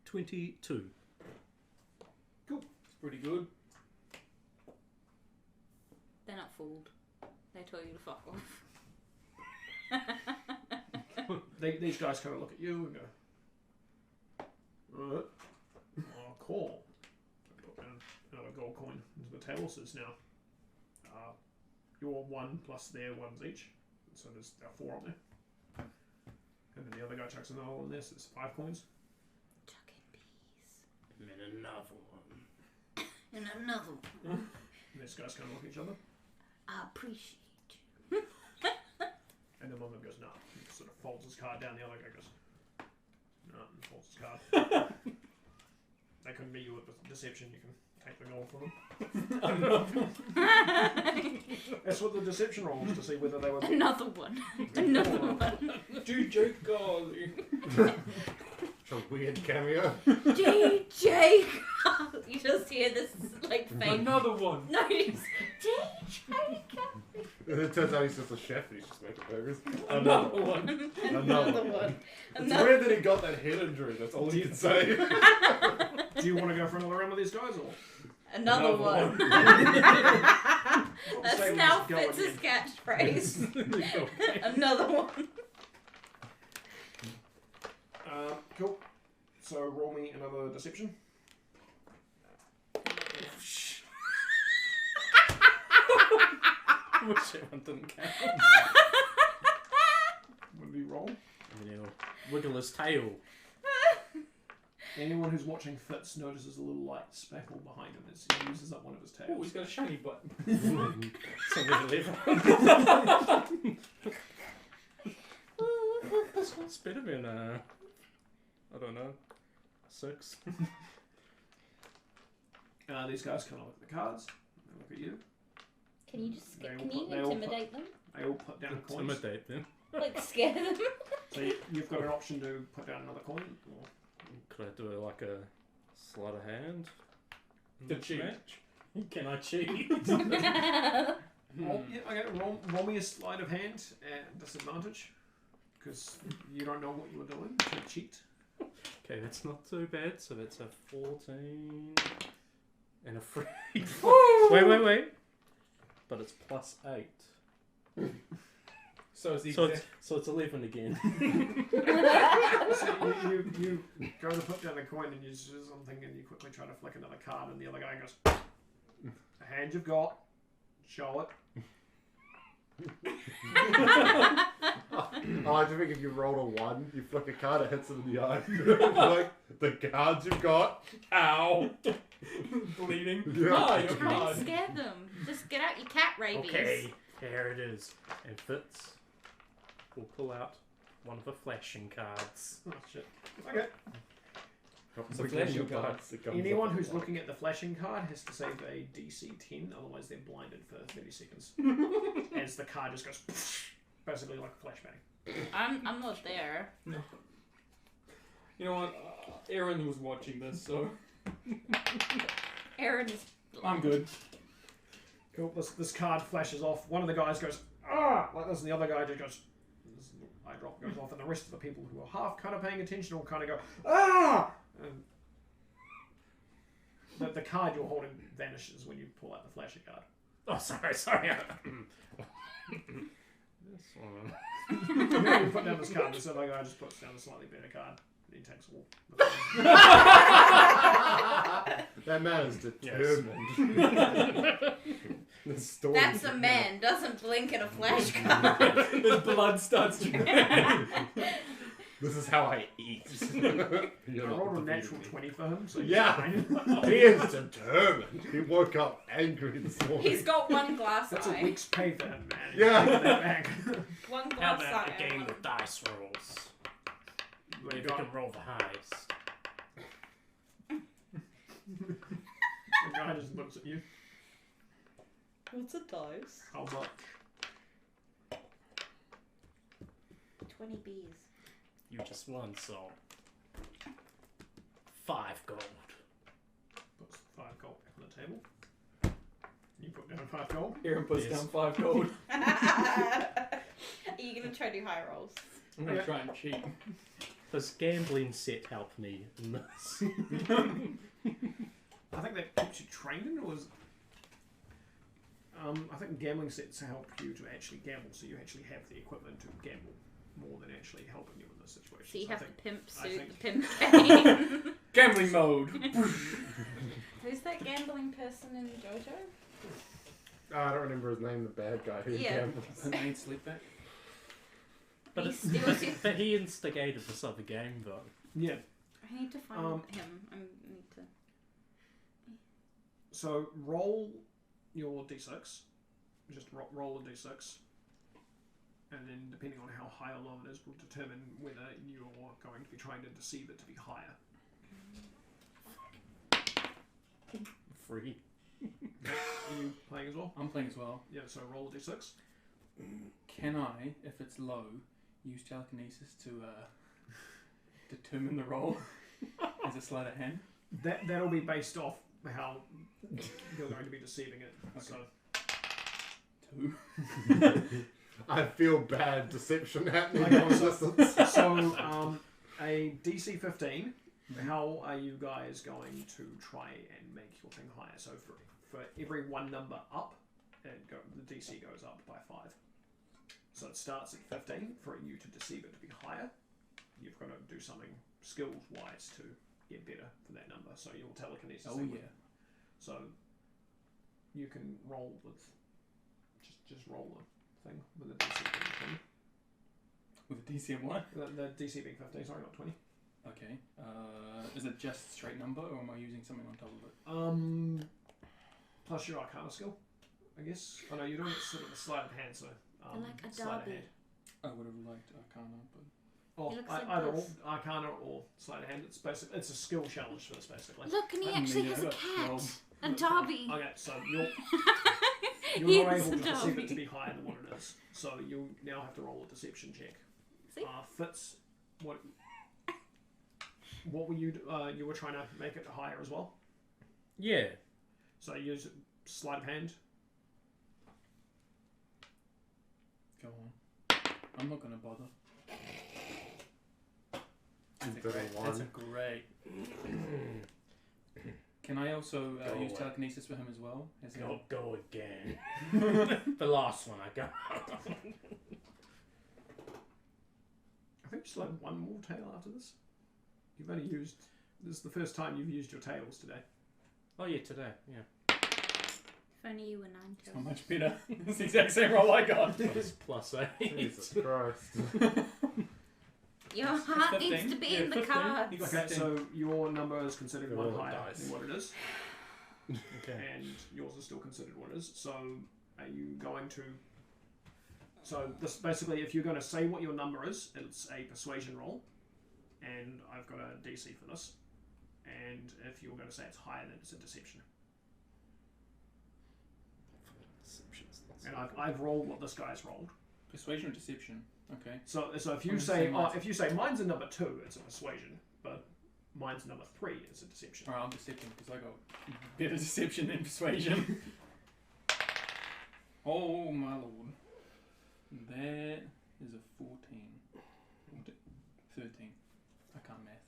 22. Cool. It's pretty good. They're not fooled. They tell you to fuck off. These guys kind of look at you and go, oh, cool. Put another gold coin into the table. Says now, your 1 plus their 1s each. So there's 4 on there. And then the other guy chucks another one in there, so it's 5 coins. And then another one. And another one. And these guys kind of look at each other. I appreciate And then one of them goes, no. He sort of folds his card down. The other guy goes, no, and folds his card. They couldn't beat you with deception. You can take the gold from them. That's what the deception roll was, to see whether they were... Another one. Another one. DJ Golly. It's a weird cameo. DJ. You just hear this like fake. Another one. No, you just DJ. And it turns out he's just a chef and he's just making burgers. Another one. Another one. It's weird that he got that head injury, that's all he can say. Do you want to go for another round with these guys, or...? Another one. That's now Fitz's catchphrase. Another one. Cool. So roll me another deception. Wish that one didn't count. What do you roll? And then he'll wiggle his tail. Anyone who's watching Fitz notices a little light speckle behind him as he uses up one of his tails. Oh, he's got a shiny button. So there's 11. This one's better than, I don't know, 6. These guys kind of look at the cards. They look at you. Can you just They all can put- you they all intimidate them? They all put down coins. Intimidate them. Like scare them? So you've got an option to put down another coin. Or... Could I do like a sleight of hand? To cheat. Match? Can I cheat? Roll, yeah, okay, roll me a sleight of hand at disadvantage. Because you don't know what you were doing to cheat. Okay, that's not too bad. So that's a 14 and a 3. Wait. But it's plus 8. So it's, so it's 11 again. So you go to put down a coin and you do something and you quickly try to flick another card and the other guy goes, the hand you've got, show it. I like to think if you roll a 1, you flick a card, it hits him in the eye. Like, the cards you've got. Ow. Bleeding. Yeah. Ah, your Try card. and scare them. Just get out your cat rabies. Okay, here it is. And Fitz will pull out one of the flashing cards. Oh shit. Okay. So flashing cards. Anyone who's looking at the flashing card has to save a DC 10, otherwise they're blinded for 30 seconds. As the card just goes, basically like a flashbang. I'm not there. No. You know what? Aaron was watching this, so Aaron is. I'm good. Cool. This card flashes off. One of the guys goes, ah, like this, and the other guy just goes, this eye drop goes off, and the rest of the people who are half kind of paying attention will kind of go, ah! And the card you're holding vanishes when you pull out the flashy card. Oh, sorry. This one. You put down this card, this other guy just puts down a slightly better card. He takes all. That man is determined. The story. That's a man. Doesn't blink at a flash card. His blood starts dripping. This is how I eat. I rolled a natural 20 for him, so yeah, he is determined. He woke up angry this morning. He's got one glass That's eye. a week's pay for him, man. Yeah. One How glass about eye. a game of dice rolls? Where you can roll the highest. The guy just looks at you. What's a dice? How much? 20 bees. You just won, so 5 gold. Puts 5 gold back on the table. You put down 5 gold. Aaron puts down 5 gold. Are you gonna try to do high rolls? I'm gonna try and cheat. Does gambling set help me in this? I think that keeps you trained, or is... I think gambling sets help you to actually gamble, so you actually have the equipment to gamble more than actually helping you in this situation. So you have to pimp I suit think- the pimp game. Gambling mode. Who's that gambling person in JoJo? I don't remember his name. The bad guy who gambles. Main sleep back. But, but he instigated this other game, though. Yeah. I need to find him. I need to. So roll your d6. Just roll a d6. And then depending on how high or low it is will determine whether you're going to be trying to deceive it to be higher. 3. Are you playing as well? I'm playing as well. Yeah, so roll a d6. Can I, if it's low, use telekinesis to determine the roll as a sleight of hand? That'll be based off how you're going to be deceiving it. Okay. So 2. I feel bad deception happening Okay, on distance. so a DC 15. How are you guys going to try and make your thing higher? So for every one number up, the DC goes up by 5. So it starts at 15. For you to deceive it to be higher, you've got to do something skills-wise to get better for that number. So your telekinesis. Oh yeah. So you can roll with just roll the thing with the DC being 20. With the DC of what? The DC being 15. Sorry, not 20. Okay. Is it just straight number, or am I using something on top of it? Plus your Arcana skill, I guess. Oh no, you're doing sort of a sleight of hand, so like a sleight of derby. hand. I would have liked Arcana, but Oh, looks like either this. Arcana or sleight of hand. It's basically it's a skill challenge for this, basically. Look, and he I haven't actually made has it a up. Well, cat. A derby. Okay, so you're He not has able a to deceive derby. it to be higher than what it is. So you now have to roll a deception check. See? Fitz, what were you? You were trying to make it higher as well. Yeah. So you use sleight of hand. go on. I'm not gonna bother. That's a great. Can I also use telekinesis for him as well? Go again. The last one I got. I think just like one more tail after this. You've only used. This is the first time you've used your tails today. Oh yeah, today. Yeah. If only you were 9 tails. So much better. It's the exact same roll I got. Plus 8. Jesus Christ. Your heart needs to be in the cards. Okay, so your number is considered They're one all higher dice. than what it is. Okay. And yours is still considered what it is. So are you going to... So this basically, if you're going to say what your number is, it's a persuasion roll. And I've got a DC for this. And if you're going to say it's higher, then it's a deception. And I've rolled what this guy's rolled. Persuasion or deception? Okay. So if you say mine's a number 2, it's a persuasion, but mine's number 3, it's a deception. Alright, I'm deception because I got better deception than persuasion. Oh my lord. That is a 14. 13. I can't math.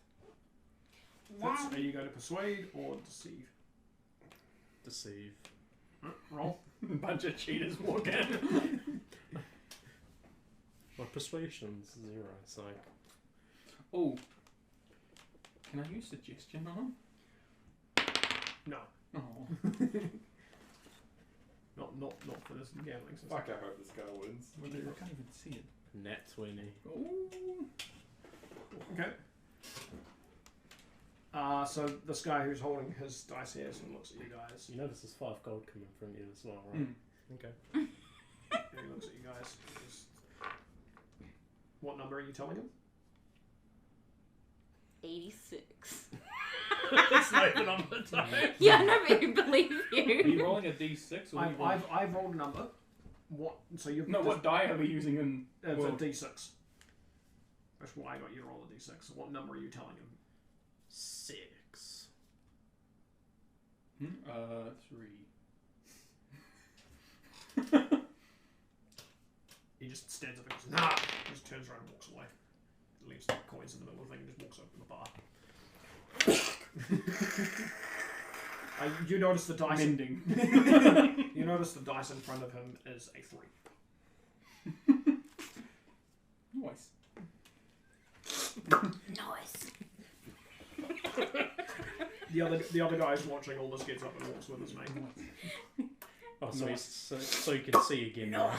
Fitz, are you going to persuade or deceive? Deceive. Roll. Bunch of cheaters walk in. My persuasion's 0, so. Oh. Can I use suggestion on him? No. Oh. Not for this gambling system. Fuck, I hope this guy wins. I can't even see it. Net 20. Ooh. Okay. So this guy who's holding his dice here sort of looks at you guys. You notice there's 5 gold coming from you as well, right? Okay. And he looks at you guys. What number are you telling him? 86. It's not even on the time. Yeah, I never believe Are you. you rolling a d6 or I've rolled a number. What? So you've No, what die are we using in? It's a d6. That's why I got you to roll a d6. So what number are you telling him? 6. 3. He just stands up and goes, nah! He just turns around and walks away. Leaves the coins in the middle of the thing and just walks open the bar. You notice the dice. Mending. You notice the dice in front of him is a 3. Nice. Nice. The other guy's watching all this, gets up and walks with his mate. Oh, so you can see again now.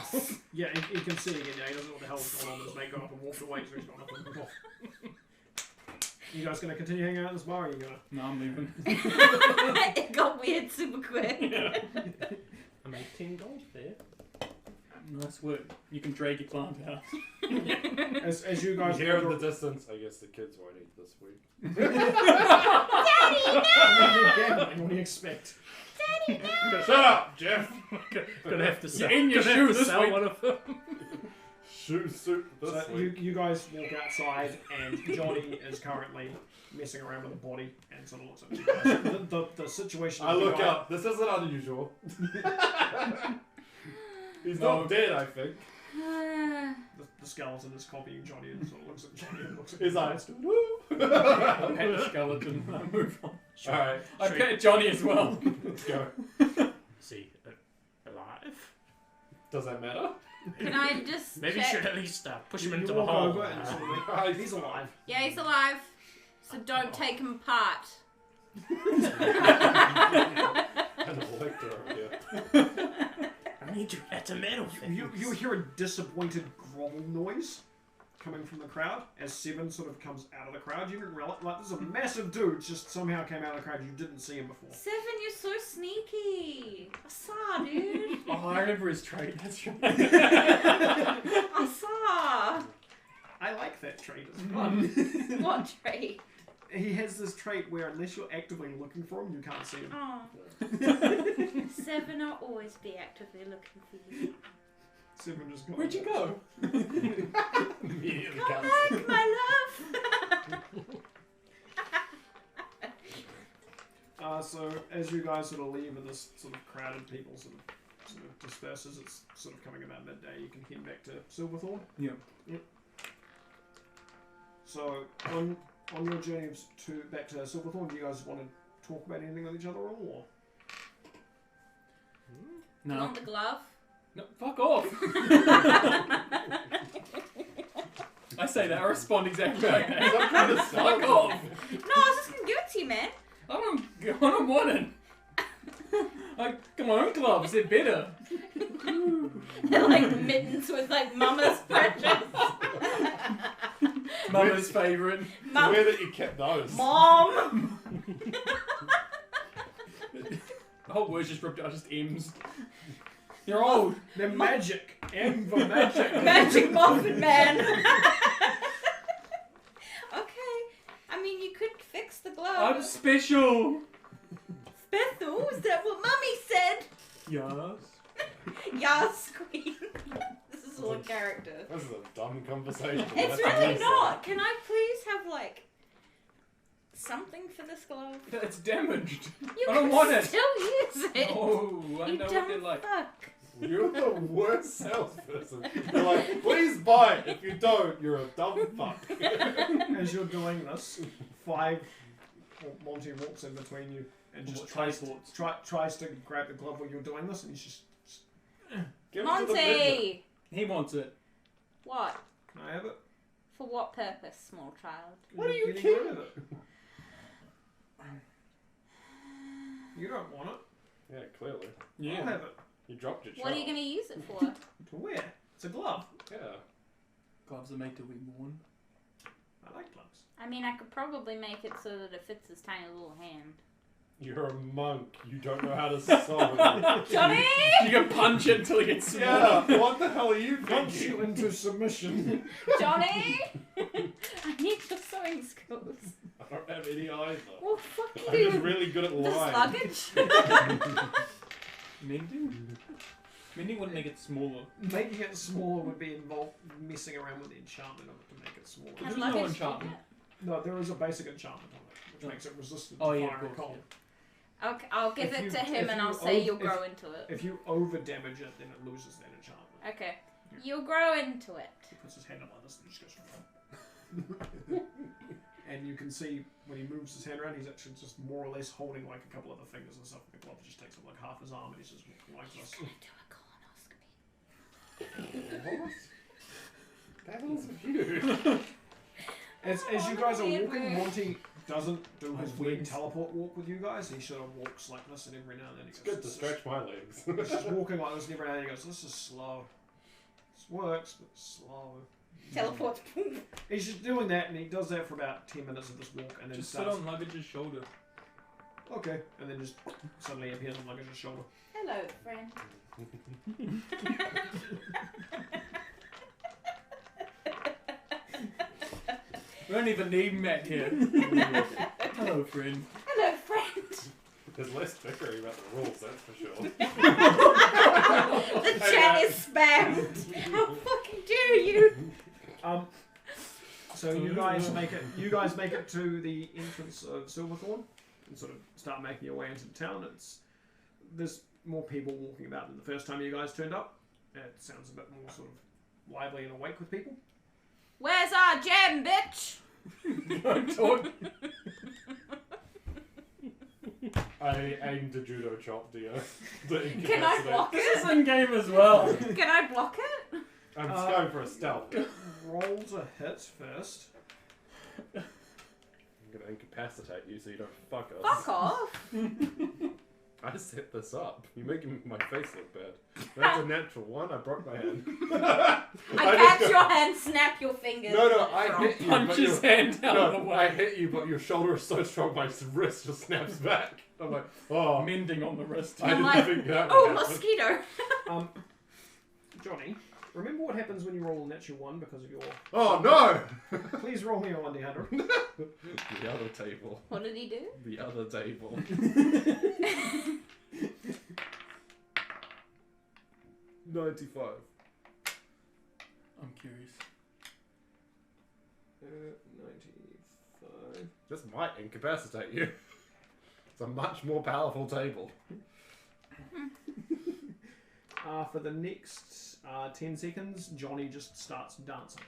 Yeah, he can see again. Yeah, he doesn't know what the hell's going on. His mate got up and walked away, so he's got nothing off. You guys gonna continue hanging out at this bar, or are you gonna? No, I'm leaving. It got weird super quick. I made 10 gold there. Nice work. You can drag your plant out. As you guys hear in the distance, I guess the kids won't eat this week. Daddy, no! What do you expect? Daddy, no! Shut up, Jeff! Gonna have to sell, in your shoes this sell week. one of them. Shoe soup this So week. you guys walk outside, and Johnny is currently messing around with a body and sort of looks at you guys. The situation. I with you look guys- up. This isn't unusual. He's not dead, I think. The skeleton is copying Johnny and sort of looks at Johnny and looks at His you eyes. guys. I pet the skeleton. I move on. Alright. I pet Johnny as well. Let's go. See, alive? Does that matter? Can I just Maybe check? you should at least push him You into the walk hole. over and sort of he's alive. Yeah, he's alive. So don't take him apart. An elector over here. I need you at a metal You hear a disappointed grovel noise coming from the crowd as Seven sort of comes out of the crowd. You didn't realize, like, there's a massive dude just somehow came out of the crowd. You didn't see him before. Seven, you're so sneaky. I saw, dude. Oh, I remember his trait. That's right. I saw. I like that trait. It's fun. What trait? He has this trait where unless you're actively looking for him, you can't see him. Oh. Seven, I'll always be actively looking for you. Seven just got. Where'd you go? Immediately Come can't see. back, my love. So as you guys sort of leave and this sort of crowded people sort of disperses, it's sort of coming about midday. You can head back to Silverthorn. Yeah. Yep. So on your journey back to Silverthorn, do you guys want to talk about anything with each other at all? Or? You want the glove? No, fuck off. I say that, I respond exactly like that. I'm trying to sell Fuck off. No, I was just gonna give it to you, man. I don't want it. Come on, gloves, they're better. They're like mittens with like mama's precious. Mama's favourite. Mum. Where that you kept those? Mom! The whole word's just ripped out, just M's. You're old. They're magic. M for magic. Magic Muffin Man. Okay. I mean, you could fix the glove. I'm special. Special? Is that what Mummy said? Yes. Yes, Queen. This is all a character. This is a dumb conversation. It's That's what really you not. Can I please have, like, something for this glove? It's damaged. You I don't can want it. still use it. Oh, I You know what dumb they're like. fuck. You're the worst salesperson. You're like, please buy it. If you don't, you're a dumb fuck. As you're doing this, Monty walks in between you and just tries to grab the glove while you're doing this, and he's just Give it to the midget. Monty! He wants it. What? Can I have it? For what purpose, small child? What are you Getting kidding? rid of it. You don't want it. Yeah, clearly. Yeah. I'll have it. You dropped your What are you child. going to use it for? To wear. It's a glove. Yeah. Gloves are made to be worn. I like gloves. I mean, I could probably make it so that it fits his tiny little hand. You're a monk. You don't know how to solve it. Johnny! You can punch it until it gets small. Yeah, what the hell are you Punch thinking? you into submission. Johnny! I need your sewing skills. I don't have any either. Well, fuck you. I'm just really good at The lying. luggage? Mending? Mending wouldn't make it smaller. Making it smaller would be involved messing around with the enchantment of it to make it smaller. Can There's luggage no do enchantment. that? No, there is a basic enchantment on it, which makes it resistant Oh, to yeah, fire of and course, cold. Okay, I'll give If it you- to him if and you I'll say ov- you'll if- grow into it. If you over damage it, then it loses that enchantment. Okay. You'll grow into it. He puts his hand up like this and just goes. And you can see when he moves his hand around, he's actually just more or less holding like a couple of the fingers and stuff. The glove just takes up like half his arm, and he's just like this. Do a colonoscopy. What? That was you. As you guys are Weird walking, move. Monty doesn't do his weird teleport walk with you guys. He sort of walks like this, and every now and then he goes. It's good to stretch my legs. He's just walking like this, and every now and then he goes, "This is slow. This works, but it's slow." Teleports. He's just doing that, and he does that for about 10 minutes of this walk, and then Just sit on luggage's shoulder. Okay, and then just suddenly appears on luggage's shoulder. Hello, friend. We don't even need Matt here. Hello, friend. Hello, friend. There's less bickering about the rules, that's for sure. The chat is spammed. How fucking dare you? So you guys make it. You guys make it to the entrance of Silverthorn and sort of start making your way into the town. There's more people walking about than the first time you guys turned up. It sounds a bit more sort of lively and awake with people. Where's our gem, bitch? Don't talk. I aimed a judo chop, Dio. Can I block it? This is in game as well. Can I block it? I'm just going for a stealth. Roll to hit first. I'm gonna incapacitate you so you don't fuck us. Fuck off. I set this up. You're making my face look bad. That's a natural one. I broke my hand. I catch your hand, snap your fingers. No, I hit you. Punch but his hand out of the way. I hit you, but your shoulder is so strong, my wrist just snaps back. I'm like, oh. Mending on the wrist. I didn't think that oh, would happen. mosquito. Johnny, remember what happens when you roll a natural one because of your... Oh, no! Please roll me a 1d100. The other table. What did he do? The other table. 95. I'm curious. 95. This might incapacitate you. It's a much more powerful table. For the next 10 seconds, Johnny just starts dancing.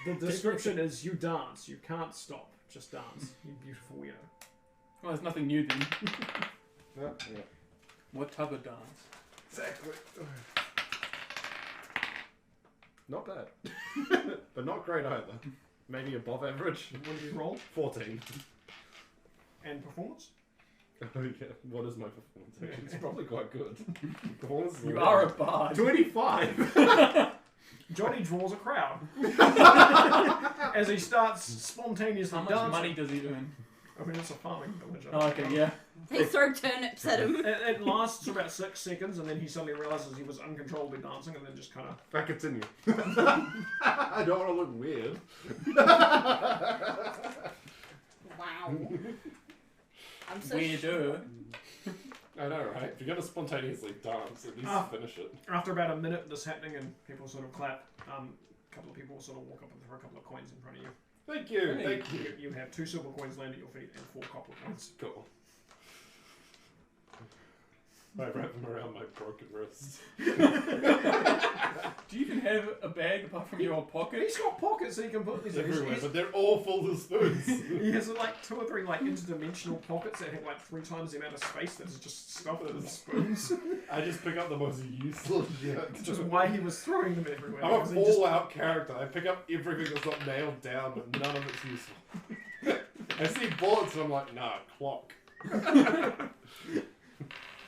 The description is you dance, you can't stop, just dance, you beautiful weirdo. Well, there's nothing new then. Yeah. What type of dance? Exactly. Not bad. But not great either. Maybe above average. What did you roll? 14. And performance? Oh, yeah. What is my performance? It's probably quite good. Performance is You are a bard. 25! Johnny draws a crowd. As he starts spontaneously How much dancing. money does he earn? I mean, it's a farming village. Oh, okay, yeah. They throw turnips at him. It lasts for about 6 seconds, and then he suddenly realizes he was uncontrollably dancing, and then just kind of... I continue. I don't want to look weird. Wow. I'm so Weirdo. I know, right? If you're going to spontaneously dance, at least finish it. After about a minute of this happening, and people sort of clap, a couple of people sort of walk up and throw a couple of coins in front of you. Thank you, thank you. You have 2 silver coins land at your feet and 4 copper coins. Cool. I wrap them around my broken wrist. Do you even have a bag apart from your pocket? He's got pockets so he can put these Everywhere, but they're all full of spoons. He has like 2 or 3 like interdimensional pockets that have like 3 times the amount of space that is just stuffed with spoons. I just pick up the most useless shit. Which is why he was throwing them everywhere. I'm a because he just- all-out character. I pick up everything that's not nailed down, but none of it's useful. I see bullets and I'm like, nah, clock.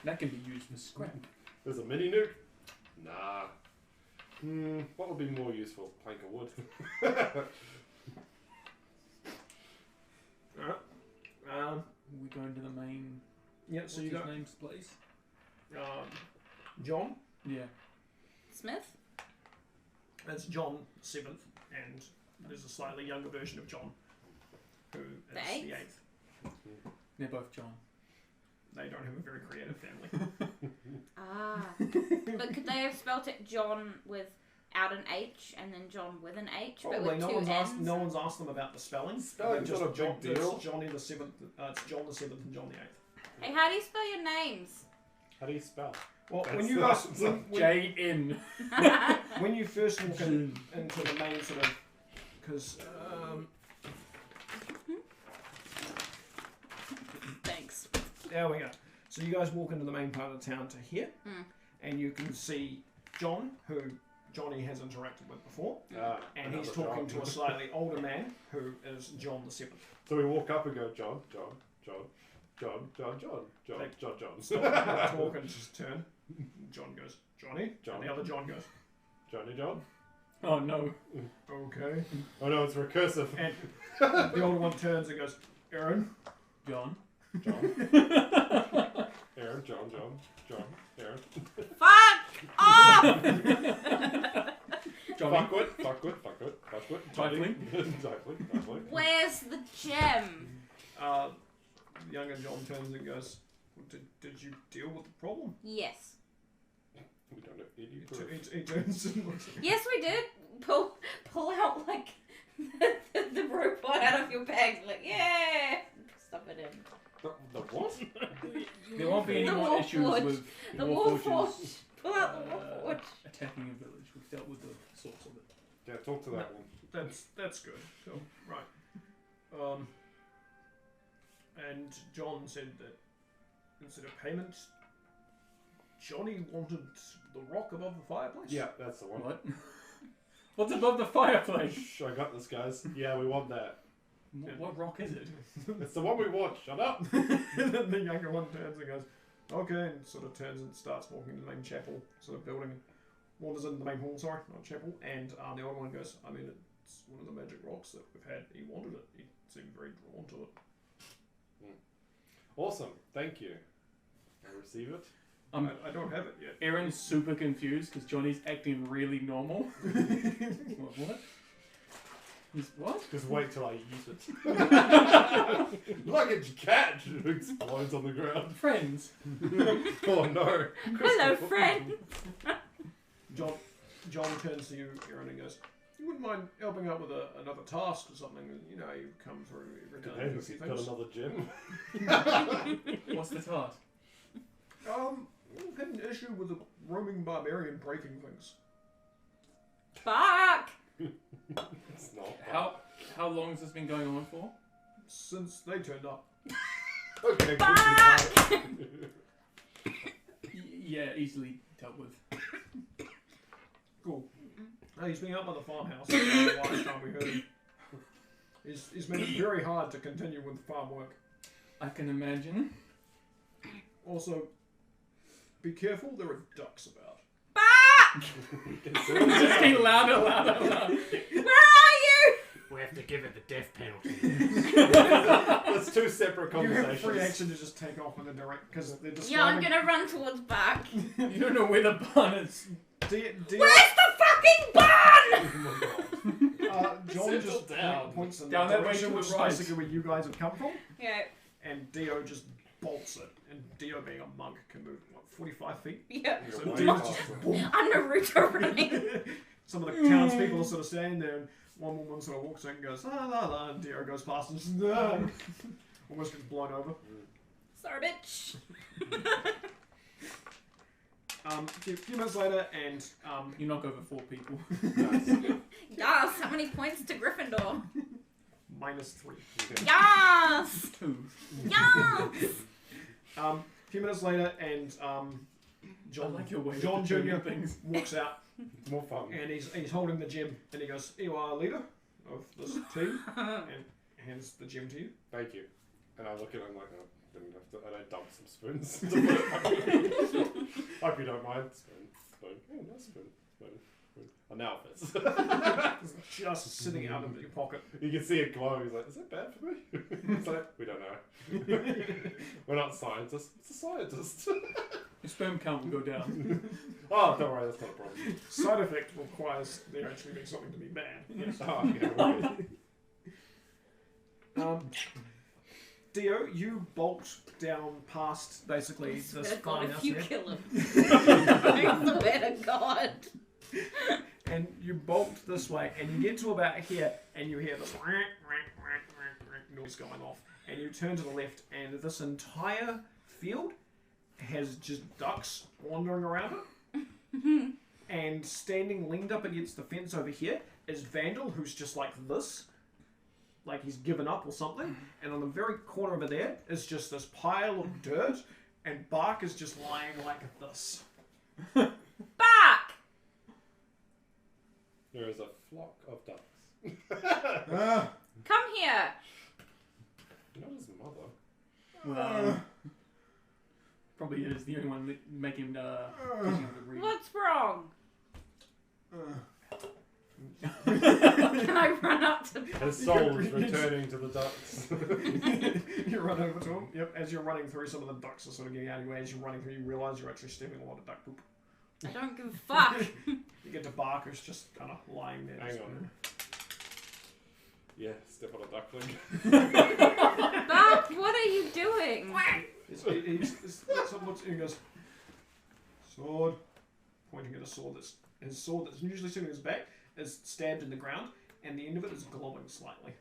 That can be used for scrap. There's a mini nuke? Nah. What would be more useful? Plank of wood. Alright. We go into the main. Yeah, so what's you his got name's place? John. Yeah. Smith? That's John 7th, and there's a slightly younger version of John, who is The the eighth? 8th. They're both John. They don't have a very creative family. Ah. But could they have spelt it John without an H and then John with an H, but Probably with no 2 one's N's? no one's asked them about the spelling. Spelling's They're not a John, big deal. It's Johnny the 7th. It's John the 7th and John the 8th. Hey, how do you spell your names? How do you spell? Well, That's when you the guys answer. J-N. when you first walk into the main sort of because Thanks. there we go. So you guys walk into the main part of the town to here, Mm. and you can see John, who Johnny has interacted with before. And he's another talking John. to a slightly older man who is John the Seventh. So we walk up and go, John. Stop talk and just turn. John goes, Johnny? John. And the other John goes, John? Oh no. Okay. Oh no, it's recursive. And the older one turns and goes, Aaron? John? Aaron, John, Aaron. Fuck off! Johnny? Fuckwit. Trifling. Where's the gem? Younger John turns and goes, did you deal with the problem? Yes. We don't have any proof. He turns and looks at me. Yes, we did. Pull out like the robot out of your bag. Like, yeah. Stuff it in. The what? There won't be any The more issues Warforged. with The Warforges, Warforged. Pull out the Warforged. attacking a village. We've dealt with the source of it. Yeah, talk to that one. That's good. Cool. Right. And John said that instead of payment, Johnny wanted the rock above the fireplace. Yeah, that's the one. What? What's above the fireplace? Shh, I got this, guys. Yeah, we want that. What rock is it? It's the one we want. Shut up. The younger one turns and goes, okay, and sort of turns and starts walking to the main chapel, sort of building, wanders into the main hall, sorry, not chapel, and the older one goes, I mean, it's one of the magic rocks that we've had. He wanted it. He seemed very drawn to it. Awesome. Thank you. I receive it. I don't have it yet. Aaron's super confused because Johnny's acting really normal. What? He's what? Just wait till I eat it. Like a cat explodes on the ground. Friends. Oh no. Hello, friend. John turns to you, Aaron, and goes, you wouldn't mind helping out with another task or something? You know, you come through every day and do a Depends. few You've got things. another gym. What's the task? We've had an issue with a roaming barbarian breaking things. Fuck! It's not. How long has this been going on for? Since they turned up. Okay, Fuck! Yeah, easily dealt with. Cool. He's been out by the farmhouse the last time we heard him. He's made it very hard to continue with farm work. I can imagine. Also, be careful, there are ducks about. Fuck! Just get louder. Where are you? We have to give it the death penalty. That's two separate You have conversations. free action to just take off in the direct because they're describing. Yeah, I'm gonna run towards back. You don't know where the barn is. Where's the fucking barn? John Settle just down. points in Down that that way direction, to the which is right. basically where you guys have come from. Yeah. And Dio just bolts it. And Dio, being a monk, can move, what, 45 feet? Yeah. So You're Dio's way just faster. boom. I'm Naruto running. Some of the townspeople are sort of standing there, and one woman sort of walks in and goes, la la la, and Dio goes past and just, almost gets blown over. Sorry, bitch. A few minutes later, and You knock over 4 people. Yes, how many points to Gryffindor? -3. Yes! 2. Yes! A few minutes later, and John, I like your way of John determining Jr. things. walks out, More fun. and he's holding the gem, and he goes, "You are leader of this team," and hands the gem to you. Thank you. And I look at him like, oh, didn't have to, and I dump some spoons. To put it back. Hope you don't mind. Spoon. Oh, nice spoon. Oh, now it fits. Just sitting out of your pocket. You can see it glow. He's like, is that bad for me? It's like, we don't know. We're not scientists. It's a scientist. Your sperm count will go down. Oh, don't worry, that's not a problem. Side effect requires there actually being something to be bad. Yes. Oh, yeah, right. Dio, you bolt down past basically this Swear to God, farmhouse if you here, kill him. I swear to God. and you bolt this way, and you get to about here, and you hear this noise going off, and you turn to the left, and this entire field has just ducks wandering around it. And standing leaned up against the fence over here is Vandal, who's just like this. Like he's given up or something. And on the very corner over there is just this pile of dirt, and Bark is just lying like this. Back! There is a flock of ducks. Come here. Not his mother. Well, probably is the only one that make him teaching him to read. What's wrong? Can I run up to His soul is returning to the ducks. You run over to him. Yep. As you're running through, some of the ducks are sort of getting out of your way. As you're running through, you realise you're actually stepping a lot of duck poop. I don't give a fuck. You get to Bark, who's just kind of lying there. Hang on. Yeah, step on a duckling. Bark, what are you doing? He's looks and he goes, sword, pointing at a sword his sword that's usually sitting on his back is stabbed in the ground, and the end of it is glowing slightly.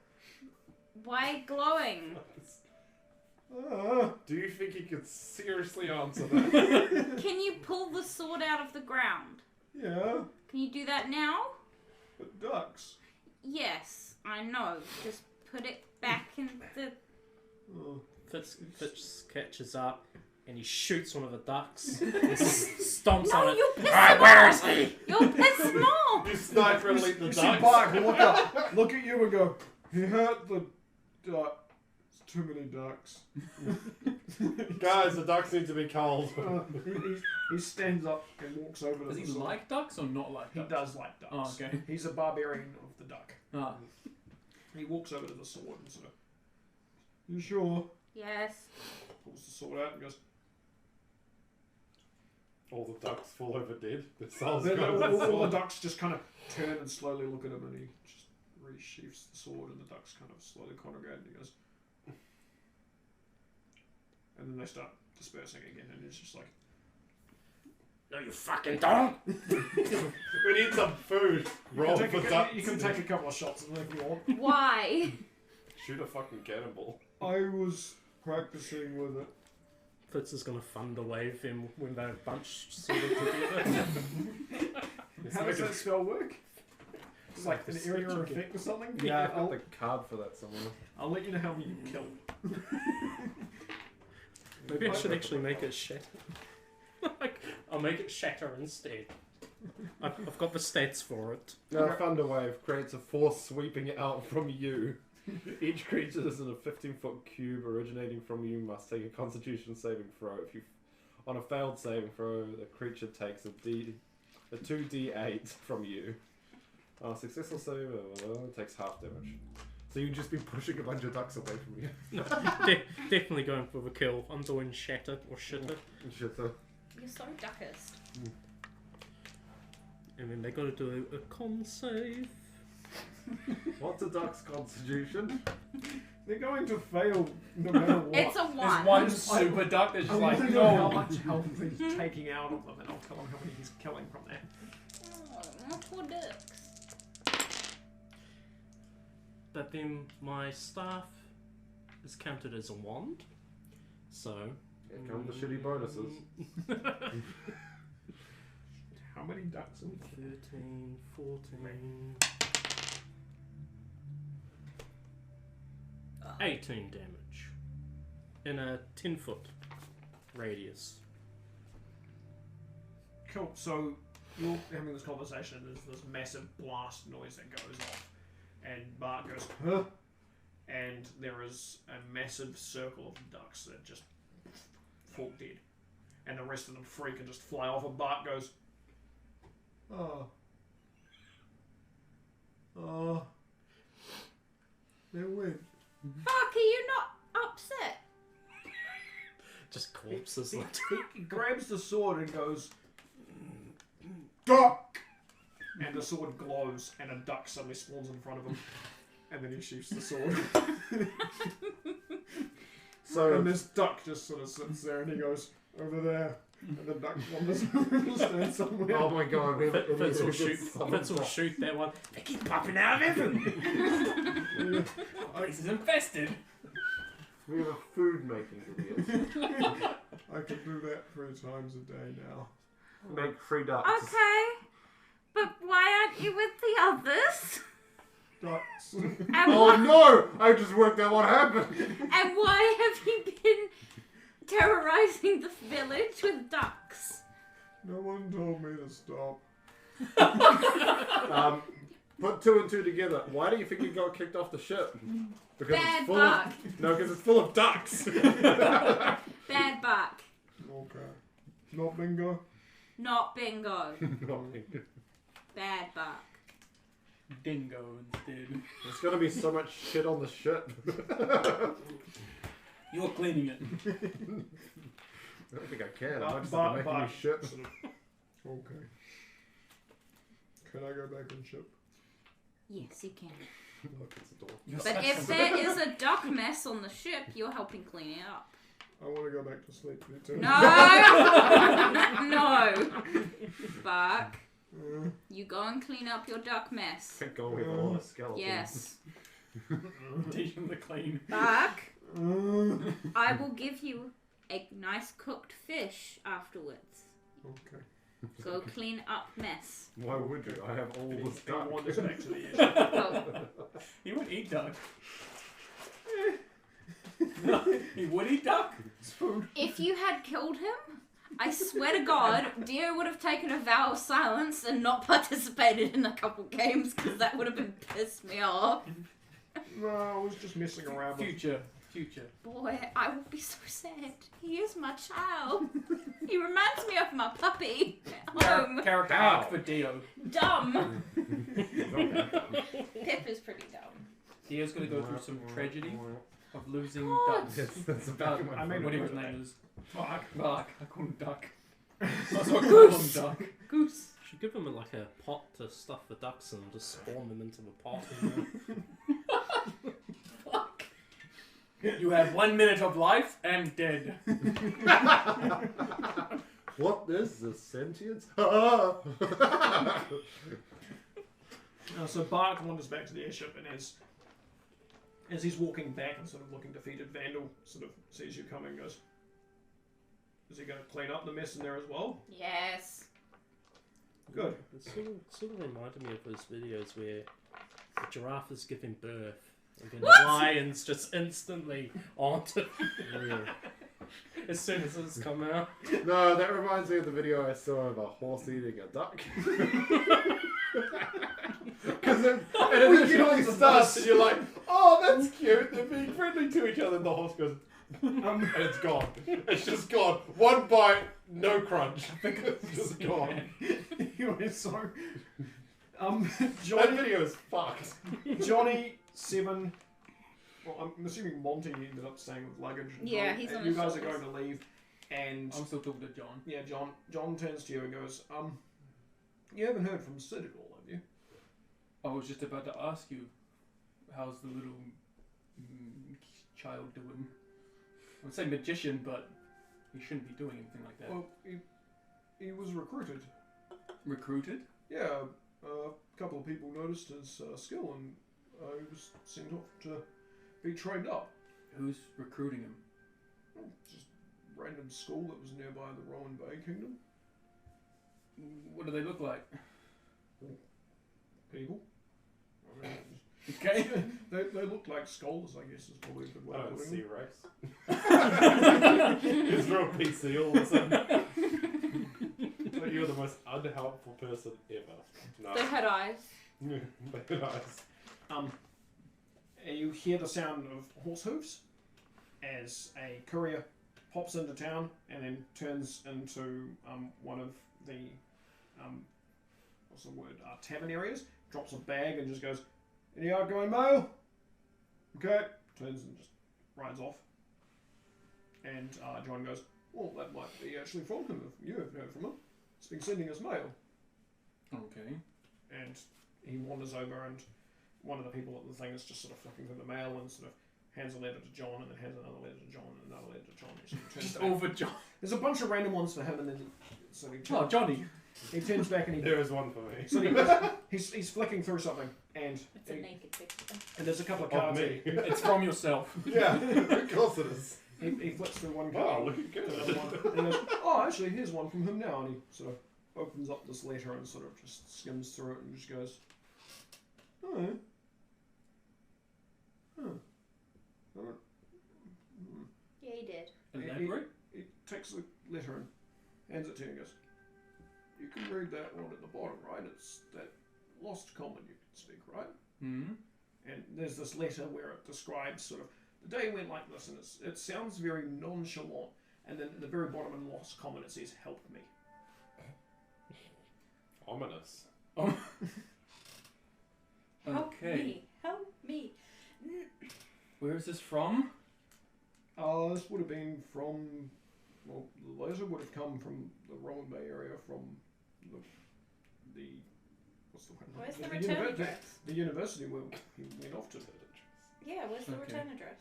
Why glowing? Do you think he could seriously answer that? Can you pull the sword out of the ground? Yeah. Can you do that now? But ducks. Yes, I know. Just put it back in the... Fitz catches up and he shoots one of the ducks and stomps on it. you're piss Alright, where is he? You're piss small! You sniper and leap the You ducks. see Bark look up, look at you and go, he hurt the duck. It's too many ducks. Guys, the ducks need to be cold. He stands up and walks over to Does the he sword. like ducks or not like He ducks? does like ducks. Oh, okay. He's a barbarian of the duck. Ah. He walks over to the sword and sort of, you sure? Yes. Pulls the sword out and goes, All the ducks fall over dead. The souls Then go all the ducks just kind of turn and slowly look at him, and he just resheaths the sword, and the ducks kind of slowly congregate, and he goes, and then they start dispersing again, and it's just like, No, you fucking don't! We need some food. Roll for ducks. you can take a couple of shots at them if you want. Why? Shoot a fucking cannonball. I was practicing with it. Fitz is going to thunder wave him when they're bunched sort of together. How does that spell work? It's like an area or effect or something? Yeah, I've got the card for that somewhere. I'll let you know how many you kill. Maybe I should actually make it shatter. I'll make it shatter instead. I've got the stats for it. Now, Thunder Wave creates a force sweeping out from you. Each creature is in a 15-foot cube originating from you must take a Constitution saving throw. If you, on a failed saving throw, the creature takes a 2d8 from you. Successful save, it takes half damage. So you'd just be pushing a bunch of ducks away from you. No, definitely going for the kill. I'm doing shatter or shitter. Shitter. You're so duckist. And then they got to do a con save. What's a duck's constitution? They're going to fail no matter what. It's a 1. There's one super duck that's just I like, want to know how no. much health he's taking out of them, and I'll tell him how many he's killing from that. Oh, my poor ducks. But then my staff is counted as a wand. So... Here come the shitty bonuses. How many ducks? 13, 14... 18 damage. In a 10-foot radius. Cool, so you're having this conversation, and there's this massive blast noise that goes off. And Bart goes, huh? And there is a massive circle of ducks that just fall dead. And the rest of them freak and just fly off, and Bart goes, oh. Oh. They win. Fuck, are you not upset? Just corpses. He grabs the sword and goes, duck! And the sword glows, and a duck suddenly spawns in front of him. And then he shoots the sword. And this duck just sort of sits there, and he goes, over there. And the duck wanders stands somewhere. Oh my god, Fitz will shoot that one. They keep popping out of everything! The place is infested. We have a food making idiot. I can do that 3 times a day now. Make 3 ducks. Okay. But why aren't you with the others? Ducks. Oh no! I just worked out what happened! And why have you been terrorizing the village with ducks? No one told me to stop. Put two and two together. Why do you think you got kicked off the ship? Because Bad it's full buck. of no, because it's full of ducks. Bad buck. Okay. Not bingo. Not bingo. Not bingo. Bad buck. Dingo instead. There's gonna be so much shit on the ship. You're cleaning it. I don't think I can. I might just have to make a new ship. Okay. Can I go back and ship? Yes, you can. Look, it's a door. But if there is a duck mess on the ship, you're helping clean it up. I want to go back to sleep. You too. No! No! Buck. You go and clean up your duck mess. Thank God we have a lot of skeletons. Yes. Teach him to clean. Buck, I will give you a nice cooked fish afterwards. Okay. Go clean up mess. Why would you? I have all this duck. Wanders back to the edge. Oh. He would eat duck. He would eat duck? It's food. If you had killed him, I swear to God, Dio would have taken a vow of silence and not participated in a couple games because that would have been pissed me off. No, I was just messing around with... Future. Boy, I will be so sad. He is my child. He reminds me of my puppy at home. Character arc for Dio. Dumb. Pip is pretty dumb. Dio's gonna go through some tragedy of losing God. ducks. Yes, that's about I mean, whatever his name is. Fuck. I call him Duck. That's what I call him, Duck. Goose. Should give them like a pot to stuff the ducks and just spawn them into the pot. Fuck. You have 1 minute of life and dead. What is this sentience? So Bark wanders back to the airship, and as he's walking back and sort of looking defeated, Vandal sort of sees you coming and goes, is he going to clean up the mess in there as well? Yes. Good. It sort of reminded me of those videos where the giraffe is giving birth and then the lion's just instantly onto as soon as it's come out. No, that reminds me of the video I saw of a horse eating a duck. Because it initially starts and you're like, oh, that's cute, they're being friendly to each other, and the horse goes, and it's gone. It's just gone. One bite, no crunch. It's just gone. Anyway, so... That Johnny... video is fucked. Johnny, 7... Well, I'm assuming Monty ended up staying with luggage. And Yeah, he's on you his guys are shoulders. going to leave, and... I'm still talking to John. Yeah, John turns to you and goes, you haven't heard from Sid at all, have you? I was just about to ask you, how's the little child doing? I would say magician, but he shouldn't be doing anything like that. Well, he was recruited. Recruited? Yeah, a couple of people noticed his skill, and he was sent off to be trained up. Who's recruiting him? Just random school that was nearby the Rowan Bay Kingdom. What do they look like? People. I mean, Okay. they look like scholars, I guess, is probably a good way I of don't putting see it. Rex. He's real PC all of a sudden. Like you're the most unhelpful person ever. No. They had eyes. They had eyes. You hear the sound of horse hooves as a courier pops into town and then turns into one of the what's the word? Tavern areas. Drops a bag and just goes, "Any outgoing mail?" Okay. Turns and just rides off. And John goes, "Well, that might be actually from him if you haven't heard from him. He's been sending us mail." Okay. And he wanders over, and one of the people at the thing is just sort of flipping through the mail and sort of hands a letter to John, and then hands another letter to John, and another letter to John. And sort of turns Just back. over John. There's a bunch of random ones for him, and then so he Oh, Johnny. He turns back and he. There is one for me. So he's flicking through something, and It's a naked picture. and there's a couple of Of cards. me. It's from yourself. Yeah, of course it is. He flips through one Wow, card. looking good. to another one, and he goes, "Oh, actually, here's one from him now." And he sort of opens up this letter and sort of just skims through it and just goes, "Oh, Yeah, he did. Elaborate? He takes the letter and hands it to you and goes, "You can read that one at the bottom, right? It's that lost comment you speak, right? Hmm. And there's this letter where it describes sort of the day went like this, and it sounds very nonchalant. And then at the very bottom in lost comment it says, "Help me." Ominous. Oh. Help Okay. me. Help me. Where is this from? This would have been from. Well, the letter would have come from the Rowan Bay area, from the what's the one? Where's the return address? The university where he went off to. Yeah, where's the Okay. return address?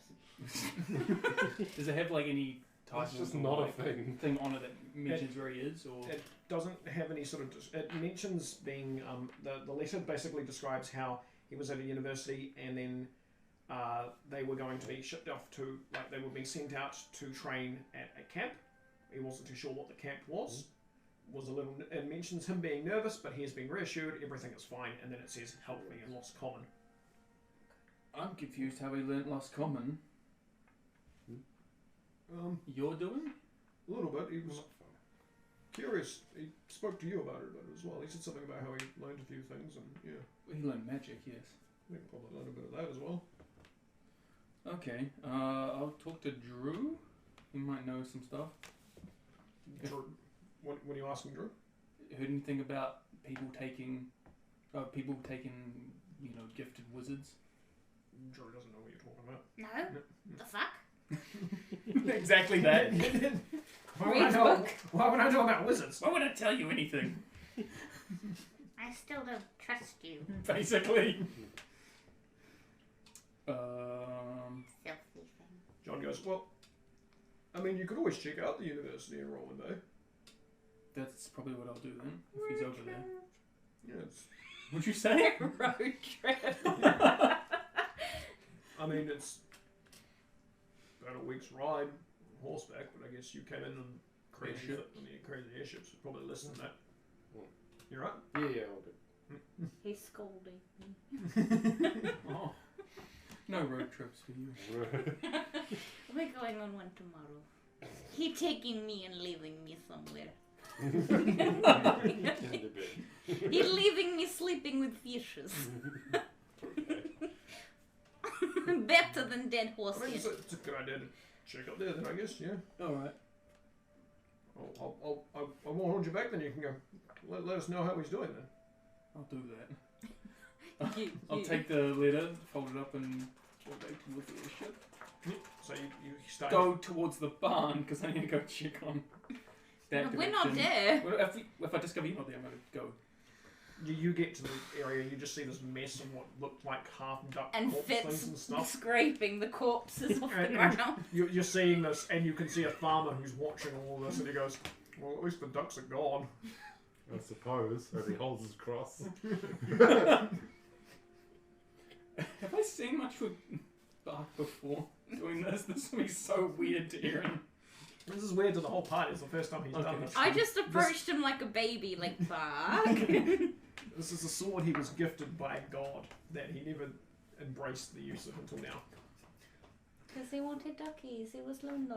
Does it have like any type That's just of not a like, thing. on it that mentions where he is, or It doesn't have any sort of. It mentions being. The letter basically describes how he was at a university and then they were going to be shipped off to, like, they were being sent out to train at a camp. He wasn't too sure what the camp was. It mentions him being nervous, but he has been reassured everything is fine, and then it says help me in Lost Common. I'm confused how he learnt Lost Common. You're doing? A little bit. He was curious. He spoke to you about it as well. He said something about how he learned a few things, and yeah. He learned magic, yes. I think probably learned a bit of that as well. Okay, I'll talk to Drew. He might know some stuff. Drew, what are you asking, Drew? Heard anything about people taking, gifted wizards? Drew doesn't know what you're talking about. No? The fuck? Exactly that. Why would I know about wizards? Why would I tell you anything? I still don't trust you. Basically. Filthy thing. John goes, well, I mean, you could always check out the university in Roland Bay. That's probably what I'll do then, if he's over there. Yeah, it's... What'd you say? Road trip. I mean, it's about a week's ride on horseback, but I guess you came in on crazy airships. Probably less than that. You right? Yeah, I'll do. He's scolding me. Oh. No road trips for you. We're going on one tomorrow. He taking me and leaving me somewhere. He's leaving me sleeping with fishes. Better than dead horses. I mean, it's a good idea to check up there then, I guess, yeah. Alright. I won't hold you back then, you can go. Let us know how he's doing then. I'll do that. I'll take the letter, fold it up, and go back towards the airship. So you start... Go towards the barn, because I need to go check on that We're direction. not there. Well, if I discover you're not there, I'm going to go. You get to the area, you just see this mess of what looked like half-duck And corpse Fitz things and stuff. scraping the corpses off the And ground. you're seeing this, and you can see a farmer who's watching all this, and he goes, well, at least the ducks are gone. I suppose, as he holds his cross. Have I seen much with Bart before doing this? This would be so weird to hear him. This is weird to the whole party. It's the first time he's done this. I just approached him like a baby, like, fuck. This is a sword he was gifted by God that he never embraced the use of until now. Because he wanted duckies. He was lone.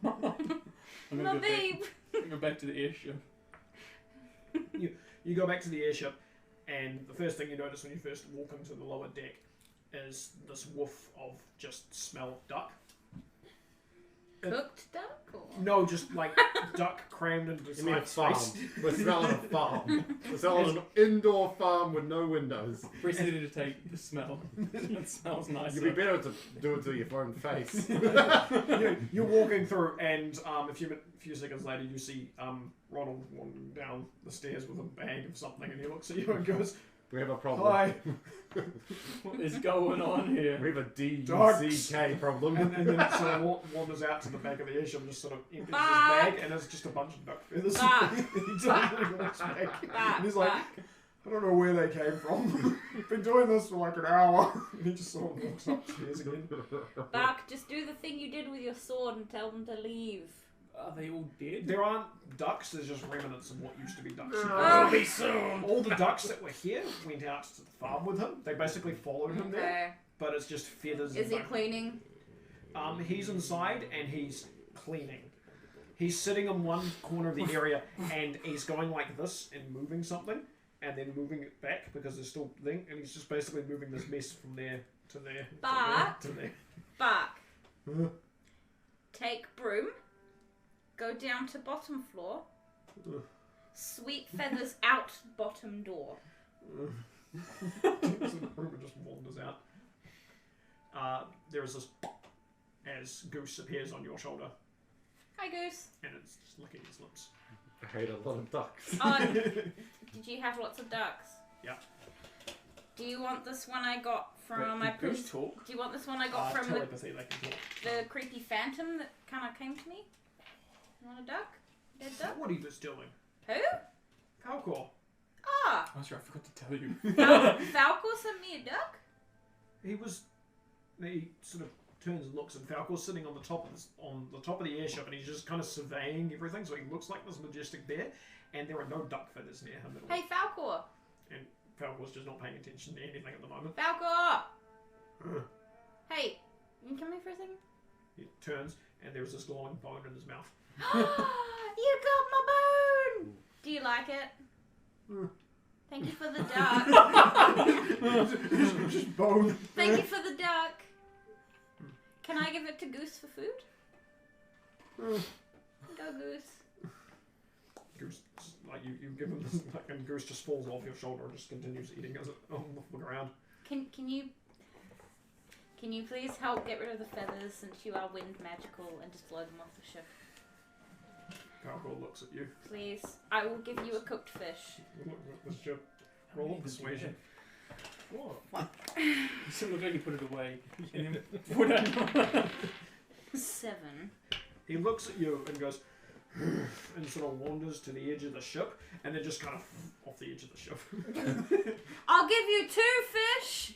I'm My gonna babe. go back to the airship. You go back to the airship, and the first thing you notice when you first walk into the lower deck is this woof of just smell of duck. Cooked duck? Or? No, just like duck crammed into You mean a farm? space. We're smelling a farm. We're selling an indoor farm with no windows. Proceeded to take the smell. It smells nice. You'd be better to do it to your own face. You're walking through, and a few seconds later, you see Ronald wandering down the stairs with a bag of something, and he looks at you and goes, We have a problem. "Hi." What is going on here? We have a D-U-C-K problem. And then it sort of wanders out to the back of the airship and just sort of empties his bag, and there's just a bunch of duck feathers. He totally walks back. And he's like, I don't know where they came from. Been doing this for like an hour. And he just sort of walks upstairs again. Bark, just do the thing you did with your sword and tell them to leave. Are they all dead? There aren't ducks, there's just remnants of what used to be ducks. It'll be soon. All the ducks that were here went out to the farm with him. They basically followed him there. But it's just feathers. Is he cleaning? He's inside and he's cleaning. He's sitting in one corner of the area and he's going like this and moving something. and then moving it back because there's still thing, and he's just basically moving this mess from there to there. Bark. To there. Bark. Take broom. Go down to bottom floor. Sweep feathers out bottom door. So the broom just wanders out. There is this as Goose appears on your shoulder, Hi, Goose. and it's just licking his lips. I hate a lot of ducks. Oh, did you have lots of ducks? Yeah. Do you want this one I got from my Did Goose talk? Do you want this one I got from telepathy, they can talk. the creepy phantom that kind of came to me? You want a duck? Dead duck? What are you just doing? Who? Falcor. Ah, I'm sorry, I forgot to tell you. Falcor sent me a duck. He sort of turns and looks, and Falcor's sitting on the top of the airship, and he's just kind of surveying everything. So he looks like this majestic bear, and there are no duck feathers near him at all. Hey, Falcor. And Falcor's just not paying attention to anything at the moment. Falcor. Hey, you can come here for a second. He turns, and there's this glowing bone in his mouth. You got my bone. Do you like it? Thank you for the duck. Just bone. Thank you for the duck. Can I give it to Goose for food? Go, Goose. Goose, like you give him this, like, and Goose just falls off your shoulder and just continues eating as it on the ground. Can you please help get rid of the feathers since you are wind magical and just blow them off the ship? Falcor looks at you. Please, I will give you a cooked fish. Look at this ship. Roll of persuasion. What? You still look like you put it away. And then put it 7. He looks at you and goes, and sort of wanders to the edge of the ship, and then just kind of off the edge of the ship. I'll give you 2 fish.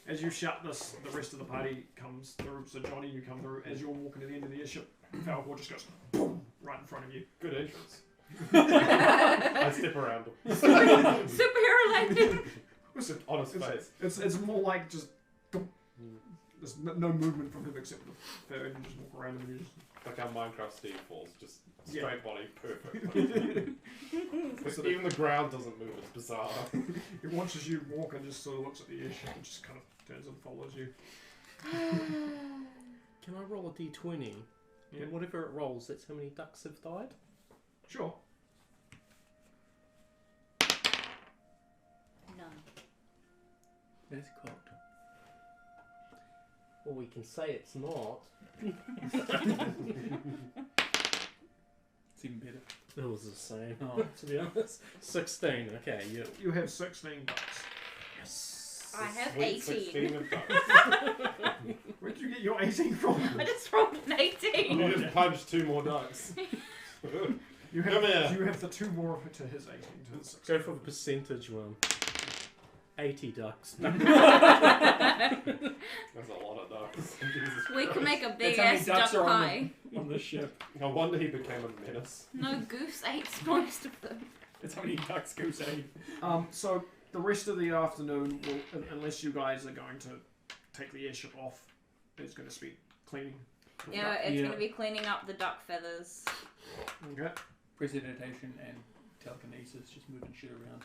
As you shut this, the rest of the party comes through. So Johnny, you come through. As you're walking to the end of the airship, Falcor just goes boom right in front of you. Good entrance. I step around him. Superhero landing. Listen, on his face. It's more like just there's no movement from him except the fair, and you just walk around him and you just like how Minecraft Steve falls, just straight Yeah. body, perfect. Even the ground doesn't move. It's bizarre. He watches you walk and just sort of looks at the airship and just kind of turns and follows you. Can I roll a d20? Yeah. And whatever it rolls, that's how many ducks have died? Sure. None. That's cooked. Well, we can say it's not. It's even better. It was the same, Oh. to be honest. 16, okay, you. You have 16 ducks. Yes. I have Sweet 18. 16 of ducks. Where did you get your 18 from? I just rolled an 18. You just punched 2 more ducks. You Come here. have the 2 more to his 18 to his 16. Go for the percentage one. 80 ducks. That's a lot of ducks. Jesus We could make a big That's how many ass ducks duck are on pie. on the ship. No wonder he became a menace. No, Goose ate most of them. That's how many ducks Goose ate. So the rest of the afternoon, will, unless you guys are going to take the airship off, is going to be cleaning. Yeah, it's going to be cleaning up the duck feathers. Okay. Precipitation and telekinesis, just moving shit around.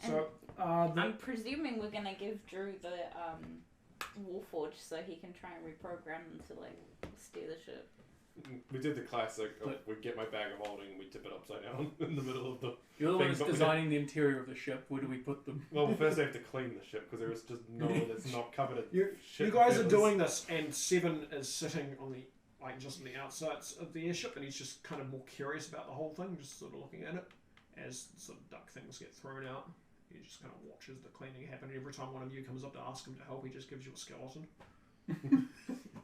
So I'm presuming we're going to give Drew the Warforge so he can try and reprogram them to like steer the ship. We did the classic of we get my bag of holding and we tip it upside down in the middle of the You're the one thing, that's but we designing the interior of the ship. Where do we put them? Well, first they have to clean the ship because there is just no one that's not covered in shit. You guys are feathers. doing this, and Seven is sitting on the just on the outsides of the airship, and he's just kind of more curious about the whole thing, just sort of looking at it as sort of duck things get thrown out. He just kind of watches the cleaning happen. And every time one of you comes up to ask him to help, he just gives you a skeleton.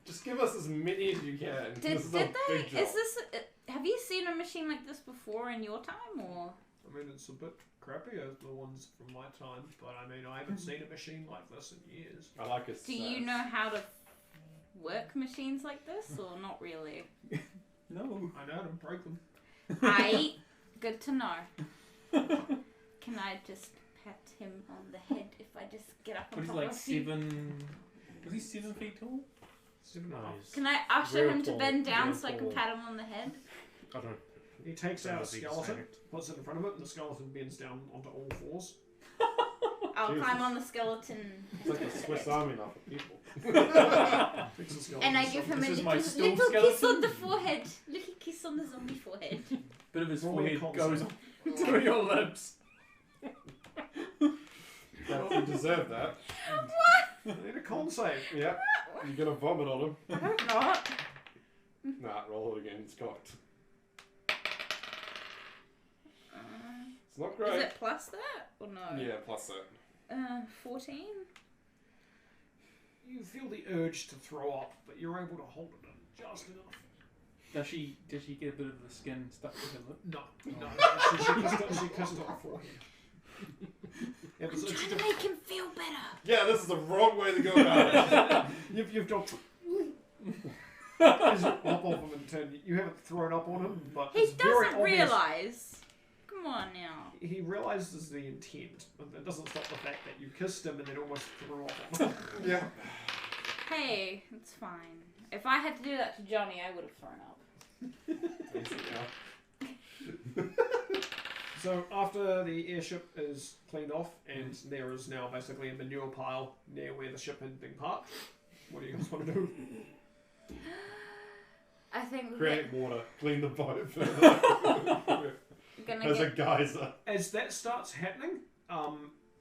Just give us as many as you can. Did This is they? a big job. Is this? Have you seen a machine like this before in your time, or? I mean, it's a bit crappy as the ones from my time, but I mean, I haven't seen a machine like this in years. I like it. Do you know how to work machines like this, or not really? No. I know how to break them. Good to know. Can I just pat him on the head if I just get up on What is top like of him? 7? Was he 7 feet tall? 7.5. Can I usher Real him to tall, bend down real so I can tall. pat him on the head? I don't. He takes out a That'd be skeleton, sacked. puts it in front of it, and the skeleton bends down onto all fours. I'll Jesus. climb on the skeleton. It's like the Swiss Army knife of people. And I give him a This is my little, still little kiss skeleton. on the forehead. Little kiss on the zombie forehead. Bit of his Roll me a forehead con goes save. to your lips. You deserve that. I need a con save. Yep. You're gonna vomit on him. I hope not. Nah, roll it again. It's cocked. It's not great. Is it plus that or no? Yeah, plus that. 14. You feel the urge to throw up, but you're able to hold it in just enough. Does she get a bit of the skin stuck to her lip? No. She kisses on the forehead. Yeah, I'm trying to make him feel better. Yeah, this is the wrong way to go about it. You've got as you hop off him and turn, you haven't thrown up on him, but He it's very doesn't obvious. realise. Come on now. He realises the intent, but that doesn't stop the fact that you kissed him and then almost threw up on him. Yeah. Hey, it's fine. If I had to do that to Johnny, I would have thrown up. So after the airship is cleaned off and there is now basically a manure pile near where the ship had been parked, what do you guys want to do? I think Create water. Clean the boat further. Gonna As a get- geyser. As that starts happening,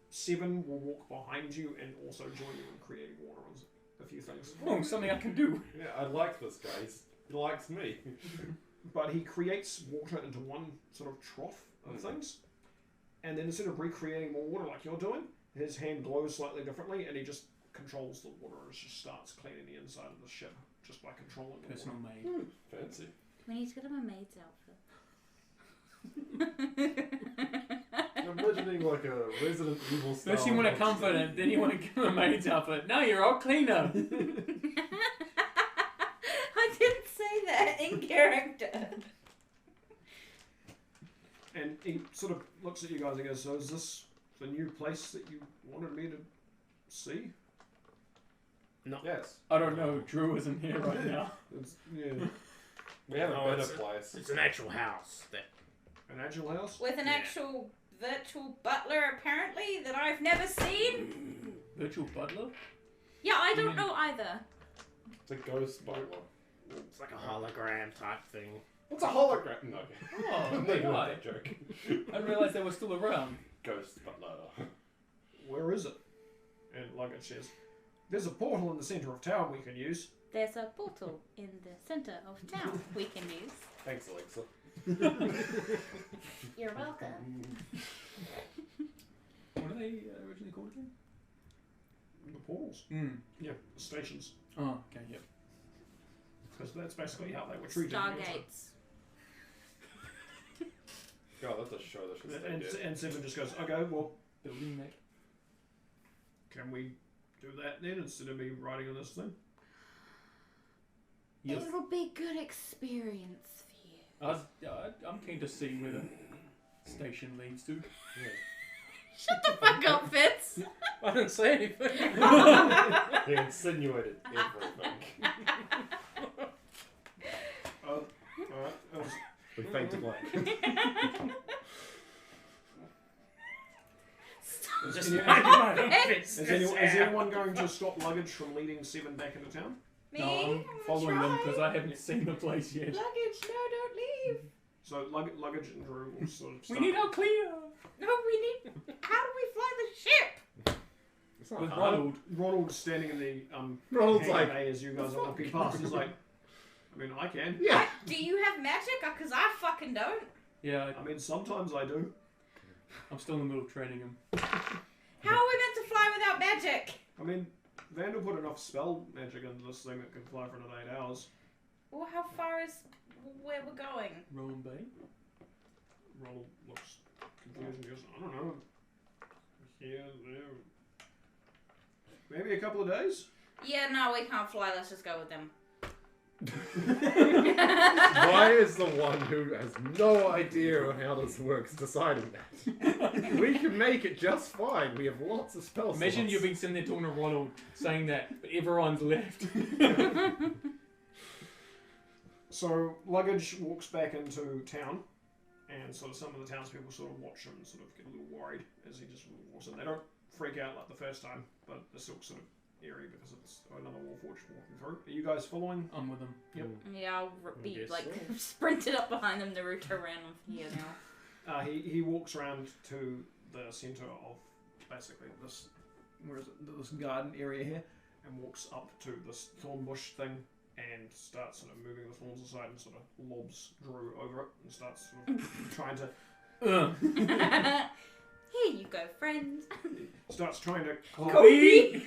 Seven will walk behind you and also join you in creating water on a few things. Oh, something I can do. Yeah, I like this guy. He likes me. But he creates water into one sort of trough of things, and then instead of recreating more water like you're doing, his hand glows slightly differently, and he just controls the water and just starts cleaning the inside of the ship just by controlling the Personal water. maid. Fancy. We need to get him a maid's outfit. I'm imagining like a Resident Evil style. First you want to comfort him, then you want to give him a maid's outfit. Now you're all cleaner. I didn't say that in character. And he sort of looks at you guys and goes, "So is this the new place that you wanted me to see?" No. Yes. I don't know. Drew isn't here right now. Yeah. We have a No, better it's place. It's an actual house. An actual house? With an actual virtual butler, apparently, that I've never seen. Virtual butler? Yeah, I don't know either. It's a ghost butler. It's like a hologram type thing. What's a hologram? No. Oh, I'm they not are. that joke. I didn't realise they were still around. Ghost butler. Where is it? And Luggage says, "There's a portal in the centre of town we can use." There's a portal in the center of town we can use. Thanks, Alexa. You're welcome. What are they originally called again? The portals. Yeah. The stations. Oh, okay, yep. Because that's basically how they were treated. Stargates. God, that's a show that should stay dead. And Seven just goes, "Okay, well, Building mech. can we do that then instead of me writing on this thing?" Yes. It'll be a good experience for you. I'm keen to see where the station leads to. Shut the fuck up, Fitz. I didn't say anything. He insinuated everything. Alright. We fade to black. Is Is anyone going to stop Luggage from leading Seven back into town? Me? No, I'm following them because I haven't seen the place yet. Luggage, no, don't leave. So Luggage and Drew will sort of We start. need our clear. No, we need. How do we fly the ship? It's not With hard. Ronald. Ronald's standing in the Ronald's hangar like, bay as you guys are walking past. He's like, "I mean, I can." Yeah. Do you have magic? Because I fucking don't. Yeah, I mean, sometimes I do. I'm still in the middle of training him. How are we meant to fly without magic? I mean, Vandal put enough spell magic into this thing that can fly for another 8 hours. Well, how far is where we're going? Rowan Bay. Ronald looks confused and goes, "I don't know. Here, there. Maybe a couple of days?" Yeah, no, we can't fly. Let's just go with them. Why is the one who has no idea how this works deciding that? We can make it just fine. We have lots of spell Imagine slots. you've been sitting there talking to Ronald saying that, but everyone's left. So Luggage walks back into town and sort of some of the townspeople sort of watch him and sort of get a little worried as he just walks in. They don't freak out like the first time, but they're still sort of eerie because it's another Warforged walking through. Are you guys following? I'm with them. Yep. Yeah, I'll be like sprinted up behind them. The route around here now. He walks around to the centre of basically this, where is it? This garden area here, and walks up to this thorn bush thing and starts sort of moving the thorns aside and sort of lobs Drew over it and starts sort of trying to. Here you go, friend. Starts trying to. Kobe.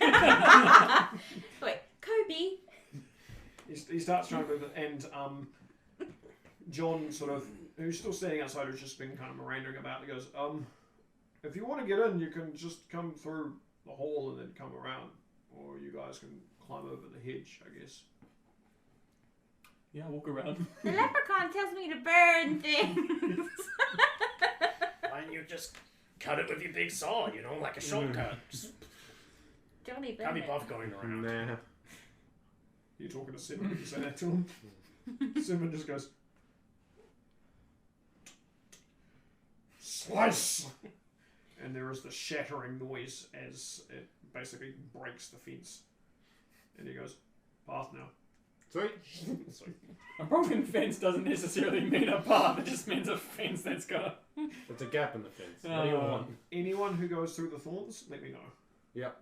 Wait, Kobe. He starts trying to move it, and John sort of, who's still standing outside, who's just been kind of meandering about, he goes, if you want to get in, you can just come through the hall and then come around, or you guys can climb over the hedge, I guess. Yeah, walk around. The leprechaun tells me to burn things. Why don't you just cut it with your big sword, you know, like a shortcut? Just Johnny, can't be both going around. Nah. You're talking to Simon, you say that to him. Simon just goes, slice! And there is the shattering noise as it basically breaks the fence. And he goes, path now. Sweet. A broken fence doesn't necessarily mean a path, it just means a fence that's got It's a gap in the fence. What do you want? Anyone who goes through the thorns, let me know. Yep.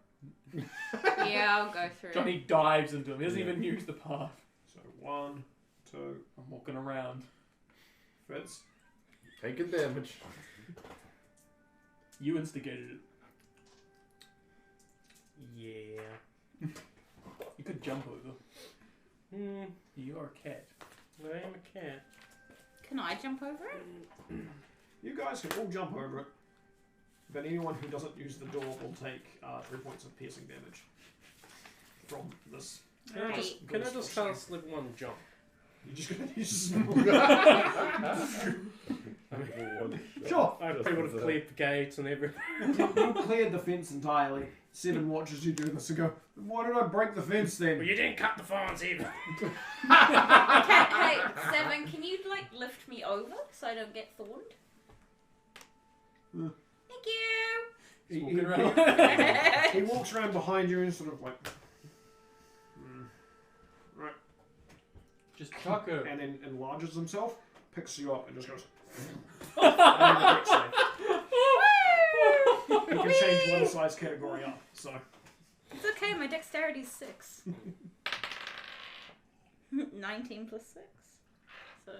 Yeah, I'll go through. Johnny dives into him, he doesn't even use the path. So 1, 2. I'm walking around. Fitz. Taking damage. You instigated it. Yeah. You could jump over. You are a cat. I am a cat. Can I jump over it? You guys can all jump over it, but anyone who doesn't use the door will take 3 points of piercing damage from this. Can I just cast level 1 jump? You're just going to use Sure. I probably would have cleared the gates and everything. You cleared the fence entirely. 7 watches you do this and go, why did I break the fence then? Well, you didn't cut the thorns either. Hey, 7, can you like lift me over so I don't get thorned? Thank you. He walks around behind you and sort of like, right. Just chuck her. And then enlarges himself, picks you up and just goes. He can change one size category up, so. It's okay, my dexterity's 6. 19 plus 6. So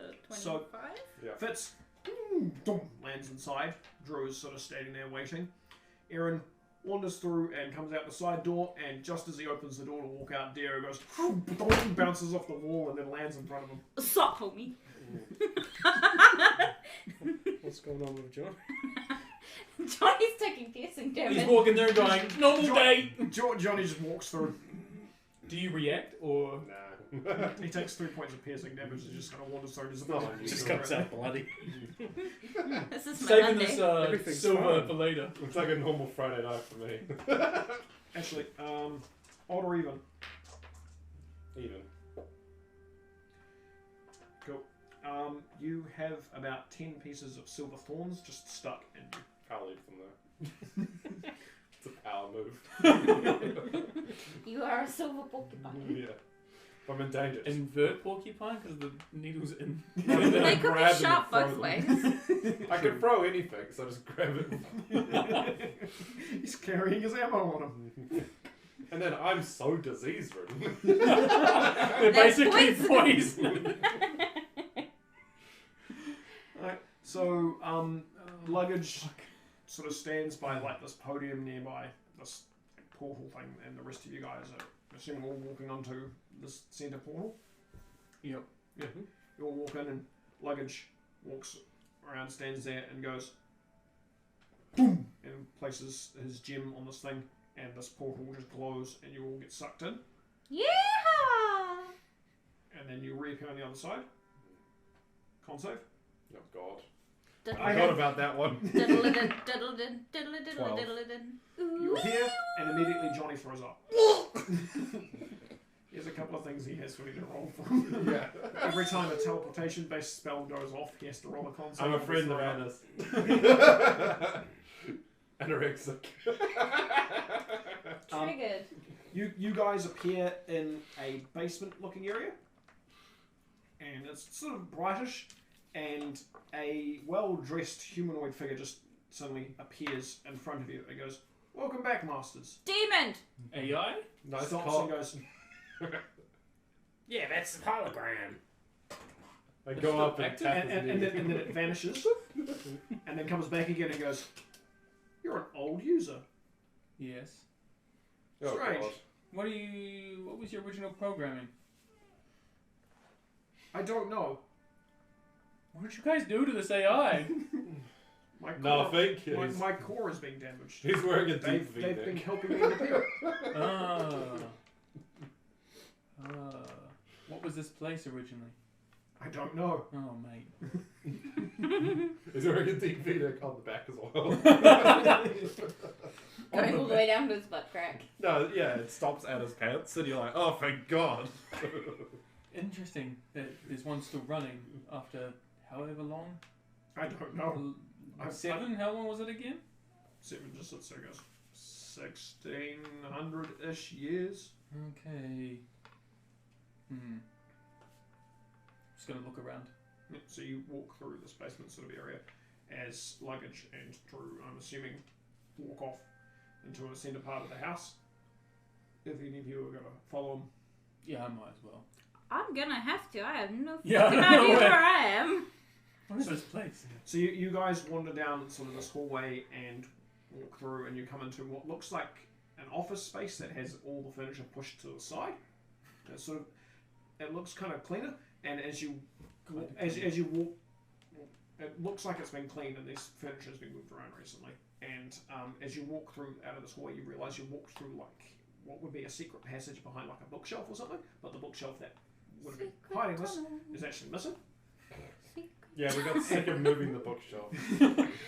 25? Yeah. Fitz lands inside. Drew is sort of standing there waiting. Aaron wanders through and comes out the side door, and just as he opens the door to walk out, Dio goes, bounces off the wall and then lands in front of him. Sup, homie. What's going on with John? Johnny's taking piercing damage. He's walking there going, normal day. Johnny just walks through. Do you react or? Nah. He takes 3 points of piercing damage and just kind of wanders through. Just comes out bloody. This is my saving Monday. this silver for later. It's like a normal Friday night for me. Actually, odd or even? Even. Cool. You have about 10 pieces of silver thorns just stuck in you. I'll leave them there. It's a power move. You are a silver porcupine. Yeah. I'm endangered. Invert porcupine because the needle's in. They could be sharp both ways. I can throw anything, so I just grab it. He's carrying his ammo on him. And then I'm so disease-ridden. They're basically poison. Alright, so luggage sort of stands by like this podium nearby, this portal thing, and the rest of you guys are assuming all walking onto this centre portal. Yep. Yeah. You all walk in and luggage walks around, stands there and goes boom, and places his gem on this thing, and this portal just glows and you all get sucked in. Yeah. And then you reappear on the other side. Con save. Oh God. I forgot about that one. You appear, and immediately Johnny throws up. He has a couple of things he has for me to roll from. Yeah. Every time a teleportation-based spell goes off, he has to roll a con save. I'm a friend of Anna's. Anorexic. Triggered. You guys appear in a basement-looking area, and it's sort of brightish, and a well-dressed humanoid figure just suddenly appears in front of you. It goes, "Welcome back, masters." Demon! AI? Nice Stops call. and goes, Yeah, that's the hologram. I go up and tap and then it vanishes, and then comes back again and goes, "You're an old user." Yes. Oh, Strange. God. What was your original programming? I don't know. What did you guys do to this AI? My Nothing. My core is being damaged. He's wearing a They've deep V-neck. been helping me repair it. What was this place originally? I don't know. Oh, mate. He's wearing a deep V-neck on the back as well. Going all the way down to his butt crack. No, yeah, it stops at his pants, and you're like, oh, thank God. Interesting that there's one still running after however long? I don't know. 7? How long was it again? 7 just sits there, goes 1600-ish years. Okay. Just gonna look around. Yeah, so you walk through this basement sort of area as luggage and Drew, I'm assuming, walk off into a centre part of the house. If any of you are going to follow them. Yeah, I might as well. I'm gonna have to. I have no Yeah, fucking I know idea where- where I am. What is this place? So you guys wander down sort of this hallway and walk through, and you come into what looks like an office space that has all the furniture pushed to the side. It's sort of, it looks kind of cleaner, and as you walk, it looks like it's been cleaned, and this furniture has been moved around recently. And as you walk through out of this hallway, you realise you walked through like what would be a secret passage behind like a bookshelf or something, but the bookshelf that would have been hiding this is actually missing. Yeah, we got sick of moving the bookshelf.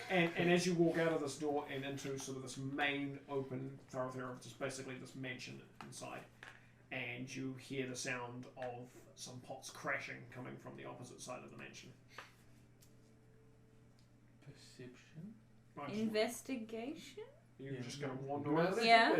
and as you walk out of this door and into sort of this main open thoroughfare of just basically this mansion inside, and you hear the sound of some pots crashing coming from the opposite side of the mansion. Perception? Investigation? You're just going to wander around? Yeah.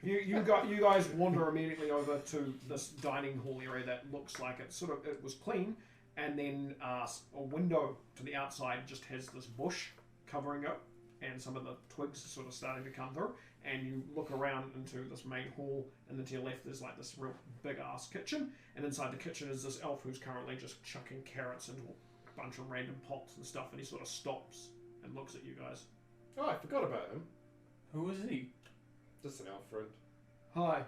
You guys wander immediately over to this dining hall area that looks like it was clean, and then a window to the outside just has this bush covering it, and some of the twigs are sort of starting to come through, and you look around into this main hall, and then to your left there's like this real big ass kitchen, and inside the kitchen is this elf who's currently just chucking carrots into a bunch of random pots and stuff, and he sort of stops and looks at you guys. Oh, I forgot about him. Who is he? Just an elf friend. Hi,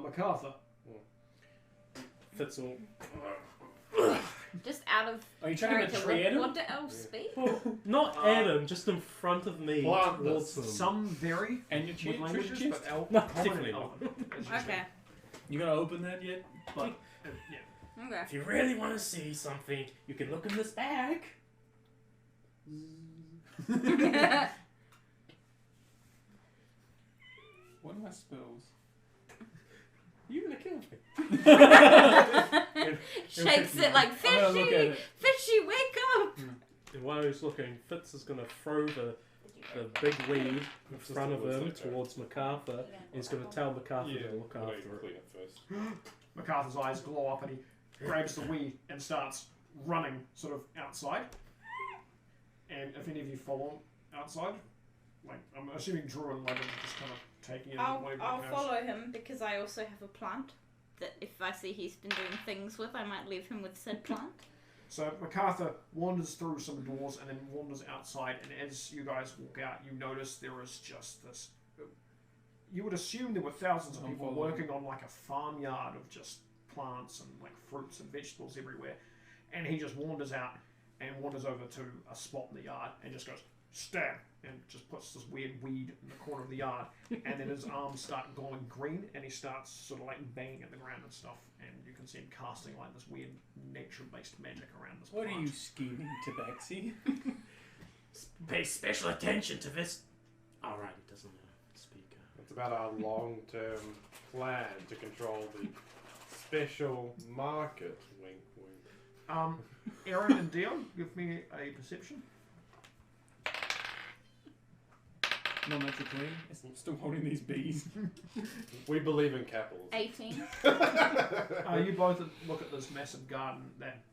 MacArthur. Fitz all. Just out of Are you trying to character, betray him? what do elves speak? Not Adam, just in front of me. Plant Towards this. them. Some vary And your with languages, treasure but chest? elf, No, common definitely and elven, as you Okay. You gonna open that yet? But, yeah. Okay. If you really want to see something, you can look in this bag. What are my spells? You're gonna kill me. Shakes it like, I'm gonna look at fishy, it. fishy, wake up! And while he's looking, Fitz is gonna throw the big weed in front of him towards MacArthur. He's gonna tell MacArthur to look after it. Clean it first. MacArthur's eyes glow up and he grabs the weed and starts running sort of outside. And if any of you follow him outside, like I'm assuming Drew and Logan are just kind of taking it. I'll away with I'll their follow him because I also have a plant that if I see he's been doing things with, I might leave him with said plant. So MacArthur wanders through some doors and then wanders outside, and as you guys walk out, you notice there is just this... You would assume there were thousands of people working on like a farmyard of just plants and like fruits and vegetables everywhere. And he just wanders out and wanders over to a spot in the yard and just goes, stab, and just puts this weird weed in the corner of the yard. And then his arms start glowing green and he starts sort of like banging at the ground and stuff. And you can see him casting like this weird nature-based magic around this What plant. are you scheming, Tabaxi? Pay special attention to this. Alright, it doesn't speak. It's about our long-term plan to control the special market. Wink, wink. Aaron and Dion, give me a perception. No natural 20. I'm still holding these bees. We believe in capitalism. 18. You both look at this massive garden that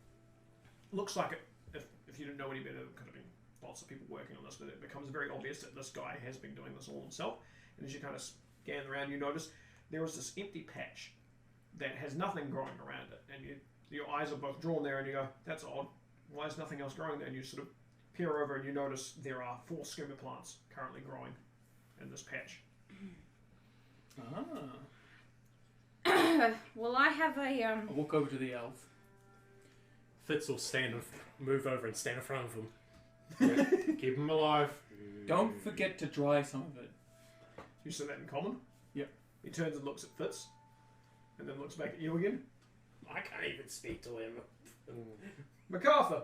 looks like it, if you didn't know any better, it could have been lots of people working on this, but it becomes very obvious that this guy has been doing this all himself. And as you kind of scan around, you notice there is this empty patch that has nothing growing around it. And your eyes are both drawn there and you go, that's odd. Why is nothing else growing there? And you sort of peer over and you notice there are 4 skooma plants currently growing in this patch. Well, I have a I'll walk over to the elf. Fitz will move over and stand in front of him. Yeah, keep him alive. Don't forget to dry some of it. You say that in common? Yep. He turns and looks at Fitz, and then looks back at you again. I can't even speak to him. MacArthur!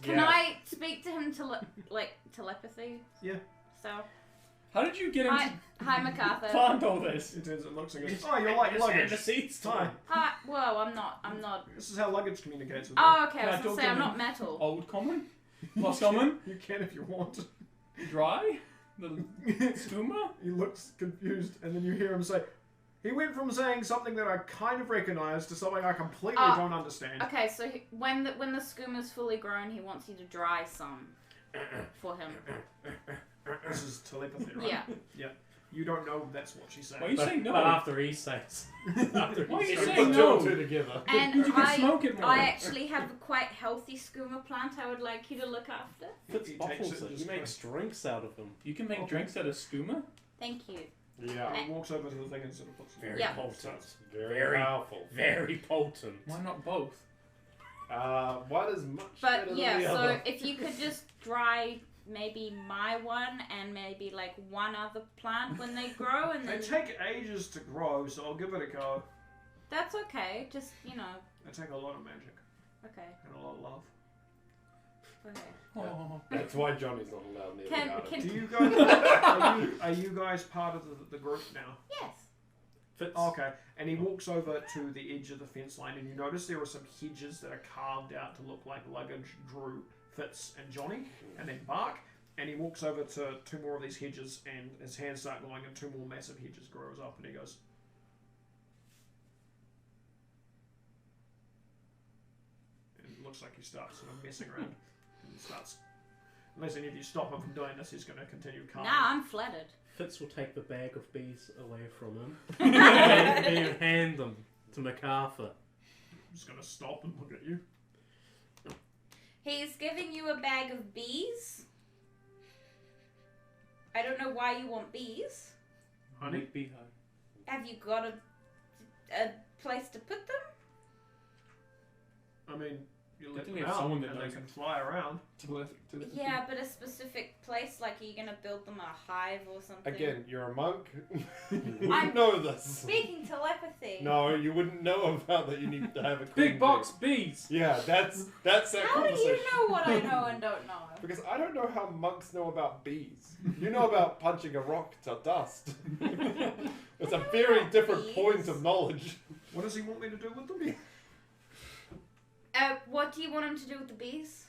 Can I speak to him telepathy? Yeah. So. How did you get him Hi, MacArthur. plant all this? He turns and looks and goes, oh, you're like luggage. Hi. Hi. Whoa, I'm not. This is how luggage communicates with Oh, okay. Can I I was gonna talk say to I'm him? not metal. Old common? Plus common? You can if you want. Dry? The skooma? He looks confused, and then you hear him say, he went from saying something that I kind of recognise to something I completely don't understand. Okay, so when the skooma's fully grown, he wants you to dry some for him. This is telepathy, right? Yeah. Yeah. You don't know that's what she's saying. Why are you saying no? But after he says... Why are you Put saying two no? and two together. And You can smoke it more. I actually have a quite healthy skooma plant I would like you to look after. Fitz He bottles takes it it. and He just makes drinks out of them. You can make drinks out of skooma? Thank you. Yeah. He walks over to the thing and sort of puts it Very Yeah. potent. Very powerful. Very potent. Why not both? One is much better But than yeah, the so other. if you could just dry maybe my one and maybe like one other plant when they grow, and They then take ages to grow, so I'll give it a go. that's okay. Just They take a lot of magic okay. and a lot of love. Okay. Oh. That's why Johnny's not allowed near the garden. Do you guys are you guys part of the group now? Yes. Fitz. Okay, and he walks over to the edge of the fence line, and you notice there are some hedges that are carved out to look like luggage drew Fitz and Johnny, and then Bark. And he walks over to 2 more of these hedges, and his hands start glowing, and 2 more massive hedges grows up, and he goes. And it looks like he starts sort of messing around, and starts. Unless any of you stop him from doing this, he's going to continue carving. Now I'm flattered. Fitz will take the bag of bees away from him and hand them to MacArthur. I'm just going to stop and look at you. He's giving you a bag of bees. I don't know why you want bees. Honey? Make beehive. Have you got a place to put them? I mean, you let Don't them we have out, someone that and they knows? can fly around. Yeah, but a specific place, like are you gonna build them a hive or something? Again, you're a monk. You I'm wouldn't know this. Speaking telepathy. No, you wouldn't know about that. You need to have a Big box bees. Yeah, that's that How do conversation. you know what I know and don't know? Because I don't know how monks know about bees. You know about punching a rock to dust. It's a very different point of knowledge. What does he want me to do with them? What do you want him to do with the bees?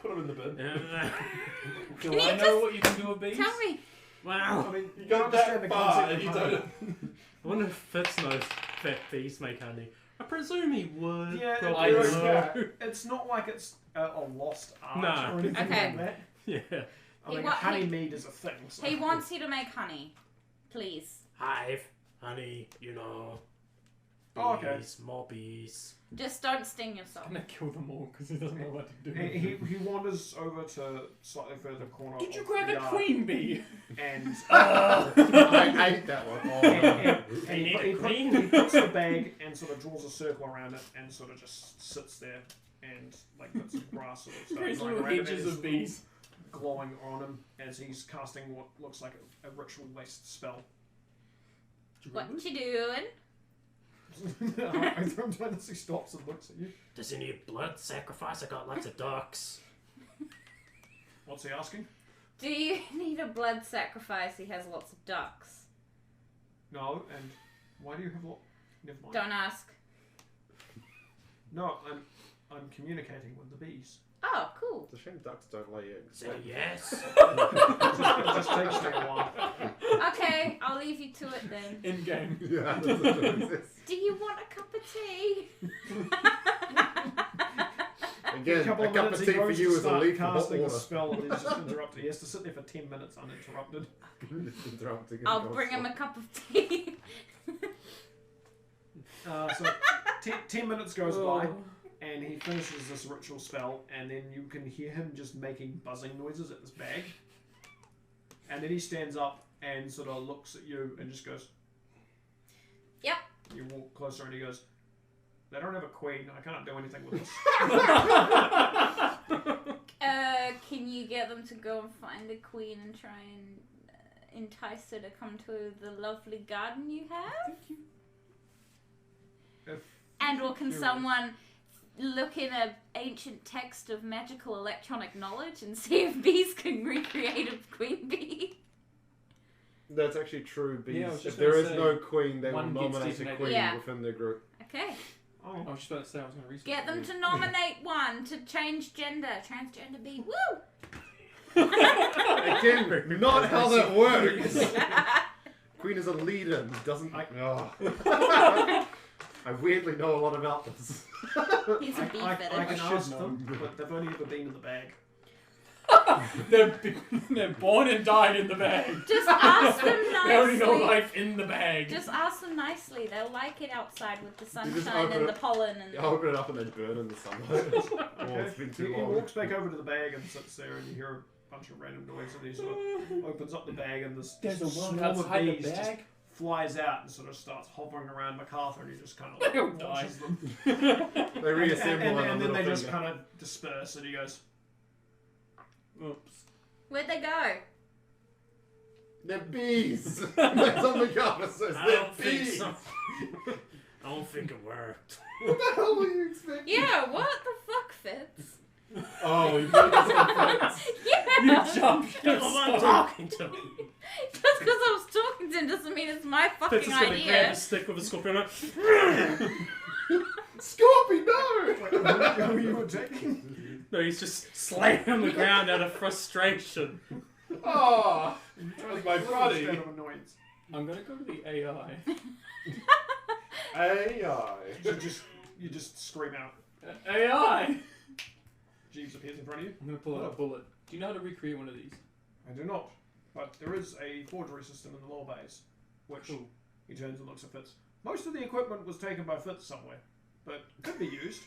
Put them in the bin. Do Can I you know just what you can do with bees? Tell me. Wow. I mean, You go that far and you don't. I wonder if Fitz knows that bees make honey. I presume he would. Yeah, Probably would. it's not like it's a lost art No. or anything Okay. like that. Yeah. I He mean, wa- honeymead is a thing. So. He wants you to make honey. Please. Hive, honey, you know. Bees, Oh, okay. more bees. Just don't sting yourself. I'm gonna kill them all because he doesn't know what to do. He wanders over to slightly further corner. Did you of grab the a yard queen bee? And I ate that one. Oh, and he puts the bag and sort of draws a circle around it and sort of just sits there and like puts some grass sort of There's growing little around it, hedges and of it's bees. glowing on him as he's casting what looks like a ritual-based spell. What you doing? Sometimes he stops and looks at you. Does he need blood sacrifice? I got lots of ducks. What's he asking? Do you need a blood sacrifice? He has lots of ducks. No, and why do you have lot? Never mind. Don't ask. No, I'm communicating with the bees. Oh, cool. It's a shame ducks don't lay eggs. Say yes. It just takes me a while. Okay, I'll leave you to it then. In game. Yeah, that's what it is. Do you want a cup of tea? Again, couple a of cup minutes, of he tea for goes you to is a start leaf of hot casting a water. spell and he's just interrupted. He has to sit there for 10 minutes uninterrupted. Interrupting I'll bring him a cup of tea. So 10 minutes goes by, and he finishes this ritual spell, and then you can hear him just making buzzing noises at this bag. And then he stands up and sort of looks at you and just goes, Yep. You walk closer and he goes, they don't have a queen, I can't do anything with this. Can you get them to go and find a queen and try and entice her to come to the lovely garden you have? And or can someone look in an ancient text of magical electronic knowledge and see if bees can recreate a queen bee? That's actually true. Bees. Yeah, I was just If there gonna is say, no queen, they will one gets nominate a designated. queen Yeah. within their group. Okay. I was just about to say I was going to research. Get them to nominate one to change gender. Transgender bee. Woo! Again, not how that works. Queen is a leader and doesn't. I weirdly know a lot about this. He's a bee I fetish. can ask them, but they've only ever been in the bag. They're born and died in the bag. Just ask them They only know nicely. life in the bag. Just ask them nicely. They'll like it outside with the just sunshine open and the it- pollen and. I open it up and they burn in the sunlight. Oh, it's been too He long. walks back over to the bag and sits there, and you hear a bunch of random noise, and he sort of opens up the bag, and this There's a one swarm of outside the bees just bag? flies out and sort of starts hovering around MacArthur, and he just kind of like They'll watches die. them. They reassemble and on a then little they just finger. kind of disperse, and he goes, Oops. Where'd they go? They're bees. That's on the cover says I they're don't think bees. so. I don't think it worked. What the hell were you expecting? Yeah, what the fuck, Fitz? Oh, you put this on Fitz. Yeah! You jumped. I'm not talking to him. Just because I was talking to him doesn't mean it's my Fitz fucking is gonna grab idea. a stick with a scorpion. Like, Scorpy, no! who are you attacking? no, he's just slamming on the ground out of frustration. Oh, that was my buddy. Instead of annoyance. I'm going to go to the AI. AI. You just scream out. AI! Jeeves appears in front of you. I'm going to pull out a bullet. Do you know how to recreate one of these? I do not, but there is a forgery system in the law base, which he turns and looks at Fitz. Most of the equipment was taken by Fitz somewhere, but could be used.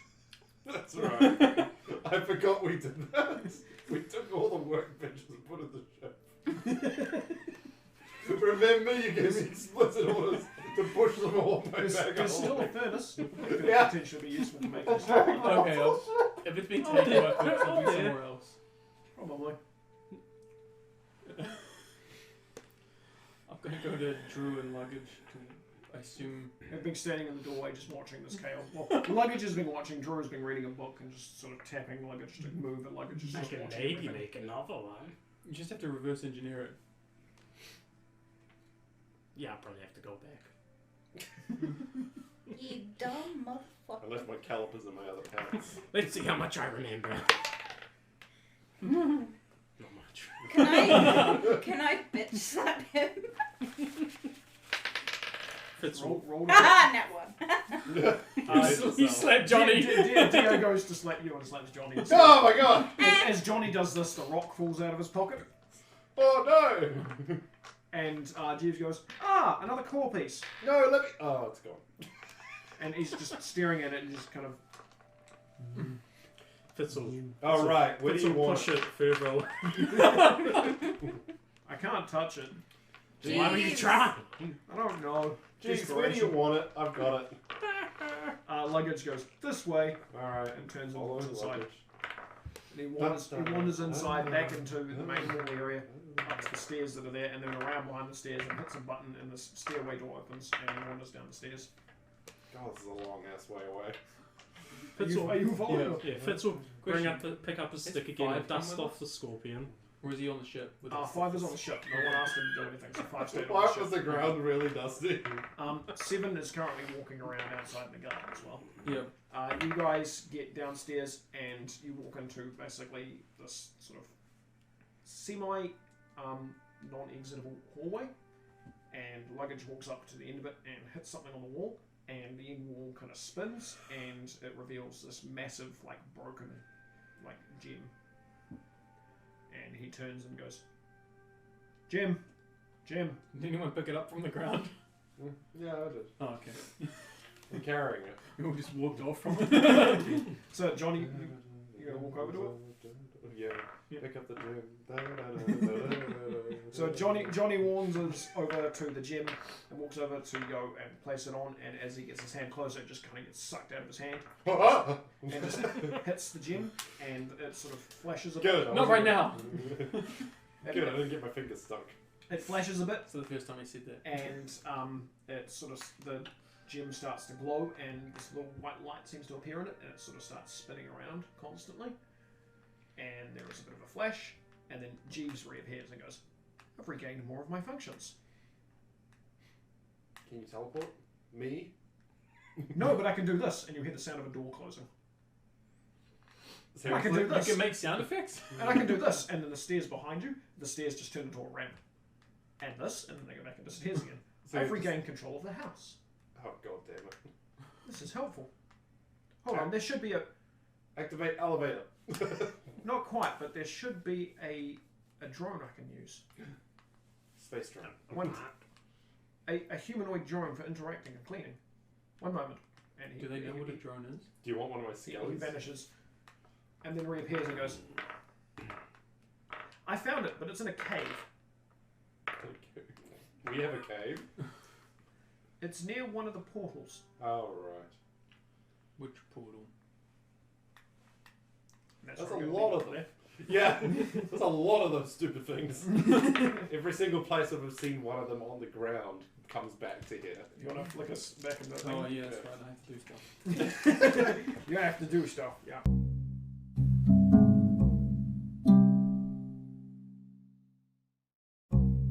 That's right. I forgot we did that. We took all the workbenches and put in the ship. Remember, you gave me explicit orders to push them all back There's up. still a furnace that could Yeah. potentially be useful to make this. Okay, if it's been taken by Fitz, I'll be somewhere else. Probably. I'm going to go to Drew and luggage. I assume. They've been standing in the doorway just watching this chaos. Well, luggage has been watching, Drew has been reading a book and just sort of tapping luggage to move, and luggage is I just can watching maybe everything. make another one. You just have to reverse engineer it. Yeah, I'll probably have to go back. You dumb motherfucker. I left my calipers in my other pants. Let's see how much I remember. Not much. Can I bitch slap him? Fitz Roll Ah, net one. He slapped Johnny. Dio goes to slap you and slaps Johnny. Oh my god! As Johnny does this, the rock falls out of his pocket. Oh no! And Jeeves goes, another core piece. No, let me. Oh, it's gone. And he's just staring at it and just kind of. Fitz will. Oh, right. Where Fitz do you will want push it? it further away. I can't touch it. Why would you try? I don't know. Jeez, where do you want it? I've got it. Luggage goes this way. Alright. And turns Follow and looks inside. luggage. And he wanders inside back into the main hall area, up to the stairs that are there, and then around behind the stairs and hits a button, and the stairway door opens, and he wanders down the stairs. God, this is a long ass way away. Are you following? Yeah, Fitz will pick up his It's stick again and 5 dust coming off the scorpion. Or is he on the ship? With 5 is on the ship. No one asked him to do anything, so 5 stayed on the Why ship. was the ground really dusty? 7 is currently walking around outside in the garden as well. Yeah. You guys get downstairs and you walk into basically this sort of semi non-exitable hallway, and luggage walks up to the end of it and hits something on the wall, and the end wall kind of spins and it reveals this massive, like, broken, like, gem. And he turns and goes, Jim. Did anyone pick it up from the ground? Yeah, I did. Oh, okay. I'm carrying it. We all just walked off from it. So, Johnny, you gonna walk over to it? Yeah. Pick up the gem. So Johnny wanders over to the gem and walks over to Yo and places it on, and as he gets his hand closer, it just kind of gets sucked out of his hand and just hits the gem, and it sort of flashes a bit. Good. Not right now. Good, I didn't get my fingers stuck. It flashes a bit. So the first time he said that. And it sort of, the gem starts to glow, and this little white light seems to appear in it, and it sort of starts spinning around constantly. And there is a bit of a flash, and then Jeeves reappears and goes, I've regained more of my functions. Can you teleport? Me? No, but I can do this, and you hear the sound of a door closing. And I can do this. You can make sound effects? And I can do this, and then the stairs behind you, the stairs just turn into a ramp. And this, and then they go back into stairs again. So I've regained control of the house. Oh, god damn it. This is helpful. Hold on, there should be a... Activate elevator. Not quite, but there should be a drone I can use. Space drone. A humanoid drone for interacting and cleaning. One moment. And Do they know what a drone is? Do you want one of my He skellies? vanishes. And then reappears and goes, I found it, but it's in a cave. We have a cave? It's near one of the portals. Oh, right. Which portal? That's a lot of them. Yeah, there's a lot of those stupid things. Every single place I've seen one of them on the ground comes back to here. You want to flick us back into that thing? Oh, yeah, that's right. I have to do stuff. You have to do stuff, yeah.